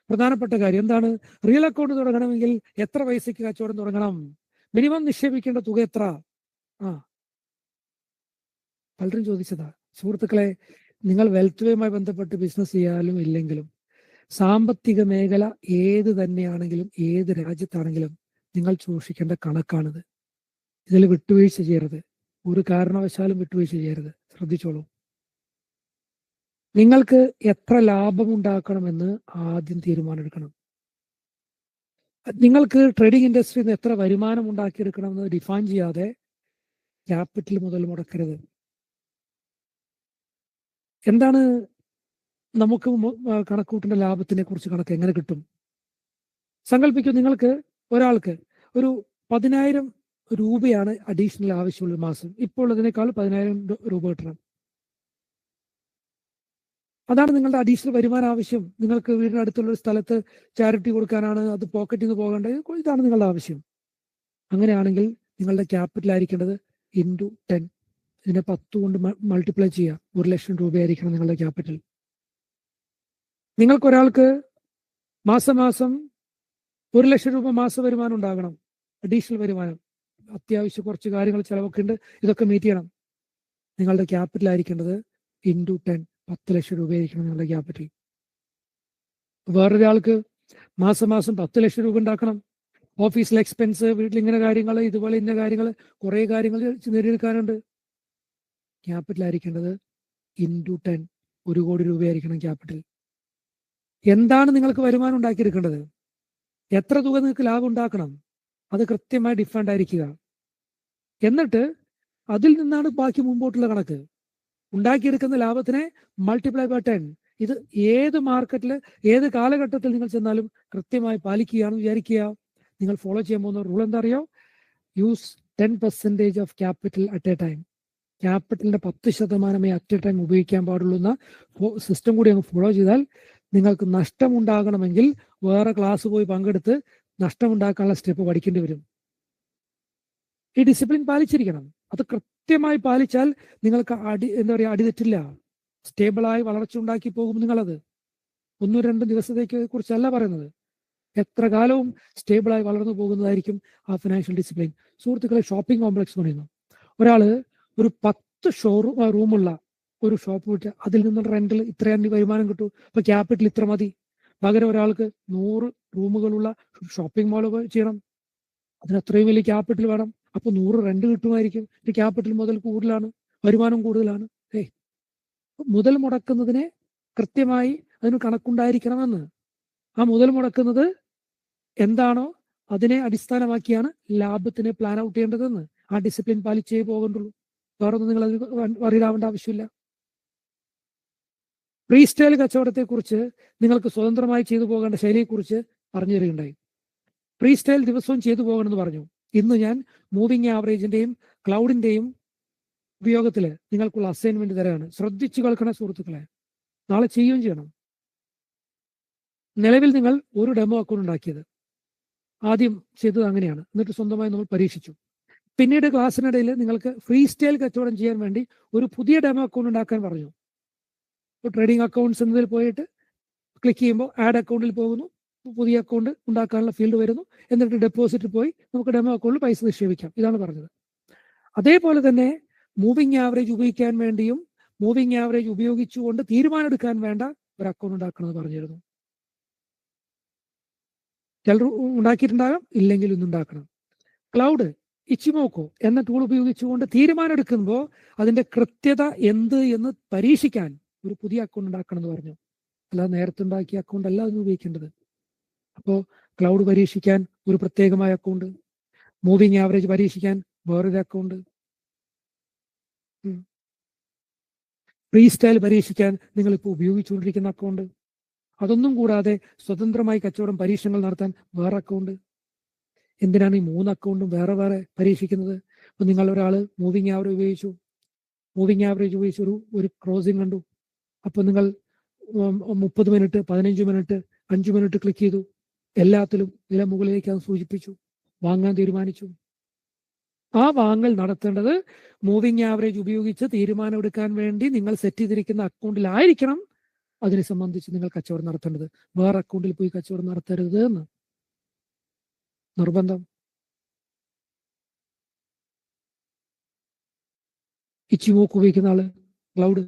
പ്രധാനപ്പെട്ട കാര്യം എന്താണ്? റിയൽ അക്കൗണ്ട് തുടങ്ങണമെങ്കിൽ എത്ര പൈസയ്ക്ക് കച്ചവടം തുടങ്ങണം? മിനിമം നിക്ഷേപിക്കേണ്ട തുക എത്ര? പലരും ചോദിച്ചതാ. സുഹൃത്തുക്കളെ, നിങ്ങൾ വെൽത്ത് വേയുമായി ബന്ധപ്പെട്ട് ബിസിനസ് ചെയ്യാനും ഇല്ലെങ്കിലും സാമ്പത്തിക മേഖല ഏത് തന്നെയാണെങ്കിലും ഏത് രാജ്യത്താണെങ്കിലും നിങ്ങൾ സൂക്ഷിക്കേണ്ട കണക്കാണിത്. ഇതിൽ വിട്ടുവീഴ്ച ചെയ്യരുത്. ഒരു കാരണവശാലും വിട്ടുവീഴ്ച ചെയ്യരുത്. ശ്രദ്ധിച്ചോളൂ. നിങ്ങൾക്ക് എത്ര ലാഭം ഉണ്ടാക്കണമെന്ന് ആദ്യം തീരുമാനമെടുക്കണം. നിങ്ങൾക്ക് ട്രേഡിംഗ് ഇൻഡസ്ട്രിയിൽ നിന്ന് എത്ര വരുമാനം ഉണ്ടാക്കിയെടുക്കണമെന്ന് ഡിഫൈൻ ചെയ്യാതെ ക്യാപിറ്റൽ മുതൽ മുടക്കരുത്. എന്താണ് നമുക്ക് കണക്കൂട്ടേണ്ട ലാഭത്തിനെ കുറിച്ച് കണക്ക് എങ്ങനെ കിട്ടും? സങ്കല്പിക്കൂ, നിങ്ങൾക്ക് ഒരാൾക്ക് ഒരു 10,000 രൂപയാണ് അഡീഷണൽ ആവശ്യമുള്ള മാസം. ഇപ്പോൾ ഉള്ളതിനേക്കാൾ 10,000 രൂപ കിട്ടണം. അതാണ് നിങ്ങളുടെ അഡീഷണൽ വരുമാനം ആവശ്യം. നിങ്ങൾക്ക് വീടിന് അടുത്തുള്ള ഒരു സ്ഥലത്ത് ചാരിറ്റി കൊടുക്കാനാണ്, അത് പോക്കറ്റിൽ നിന്ന് പോകേണ്ടത്. ഇതാണ് നിങ്ങളുടെ ആവശ്യം. അങ്ങനെയാണെങ്കിൽ നിങ്ങളുടെ ക്യാപിറ്റൽ ആയിരിക്കേണ്ടത് × 10. ഇതിനെ 10 കൊണ്ട് മൾട്ടിപ്ലൈ ചെയ്യുക. 1,00,000 രൂപയായിരിക്കണം നിങ്ങളുടെ ക്യാപിറ്റൽ. നിങ്ങൾക്കൊരാൾക്ക് മാസം 1,00,000 രൂപ മാസ വരുമാനം ഉണ്ടാകണം. അഡീഷണൽ വരുമാനം. അത്യാവശ്യം കുറച്ച് കാര്യങ്ങൾ ചിലവൊക്കെ ഉണ്ട്. ഇതൊക്കെ മീറ്റ് ചെയ്യണം. നിങ്ങളുടെ ക്യാപിറ്റൽ ആയിരിക്കേണ്ടത് × 10. 10 ലക്ഷം രൂപയായിരിക്കണം നിങ്ങളുടെ ക്യാപിറ്റൽ. വേറൊരാൾക്ക് മാസം 10 ലക്ഷം രൂപ ഉണ്ടാക്കണം. ഓഫീസിലെ എക്സ്പെൻസ്, വീട്ടിൽ ഇങ്ങനെ കാര്യങ്ങൾ, ഇതുപോലെ ഇന്ന കാര്യങ്ങൾ, കുറേ കാര്യങ്ങൾ നേടിയെടുക്കാനുണ്ട്. ക്യാപിറ്റൽ ആയിരിക്കേണ്ടത് ഇൻറ്റു 10, 1 കോടി രൂപയായിരിക്കണം ക്യാപിറ്റൽ. എന്താണ് നിങ്ങൾക്ക് വരുമാനം ഉണ്ടാക്കിയെടുക്കേണ്ടത്? എത്ര തുക നിങ്ങൾക്ക് ലാഭം ഉണ്ടാക്കണം? അത് കൃത്യമായി ഡിഫൈൻഡ് ആയിരിക്കുക. എന്നിട്ട് അതിൽ നിന്നാണ് ബാക്കി മുമ്പോട്ടുള്ള കണക്ക്. ഉണ്ടാക്കിയെടുക്കുന്ന ലാഭത്തിനെ മൾട്ടിപ്ലൈ ബൈ 10. ഇത് ഏത് മാർക്കറ്റിൽ, ഏത് കാലഘട്ടത്തിൽ നിങ്ങൾ ചെന്നാലും കൃത്യമായി പാലിക്കുകയാണെന്ന് വിചാരിക്കുക. നിങ്ങൾ ഫോളോ ചെയ്യാൻ പോകുന്ന റൂൾ എന്താ അറിയോ? Use 10% of capital at a time. ക്യാപിറ്റലിന്റെ 10% അറ്റ് എ ടൈം ഉപയോഗിക്കാൻ പാടുള്ളൂ എന്ന സിസ്റ്റം കൂടി അങ്ങ് ഫോളോ ചെയ്താൽ നിങ്ങൾക്ക് നഷ്ടമുണ്ടാകണമെങ്കിൽ വേറെ ക്ലാസ് പോയി പങ്കെടുത്ത് നഷ്ടമുണ്ടാക്കാനുള്ള സ്റ്റെപ്പ് പഠിക്കേണ്ടി വരും. ഈ ഡിസിപ്ലിൻ പാലിച്ചിരിക്കണം. അത് കൃത്യമായി പാലിച്ചാൽ നിങ്ങൾക്ക് അടിതെറ്റില്ല. സ്റ്റേബിളായി വളർച്ച ഉണ്ടാക്കി പോകും നിങ്ങളത്. 1-2 ദിവസത്തേക്ക് കുറിച്ചല്ല പറയുന്നത്. എത്ര കാലവും സ്റ്റേബിളായി വളർന്നു പോകുന്നതായിരിക്കും ആ ഫിനാൻഷ്യൽ ഡിസിപ്ലിൻ. സുഹൃത്തുക്കളെ, ഷോപ്പിംഗ് കോംപ്ലക്സ് പറയുന്നു. ഒരാള് ഒരു 10 റൂമുള്ള ഒരു ഷോപ്പ് വിട്ട് അതിൽ നിന്ന് റെന്റിൽ ഇത്രയും വരുമാനം കിട്ടും. അപ്പൊ ക്യാപിറ്റൽ ഇത്ര മതി. പകരം ഒരാൾക്ക് 100 റൂമുകളുള്ള ഷോപ്പിംഗ് മാൾ ചെയ്യണം. അതിന് അത്രയും വലിയ ക്യാപിറ്റൽ വേണം. അപ്പൊ 100 റെന്റ് കിട്ടുമായിരിക്കും. ഈ ക്യാപിറ്റൽ മുതൽ കൂടുതലാണ്, വരുമാനം കൂടുതലാണ്. മുതൽ മുടക്കുന്നതിനെ കൃത്യമായി അതിന് കണക്കുണ്ടായിരിക്കണമെന്ന്. ആ മുതൽ മുടക്കുന്നത് എന്താണോ അതിനെ അടിസ്ഥാനമാക്കിയാണ് ലാഭത്തിനെ പ്ലാൻ ഔട്ട് ചെയ്യേണ്ടതെന്ന്. ആ ഡിസിപ്ലിൻ പാലിച്ചേ പോകണ്ടുള്ളൂ. വേറൊന്നും നിങ്ങൾ അത് വറിയിടാവേണ്ട ആവശ്യമില്ല. റീസ്റ്റൈൽ കച്ചവടത്തെക്കുറിച്ച് നിങ്ങൾക്ക് സ്വതന്ത്രമായി ചെയ്തു പോകേണ്ട ശൈലിയെക്കുറിച്ച് പറഞ്ഞു തരികയുണ്ടായി. റീസ്റ്റൈൽ ദിവസവും ചെയ്തു പോകണമെന്ന് പറഞ്ഞു. ഇന്ന് ഞാൻ മൂവിങ് ആവറേജിന്റെയും ക്ലൗഡിന്റെയും ഉപയോഗത്തിൽ നിങ്ങൾക്കുള്ള അസൈൻമെന്റ് തരാണ്. ശ്രദ്ധിച്ചു കേൾക്കണേ സുഹൃത്തുക്കളെ, നാളെ ചെയ്യുകയും ചെയ്യണം. നിലവിൽ നിങ്ങൾ ഒരു ഡെമോ അക്കൗണ്ട് ഉണ്ടാക്കിയത്, ആദ്യം ചെയ്തത് അങ്ങനെയാണ്. എന്നിട്ട് സ്വന്തമായി നമ്മൾ പരീക്ഷിച്ചു. പിന്നീട് ക്ലാസ്സിനിടയിൽ നിങ്ങൾക്ക് ഫ്രീ സ്റ്റൈൽ കച്ചവടം ചെയ്യാൻ വേണ്ടി ഒരു പുതിയ ഡെമോ അക്കൗണ്ട് ഉണ്ടാക്കാൻ പറഞ്ഞു. ട്രേഡിംഗ് അക്കൗണ്ട്സ് എന്നതിൽ പോയിട്ട് ക്ലിക്ക് ചെയ്യുമ്പോൾ ആഡ് അക്കൗണ്ടിൽ പോകുന്നു, പുതിയ അക്കൗണ്ട് ഉണ്ടാക്കാനുള്ള ഫീൽഡ് വരുന്നു. എന്നിട്ട് ഡെപ്പോസിറ്റ് പോയി നമുക്ക് ഡെമോ അക്കൗണ്ടിൽ പൈസ നിക്ഷേപിക്കാം. ഇതാണ് പറഞ്ഞത്. അതേപോലെ തന്നെ മൂവിങ് ആവറേജ് ഉപയോഗിക്കാൻ വേണ്ടിയും മൂവിങ് ആവറേജ് ഉപയോഗിച്ചുകൊണ്ട് തീരുമാനം എടുക്കാൻ വേണ്ട ഒരു അക്കൗണ്ട് ഉണ്ടാക്കണമെന്ന് പറഞ്ഞിരുന്നു. ചിലർ ഉണ്ടാക്കിയിട്ടുണ്ടാകാം, ഇല്ലെങ്കിൽ ഇന്നുണ്ടാക്കണം. ക്ലൗഡ് ഇച്ചിമോക്കോ എന്ന ടൂൾ ഉപയോഗിച്ചുകൊണ്ട് തീരുമാനം എടുക്കുമ്പോൾ അതിന്റെ കൃത്യത എന്ത് എന്ന് പരീക്ഷിക്കാൻ ഒരു പുതിയ അക്കൗണ്ട് ഉണ്ടാക്കണം എന്ന് പറഞ്ഞു. അല്ലാതെ നേരത്തെ ഉണ്ടാക്കിയ അക്കൗണ്ട് അല്ല അതിന് ഉപയോഗിക്കേണ്ടത്. അപ്പോൾ ക്ലൗഡ് പരീക്ഷിക്കാൻ ഒരു പ്രത്യേകമായ അക്കൗണ്ട്, മൂവിങ് ആവറേജ് പരീക്ഷിക്കാൻ വേറൊരു അക്കൗണ്ട്, ഫ്രീ സ്റ്റൈൽ പരീക്ഷിക്കാൻ നിങ്ങൾ ഇപ്പോൾ ഉപയോഗിച്ചുകൊണ്ടിരിക്കുന്ന അക്കൗണ്ട്, അതൊന്നും കൂടാതെ സ്വതന്ത്രമായി കച്ചവടം പരീക്ഷണങ്ങൾ നടത്താൻ വേറെ അക്കൗണ്ട്. എന്തിനാണ് ഈ 3 അക്കൗണ്ടും വേറെ വേറെ പരീക്ഷിക്കുന്നത്? അപ്പൊ നിങ്ങൾ ഒരാൾ മൂവിങ് ആവറേജ് ഉപയോഗിച്ചു, മൂവിങ് ആവറേജ് ഉപയോഗിച്ച് ഒരു ക്രോസിംഗ് കണ്ടു. അപ്പൊ നിങ്ങൾ 30 മിനിറ്റ്, 15 മിനിറ്റ്, 5 മിനിറ്റ് ക്ലിക്ക് ചെയ്തു. എല്ലാത്തിലും വില മുകളിലേക്ക് അത് സൂചിപ്പിച്ചു, വാങ്ങാൻ തീരുമാനിച്ചു. ആ വാങ്ങൽ നടത്തേണ്ടത് മൂവിങ് ആവറേജ് ഉപയോഗിച്ച് തീരുമാനം എടുക്കാൻ വേണ്ടി നിങ്ങൾ സെറ്റ് ചെയ്തിരിക്കുന്ന അക്കൗണ്ടിലായിരിക്കണം. അതിനെ സംബന്ധിച്ച് നിങ്ങൾ കച്ചവടം നടത്തേണ്ടത്. വേറെ അക്കൗണ്ടിൽ പോയി കച്ചവടം നടത്തരുത് എന്ന് നിർബന്ധം. ഇച്ചിമോക്ക് ഉപയോഗിക്കുന്ന ആള് ക്ലൗഡ്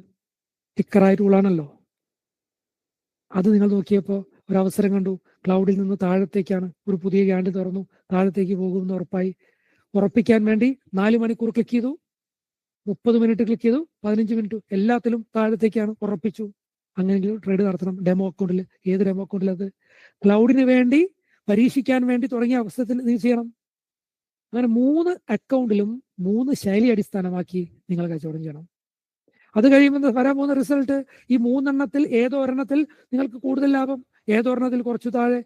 ടിക്കറായ ടൂളാണല്ലോ. അത് നിങ്ങൾ നോക്കിയപ്പോൾ ഒരവസരം കണ്ടു. ക്ലൗഡിൽ നിന്ന് താഴത്തേക്കാണ്, ഒരു പുതിയ ക്യാൻഡിൽ തുറന്നു, താഴത്തേക്ക് പോകുമെന്ന് ഉറപ്പായി. ഉറപ്പിക്കാൻ വേണ്ടി 4 മണിക്കൂർ ക്ലിക്ക് ചെയ്തു, 30 മിനിറ്റ് ക്ലിക്ക് ചെയ്തു, 15 മിനിറ്റ്, എല്ലാത്തിലും താഴത്തേക്കാണ്, ഉറപ്പിച്ചു. അങ്ങനെയെങ്കിലും ട്രേഡ് നടത്തണം. ഡെമോ അക്കൗണ്ടിൽ, ഏത് ഡെമോ അക്കൗണ്ടിൽ? അത് ക്ലൗഡിന് വേണ്ടി പരീക്ഷിക്കാൻ വേണ്ടി തുടങ്ങിയ അവസരത്തിൽ നീ ചെയ്യണം. അങ്ങനെ 3 അക്കൗണ്ടിലും 3 ശൈലി അടിസ്ഥാനമാക്കി നിങ്ങൾ കച്ചവടം ചെയ്യണം. അത് കഴിയുമ്പോൾ വരാൻ പോകുന്ന റിസൾട്ട്, ഈ 3 എണ്ണത്തിൽ ഏതോ ഒരെണ്ണത്തിൽ നിങ്ങൾക്ക് കൂടുതൽ ലാഭം, ഏതോ ഒരെണ്ണത്തിൽ കുറച്ചു താഴെ,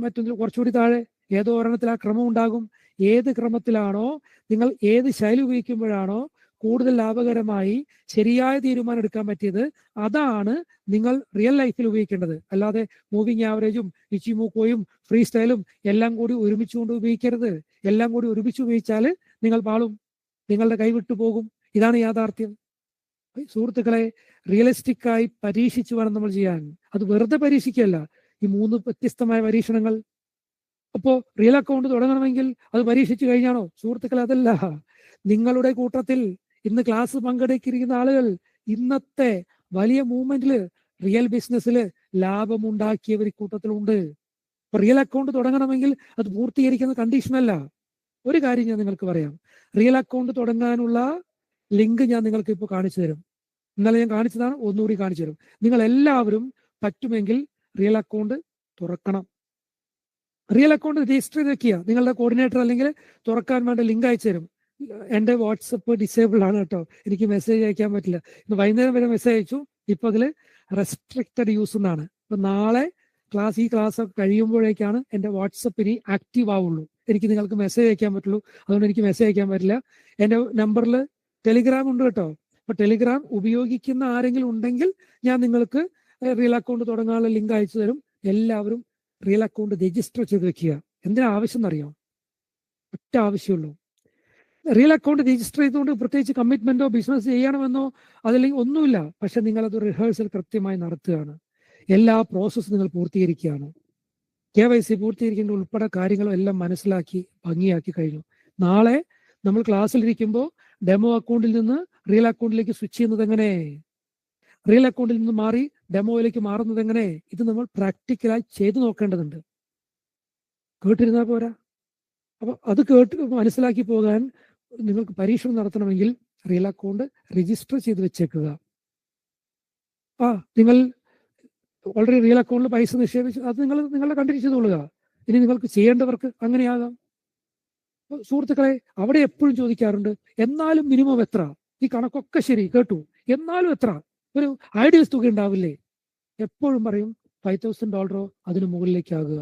മറ്റൊന്നിൽ കുറച്ചുകൂടി താഴെ, ഏതോ ഒരെണ്ണത്തിൽ ആ ക്രമം ഉണ്ടാകും. ഏത് ക്രമത്തിലാണോ നിങ്ങൾ, ഏത് ശൈലി ഉപയോഗിക്കുമ്പോഴാണോ കൂടുതൽ ലാഭകരമായി ശരിയായ തീരുമാനം എടുക്കാൻ പറ്റിയത്, അതാണ് നിങ്ങൾ റിയൽ ലൈഫിൽ ഉപയോഗിക്കേണ്ടത്. അല്ലാതെ മൂവിങ് ആവറേജും ഇച്ചിമൂക്കോയും ഫ്രീ സ്റ്റൈലും എല്ലാം കൂടി ഒരുമിച്ചുകൊണ്ട് ഉപയോഗിക്കരുത്. എല്ലാം കൂടി ഒരുമിച്ച് ഉപയോഗിച്ചാൽ നിങ്ങൾ പാളും, നിങ്ങളുടെ കൈവിട്ടു പോകും. ഇതാണ് യാഥാർത്ഥ്യം. സുഹൃത്തുക്കളെ, റിയലിസ്റ്റിക് ആയി പരീക്ഷിച്ചു വേണം നമ്മൾ ചെയ്യാൻ. അത് വെറുതെ പരീക്ഷിക്കുകയല്ല. ഈ 3 വ്യത്യസ്തമായ പരീക്ഷണങ്ങൾ. അപ്പോ റിയൽ അക്കൗണ്ട് തുടങ്ങണമെങ്കിൽ അത് പരീക്ഷിച്ചു കഴിഞ്ഞാണോ? സുഹൃത്തുക്കളെ, അതല്ല. നിങ്ങളുടെ കൂട്ടത്തിൽ ഇന്ന് ക്ലാസ് പങ്കെടുക്കിയിരിക്കുന്ന ആളുകൾ ഇന്നത്തെ വലിയ മൂവ്മെന്റില് റിയൽ ബിസിനസ്സിൽ ലാഭമുണ്ടാക്കിയവർ കൂട്ടത്തിലുണ്ട്. അപ്പൊ റിയൽ അക്കൗണ്ട് തുടങ്ങണമെങ്കിൽ അത് പൂർത്തീകരിക്കുന്ന കണ്ടീഷനല്ല. ഒരു കാര്യം ഞാൻ നിങ്ങൾക്ക് പറയാം, റിയൽ അക്കൗണ്ട് തുടങ്ങാനുള്ള ലിങ്ക് ഞാൻ നിങ്ങൾക്ക് ഇപ്പോൾ കാണിച്ചു തരും. ഇന്നലെ ഞാൻ കാണിച്ചതാണ്, ഒന്നുകൂടി കാണിച്ചു തരും. നിങ്ങൾ എല്ലാവരും പറ്റുമെങ്കിൽ റിയൽ അക്കൗണ്ട് തുറക്കണം. റിയൽ അക്കൗണ്ട് രജിസ്റ്റർ ചെയ്ത് വെക്കുക. നിങ്ങളുടെ കോർഡിനേറ്റർ അല്ലെങ്കിൽ തുറക്കാൻ വേണ്ട ലിങ്ക് അയച്ചു തരും. എൻ്റെ വാട്സപ്പ് ഡിസേബിൾ ആണ് കേട്ടോ, എനിക്ക് മെസ്സേജ് അയക്കാൻ പറ്റില്ല. ഇന്ന് വൈകുന്നേരം വരെ മെസ്സേജ് അയച്ചു, ഇപ്പൊ അതിൽ റെസ്ട്രിക്റ്റഡ് യൂസ് എന്നാണ്. അപ്പൊ നാളെ ഈ ക്ലാസ് ഒക്കെ കഴിയുമ്പോഴേക്കാണ് എൻ്റെ വാട്സപ്പിന് ആക്റ്റീവ് ആവുള്ളൂ. എനിക്ക് നിങ്ങൾക്ക് മെസ്സേജ് അയക്കാൻ പറ്റുള്ളൂ, അതുകൊണ്ട് എനിക്ക് മെസ്സേജ് അയക്കാൻ പറ്റില്ല. എൻ്റെ നമ്പറിൽ ടെലിഗ്രാം ഉണ്ട് കേട്ടോ. അപ്പൊ ടെലിഗ്രാം ഉപയോഗിക്കുന്ന ആരെങ്കിലും ഉണ്ടെങ്കിൽ ഞാൻ നിങ്ങൾക്ക് റിയൽ അക്കൗണ്ട് തുടങ്ങാനുള്ള ലിങ്ക് അയച്ചു തരും. എല്ലാവരും റിയൽ അക്കൗണ്ട് രജിസ്റ്റർ ചെയ്ത് വെക്കുക. എന്തിനാ ആവശ്യം എന്നറിയോ? ഒറ്റ ആവശ്യമുള്ളൂ. റിയൽ അക്കൗണ്ട് രജിസ്റ്റർ ചെയ്തുകൊണ്ട് പ്രത്യേകിച്ച് കമ്മിറ്റ്മെന്റോ ബിസിനസ് ചെയ്യണമെന്നോ അതല്ലെങ്കിൽ ഒന്നുമില്ല. പക്ഷെ നിങ്ങളത് റിഹേഴ്സൽ കൃത്യമായി നടത്തുകയാണ്. എല്ലാ പ്രോസസ്സും നിങ്ങൾ പൂർത്തീകരിക്കുകയാണ്. KYC പൂർത്തീകരിക്കേണ്ട ഉൾപ്പെടെ കാര്യങ്ങളും എല്ലാം മനസ്സിലാക്കി ഭംഗിയാക്കി കഴിഞ്ഞു. നാളെ നമ്മൾ ക്ലാസ്സിലിരിക്കുമ്പോൾ ഡെമോ അക്കൗണ്ടിൽ നിന്ന് റിയൽ അക്കൗണ്ടിലേക്ക് സ്വിച്ച് ചെയ്യുന്നത് എങ്ങനെ, റിയൽ അക്കൗണ്ടിൽ നിന്ന് മാറി ഡെമോയിലേക്ക് മാറുന്നത് എങ്ങനെ, ഇത് നമ്മൾ പ്രാക്ടിക്കലായി ചെയ്തു നോക്കേണ്ടതുണ്ട്. കേട്ടിരുന്നാൽ പോരാ. അപ്പൊ അത് കേട്ട് മനസ്സിലാക്കി പോകാൻ നിങ്ങൾക്ക് പരീക്ഷണം നടത്തണമെങ്കിൽ റിയൽ അക്കൗണ്ട് രജിസ്റ്റർ ചെയ്ത് വെച്ചേക്കുക. നിങ്ങൾ ഓൾറെഡി റിയൽ അക്കൗണ്ടിൽ പൈസ നിക്ഷേപിച്ചു, അത് നിങ്ങളുടെ കണ്ടിന്യൂ ചെയ്തുകൊള്ളുക. ഇനി നിങ്ങൾക്ക് ചെയ്യേണ്ടവർക്ക് അങ്ങനെയാകാം. സുഹൃത്തുക്കളെ, അവിടെ എപ്പോഴും ചോദിക്കാറുണ്ട്, എന്നാലും മിനിമം എത്ര? ഈ കണക്കൊക്കെ ശരി കേട്ടു, എന്നാലും എത്ര? ഒരു ഐഡിയൽ തുക ഉണ്ടാവില്ലേ? എപ്പോഴും പറയും $5,000 അതിന് മുകളിലേക്കാകുക.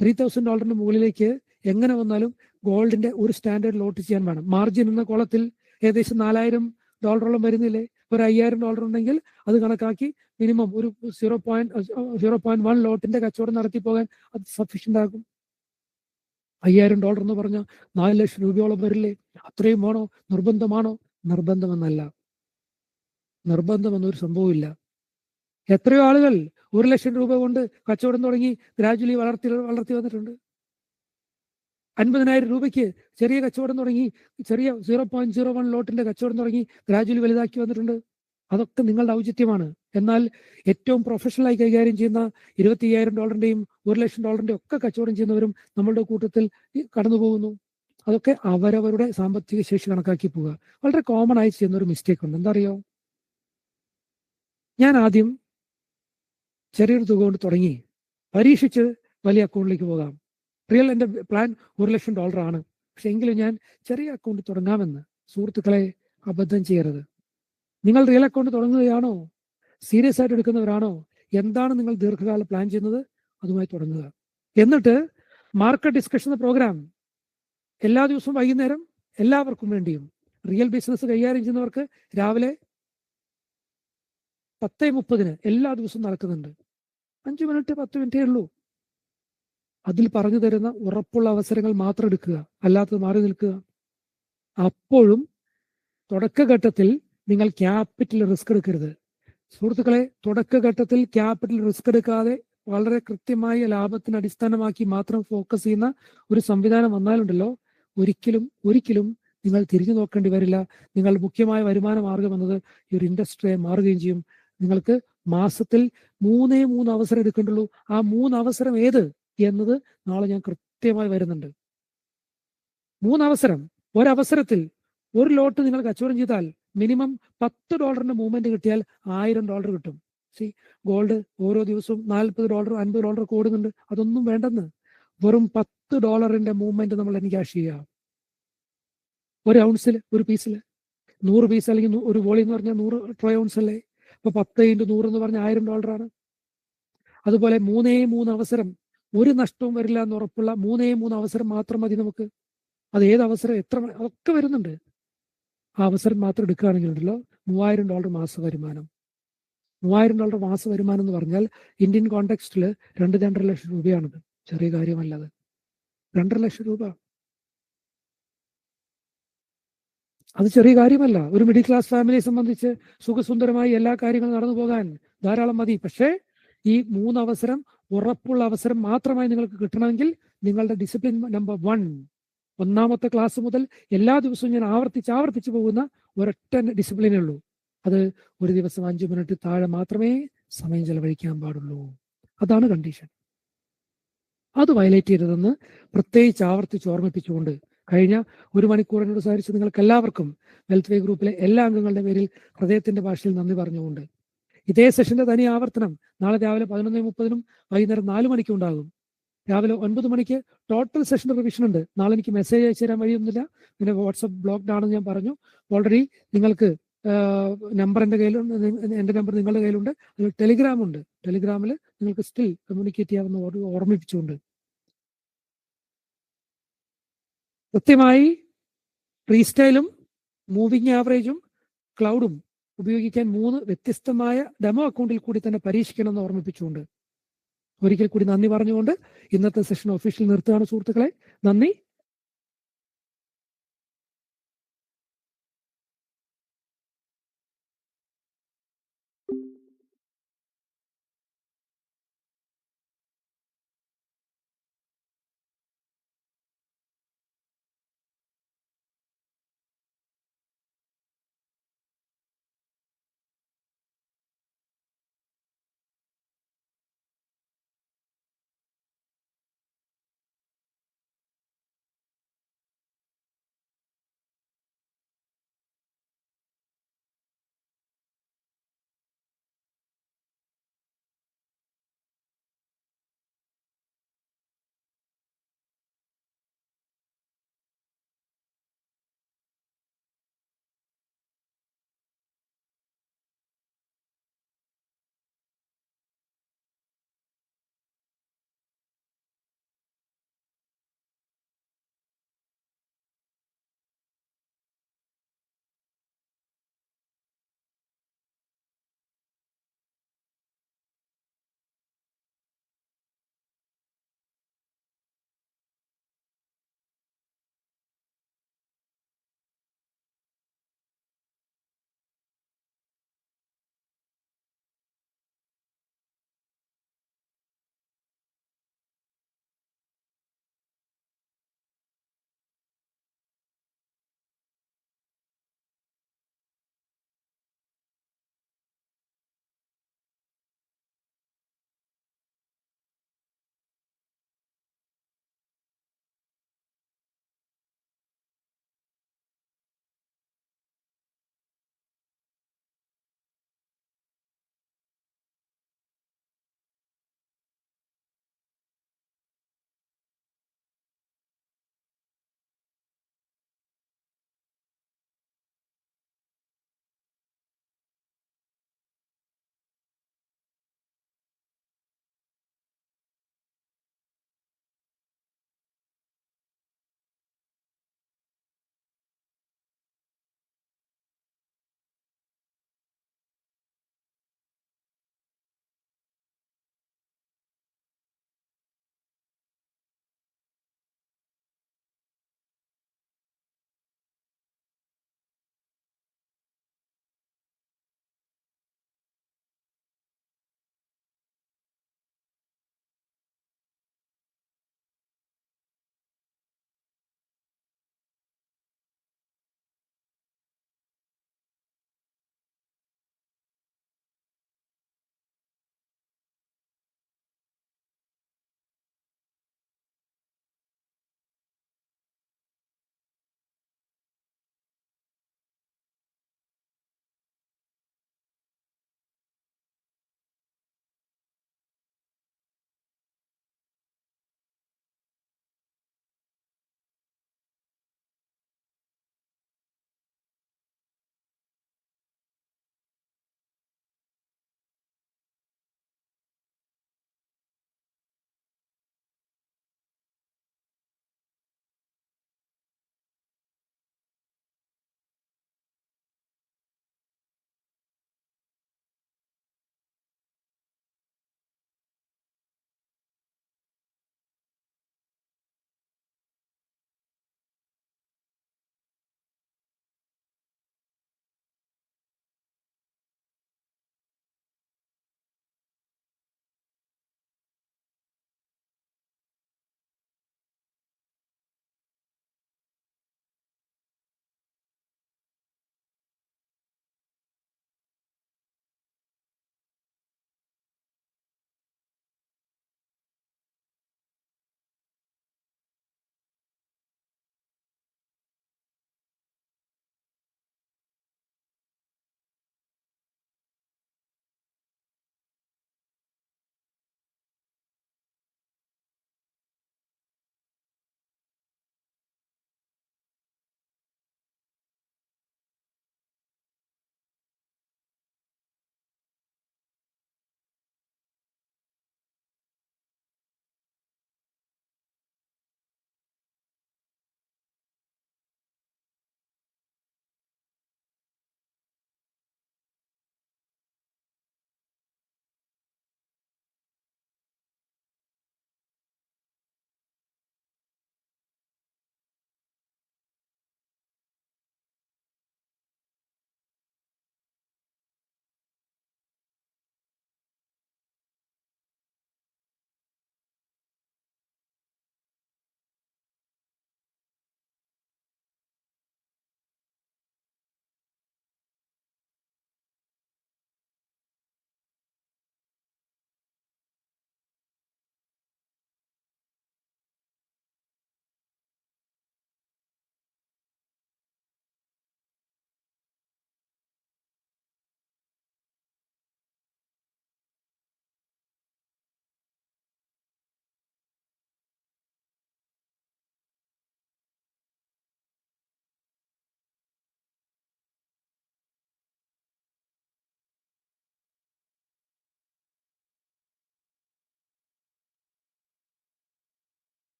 $3,000 മുകളിലേക്ക് എങ്ങനെ വന്നാലും ഗോൾഡിന്റെ ഒരു സ്റ്റാൻഡേർഡ് ലോട്ട് ചെയ്യാൻ വേണം. മാർജിൻ എന്ന കോളത്തിൽ ഏകദേശം $4,000 വരുന്നില്ലേ? ഒരു $5,000 ഉണ്ടെങ്കിൽ അത് കണക്കാക്കി മിനിമം ഒരു 0.1 ലോട്ടിന്റെ കച്ചവടം നടത്തി പോകാൻ അത് സഫീഷ്യന്റ് ആകും. $5,000 എന്ന് പറഞ്ഞാൽ 4 ലക്ഷം രൂപയോളം വരില്ലേ? അത്രയും വേണോ? നിർബന്ധമാണോ? നിർബന്ധമെന്നല്ല. നിർബന്ധമെന്നൊരു സംഭവമില്ല. എത്രയോ ആളുകൾ 1 ലക്ഷം രൂപ കൊണ്ട് കച്ചവടം തുടങ്ങി ഗ്രാജുവലി വളർത്തി വന്നിട്ടുണ്ട്. 50,000 രൂപയ്ക്ക് ചെറിയ കച്ചവടം തുടങ്ങി, ചെറിയ 0.01 ലോട്ടിന്റെ കച്ചവടം തുടങ്ങി ഗ്രാജുവലി വലുതാക്കി വന്നിട്ടുണ്ട്. അതൊക്കെ നിങ്ങളുടെ ഔചിത്യമാണ്. എന്നാൽ ഏറ്റവും പ്രൊഫഷണലായി കൈകാര്യം ചെയ്യുന്ന $25,000 $1 ലക്ഷം ഒക്കെ കച്ചവടം ചെയ്യുന്നവരും നമ്മളുടെ കൂട്ടത്തിൽ കടന്നു പോകുന്നു. അതൊക്കെ അവരവരുടെ സാമ്പത്തിക ശേഷി കണക്കാക്കി പോവുക. വളരെ കോമൺ ആയി ചെയ്യുന്ന ഒരു മിസ്റ്റേക്ക് ഉണ്ട്. എന്താ അറിയോ? ഞാൻ ആദ്യം ചെറിയൊരു തുക കൊണ്ട് തുടങ്ങി പരീക്ഷിച്ച് വലിയ അക്കൗണ്ടിലേക്ക് പോകാം. എൻ്റെ പ്ലാൻ $1 ലക്ഷം ആണ്. പക്ഷെ എങ്കിലും ഞാൻ ചെറിയ അക്കൗണ്ട് തുടങ്ങാമെന്ന്. സുഹൃത്തുക്കളെ, അബദ്ധം ചെയ്യരുത്. നിങ്ങൾ റിയൽ അക്കൗണ്ട് തുടങ്ങുകയാണോ, സീരിയസ് ആയിട്ട് എടുക്കുന്നവരാണോ, എന്താണ് നിങ്ങൾ ദീർഘകാല പ്ലാൻ ചെയ്യുന്നത്, അതുമായി തുടങ്ങുക. എന്നിട്ട് മാർക്കറ്റ് ഡിസ്കഷൻ പ്രോഗ്രാം എല്ലാ ദിവസവും വൈകുന്നേരം എല്ലാവർക്കും വേണ്ടിയും, റിയൽ ബിസിനസ് കൈകാര്യം ചെയ്യുന്നവർക്ക് രാവിലെ 10:30 എല്ലാ ദിവസവും നടക്കുന്നുണ്ട്. 5 മിനിറ്റ് 10 മിനിറ്റേ ഉള്ളൂ. അതിൽ പറഞ്ഞു തരുന്ന ഉറപ്പുള്ള അവസരങ്ങൾ മാത്രം എടുക്കുക, അല്ലാത്തത് മാറി നിൽക്കുക. അപ്പോഴും തുടക്കഘട്ടത്തിൽ നിങ്ങൾ ക്യാപിറ്റൽ റിസ്ക് എടുക്കരുത്. സുഹൃത്തുക്കളെ, തുടക്കഘട്ടത്തിൽ ക്യാപിറ്റൽ റിസ്ക് എടുക്കാതെ വളരെ കൃത്യമായ ലാഭത്തിന് അടിസ്ഥാനമാക്കി മാത്രം ഫോക്കസ് ചെയ്യുന്ന ഒരു സംവിധാനം വന്നാലുണ്ടല്ലോ, ഒരിക്കലും നിങ്ങൾ തിരിഞ്ഞു നോക്കേണ്ടി വരില്ല. നിങ്ങൾ മുഖ്യമായ വരുമാന മാർഗം എന്നത് ഈ ഒരു ഇൻഡസ്ട്രിയെ മാറുകയും ചെയ്യും. നിങ്ങൾക്ക് മാസത്തിൽ 3 അവസരം എടുക്കേണ്ടുള്ളൂ. ആ 3 അവസരം ഏത് എന്നത് നാളെ ഞാൻ കൃത്യമായി വരുന്നുണ്ട്. 3 അവസരം. ഒരവസരത്തിൽ ഒരു ലോട്ട് നിങ്ങൾ കച്ചവടം ചെയ്താൽ മിനിമം $10 മൂവ്മെന്റ് കിട്ടിയാൽ $1,000 കിട്ടും. ഗോൾഡ് ഓരോ ദിവസവും $40 $50 കൂടുന്നുണ്ട്. അതൊന്നും വേണ്ടെന്ന്. വെറും $10 മൂവ്മെന്റ് നമ്മൾ എൻക്യാഷ് ചെയ്യുക. ഒരു ഔൺസിൽ, ഒരു പീസിൽ 100 പീസ് അല്ലെങ്കിൽ ഒരു വോളി എന്ന് പറഞ്ഞാൽ 100 ട്രൈ ഔൺസ് അല്ലേ? അപ്പൊ 10 × 100 എന്ന് പറഞ്ഞാൽ $1,000 ആണ്. അതുപോലെ 3 അവസരം, ഒരു നഷ്ടവും വരില്ല എന്ന് ഉറപ്പുള്ള 3 അവസരം മാത്രം മതി നമുക്ക്. അത് ഏത് അവസരം, എത്ര, അതൊക്കെ വരുന്നുണ്ട്. ആ അവസരം മാത്രം എടുക്കുകയാണെങ്കിലുണ്ടല്ലോ $3,000 മാസ വരുമാനം. $3,000 മാസ വരുമാനം എന്ന് പറഞ്ഞാൽ ഇന്ത്യൻ കോണ്ടെക്സ്റ്റിൽ 2.5 ലക്ഷം രൂപയാണത്. ചെറിയ കാര്യമല്ലത്. 2.5 ലക്ഷം രൂപ അത് ചെറിയ കാര്യമല്ല. ഒരു മിഡിൽ ക്ലാസ് ഫാമിലിയെ സംബന്ധിച്ച് സുഖസുന്ദരമായി എല്ലാ കാര്യങ്ങളും നടന്നു പോകാൻ ധാരാളം മതി. പക്ഷേ ഈ 3 അവസരം ഉറപ്പുള്ള അവസരം മാത്രമായി നിങ്ങൾക്ക് കിട്ടണമെങ്കിൽ നിങ്ങളുടെ ഡിസിപ്ലിൻ നമ്പർ 1, ഒന്നാമത്തെ ക്ലാസ് മുതൽ എല്ലാ ദിവസവും ഞാൻ ആവർത്തിച്ച് പോകുന്ന ഒരൊറ്റ ഡിസിപ്ലിനേ ഉള്ളൂ. അത് ഒരു ദിവസം 5 മിനിറ്റ് താഴെ മാത്രമേ സമയം ചെലവഴിക്കാൻ പാടുള്ളൂ. അതാണ് കണ്ടീഷൻ. അത് വയലേറ്റ് ചെയ്തതെന്ന് പ്രത്യേകിച്ച് ആവർത്തിച്ച് ഓർമ്മിപ്പിച്ചുകൊണ്ട് കഴിഞ്ഞ 1 മണിക്കൂറിനോട് സഹകരിച്ച് നിങ്ങൾക്ക് എല്ലാവർക്കും വെൽത്ത് വേ ഗ്രൂപ്പിലെ എല്ലാ അംഗങ്ങളുടെ പേരിൽ ഹൃദയത്തിന്റെ ഭാഷയിൽ നന്ദി പറഞ്ഞുകൊണ്ട് ഇതേ സെഷന്റെ തനി ആവർത്തനം നാളെ രാവിലെ 11:30 വൈകുന്നേരം 4 മണിക്കും ഉണ്ടാകും. രാവിലെ 9 മണിക്ക് ടോട്ടൽ സെഷൻ റിവിഷൻ ഉണ്ട്. നാളെ എനിക്ക് മെസ്സേജ് അയച്ചു തരാൻ വഴിയൊന്നുമില്ല, പിന്നെ വാട്സപ്പ് ബ്ലോക്ക്ഡ് ആണെന്ന് ഞാൻ പറഞ്ഞു. ഓൾറെഡി നിങ്ങൾക്ക് നമ്പർ എൻ്റെ കയ്യിലുണ്ട്, എൻ്റെ നമ്പർ നിങ്ങളുടെ കയ്യിലുണ്ട്. അതിൽ ടെലിഗ്രാം ഉണ്ട്. ടെലിഗ്രാമിൽ നിങ്ങൾക്ക് സ്റ്റിൽ കമ്മ്യൂണിക്കേറ്റ് ചെയ്യാമെന്ന് ഓർമ്മിപ്പിച്ചുകൊണ്ട് കൃത്യമായി ഫ്രീസ്റ്റൈലും മൂവിങ് ആവറേജും ക്ലൗഡും ഉപയോഗിക്കാൻ 3 വ്യത്യസ്തമായ ഡെമോ അക്കൗണ്ടിൽ കൂടി തന്നെ പരീക്ഷിക്കണമെന്ന് ഓർമ്മിപ്പിച്ചുകൊണ്ട് ഒരിക്കൽ കൂടി നന്ദി പറഞ്ഞുകൊണ്ട് ഇന്നത്തെ സെഷൻ ഒഫീഷ്യൽ നിർത്തുകയാണ് സുഹൃത്തുക്കളെ. നന്ദി.